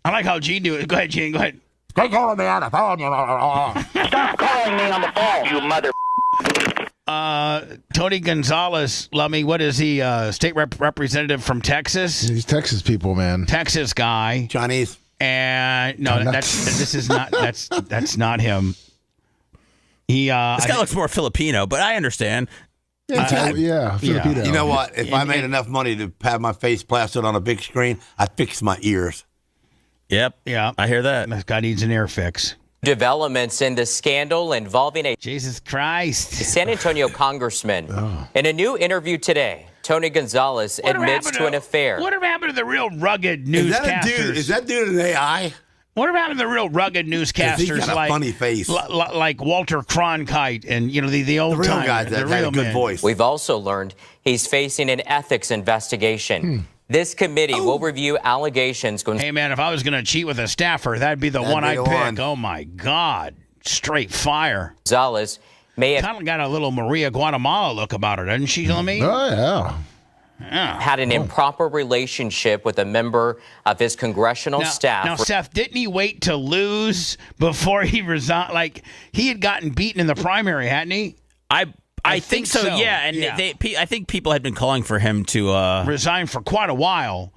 I like how Gene do it. Go ahead, Gene. Go ahead. Quit calling me on the phone, you Stop calling me on the phone, you mother. Tony Gonzalez, Lummy, what is he? State representative from Texas? These Texas people, man. Texas guy. Chinese. And no, that's not him. He this guy looks more Filipino, but I understand. Filipino. You know what? If I made enough money to have my face plastered on a big screen, I'd fix my ears. Yep. Yeah. I hear that. This guy needs an ear fix. Developments in the scandal involving a Jesus Christ San Antonio congressman. In a new interview today, Tony Gonzalez admits to an affair. What happened to the real rugged newscasters? Is that dude an AI? What happened to the real rugged newscasters? He's got a like funny face, like Walter Cronkite, and the old real time guys that had a good voice. We've also learned he's facing an ethics investigation. This committee will review allegations. Hey, man, if I was going to cheat with a staffer, that'd be the one I'd pick. Oh, my God. Straight fire. Gonzalez may have kind of got a little Maria Guatemala look about her, doesn't she, Lummy? Oh, yeah. Had an improper relationship with a member of his congressional staff. Now, Seth, didn't he wait to lose before he resigned? Like, he had gotten beaten in the primary, hadn't he? I think so, yeah. And I think people had been calling for him to resign for quite a while.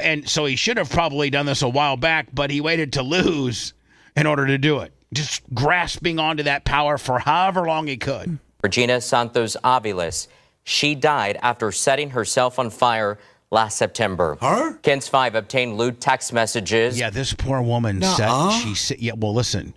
And so he should have probably done this a while back, but he waited to lose in order to do it. Just grasping onto that power for however long he could. Regina Santos Aviles, she died after setting herself on fire last September. Her? Kens 5 obtained lewd text messages. Yeah, this poor woman listen.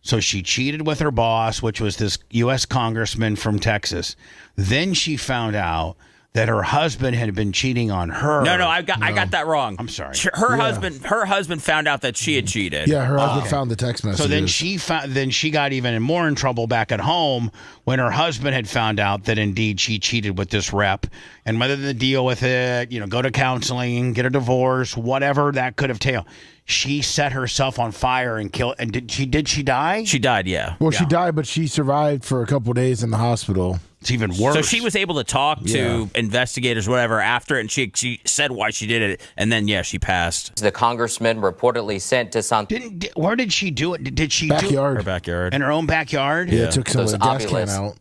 So she cheated with her boss, which was this U.S. congressman from Texas. Then she found out that her husband had been cheating on her. No, I got that wrong. I'm sorry. Her husband found out that she had cheated. Yeah, her husband found the text messages. So then she got even more in trouble back at home when her husband had found out that indeed she cheated with this rep. And whether to deal with it, go to counseling, get a divorce, whatever that could have taken. She set herself on fire and killed. And did she die? She died, yeah. Well, she died, but she survived for a couple of days in the hospital. It's even worse. So she was able to talk to investigators, whatever, after it, and she said why she did it, and then she passed. The congressman reportedly sent to where did she do it? Did she backyard? Her backyard. In her own backyard? Yeah, took some of the gas can out.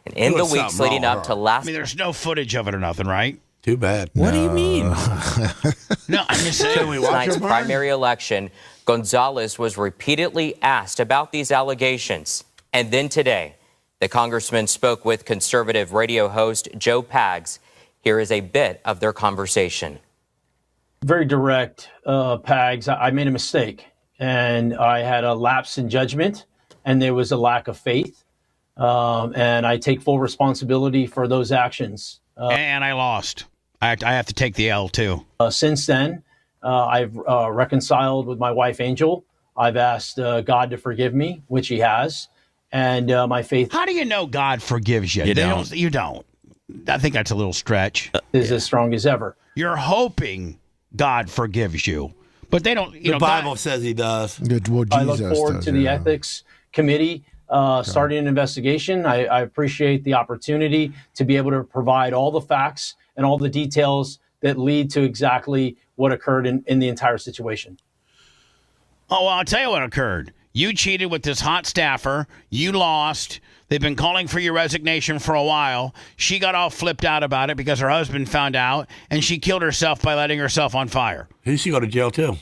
And in the weeks leading up to last, there's no footage of it or nothing, right? Too bad. What do you mean? No, I'm just saying. Tonight's primary election, Gonzalez was repeatedly asked about these allegations. And then today, the congressman spoke with conservative radio host Joe Pags. Here is a bit of their conversation. Very direct, Pags. I made a mistake, and I had a lapse in judgment, and there was a lack of faith. And I take full responsibility for those actions. And I lost. I have to take the L, too. Since then, I've reconciled with my wife, Angel. I've asked God to forgive me, which he has. And my faith. How do you know God forgives you? You don't. You don't. I think that's a little stretch. Is as strong as ever. You're hoping God forgives you, but they don't. The Bible says he does. Well, I look forward to the ethics committee starting an investigation. I appreciate the opportunity to be able to provide all the facts and all the details that lead to exactly what occurred in the entire situation. Oh, well, I'll tell you what occurred. You cheated with this hot staffer. You lost. They've been calling for your resignation for a while. She got all flipped out about it because her husband found out, and she killed herself by lighting herself on fire. He should go to jail, too.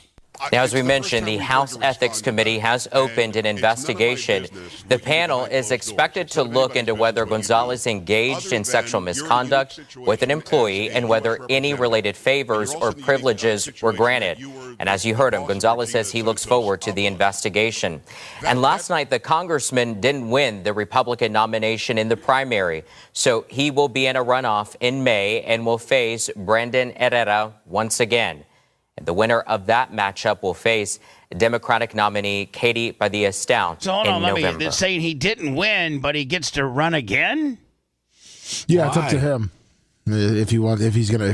Now, as we mentioned, the House Ethics Committee has opened an investigation. The panel is expected to look into whether Gonzalez engaged in sexual misconduct with an employee and whether any related favors or privileges were granted. And as you heard him, Gonzalez says he looks forward to the investigation. And last night, the congressman didn't win the Republican nomination in the primary, so he will be in a runoff in May and will face Brandon Herrera once again. And the winner of that matchup will face Democratic nominee Katie Padilla-Stown in November. They're saying he didn't win, but he gets to run again? Yeah, Why? It's up to him. If he's gonna. I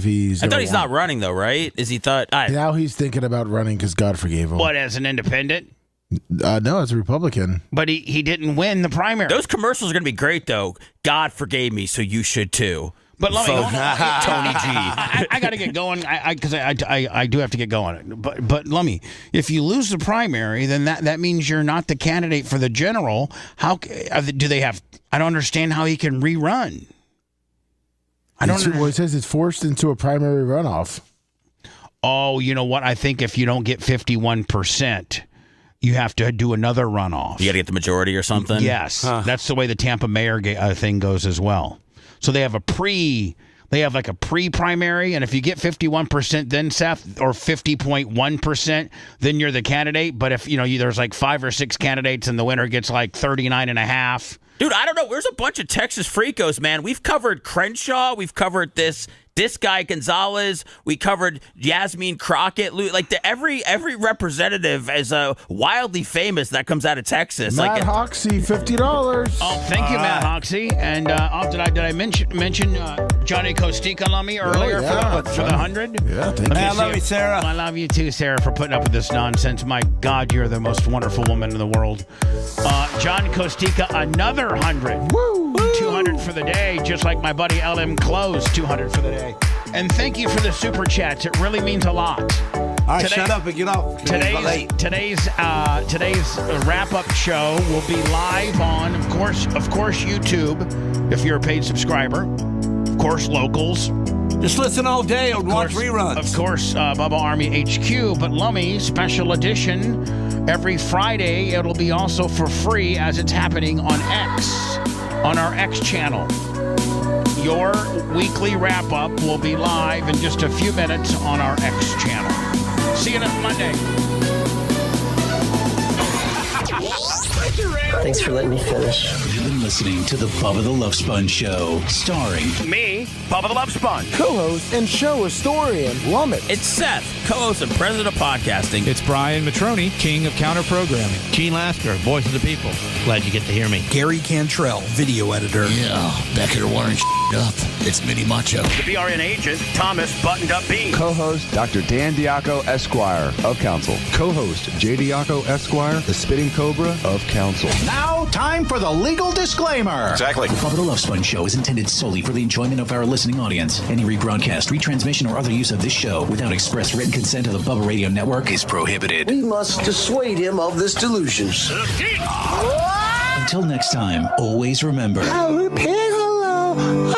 thought he's not running though, right? Is he thought? Now he's thinking about running because God forgave him. What, as an independent? No, as a Republican. But he didn't win the primary. Those commercials are gonna be great though. God forgave me, so you should too. But let me, Tony G. I got to get going because I do have to get going. But let me, if you lose the primary, then that means you're not the candidate for the general. How do they have? I don't understand how he can rerun. Well, it says it's forced into a primary runoff. Oh, you know what? I think if you don't get 51%, you have to do another runoff. You got to get the majority or something. Yes, that's the way the Tampa mayor thing goes as well. So they have like a pre-primary, and if you get 51%, then Seth, or 50.1%, then you're the candidate. But if there's like 5 or 6 candidates, and the winner gets like 39.5. Dude, I don't know. There's a bunch of Texas freakos, man. We've covered Crenshaw. We've covered this guy Gonzalez. We covered Yasmin Crockett. Like every representative is wildly famous that comes out of Texas. Matt Hoxie, $50. Oh, thank you, Matt Hoxie. And did I mention Johnny Costica Lummy earlier for the 100? Yeah, thank you. I love you, Sarah. I love you too, Sarah, for putting up with this nonsense. My God, you're the most wonderful woman in the world. John Costica, another 100. Woo! 200 for the day, just like my buddy LM Close, 200 for the day. And thank you for the super chats. It really means a lot. All right, shut up and get off. Today's wrap-up show will be live on, of course, YouTube, if you're a paid subscriber. Of course, locals. Just listen all day and watch reruns. Of course, Bubba Army HQ, but Lummy, special edition, every Friday. It'll be also for free as it's happening on X, on our X channel. Your weekly wrap-up will be live in just a few minutes on our X channel. See you next Monday. Thanks for letting me finish. You've been listening to the Bubba the Love Sponge Show, starring me, Bubba the Love Sponge, co-host and show historian Lummy. It's Seth, co-host and president of podcasting. It's Brian Matroni, king of counter-programming. Gene Lasker, voice of the people. Glad you get to hear me. Gary Cantrell, video editor. Yeah, back here wiring up. It's Mini Macho. The BRN agent, Thomas Buttoned Up B. Co-host, Dr. Dan Diaco, Esquire, of Council. Co-host, J. Diaco, Esquire, the Spitting Cobra of Council. Now, time for the legal disclaimer. Exactly. The Bubba the Love Sponge Show is intended solely for the enjoyment of our listening audience. Any rebroadcast, retransmission, or other use of this show without express written consent of the Bubba Radio Network is prohibited. We must dissuade him of this delusion. Until next time, always remember. I'll repeat hello.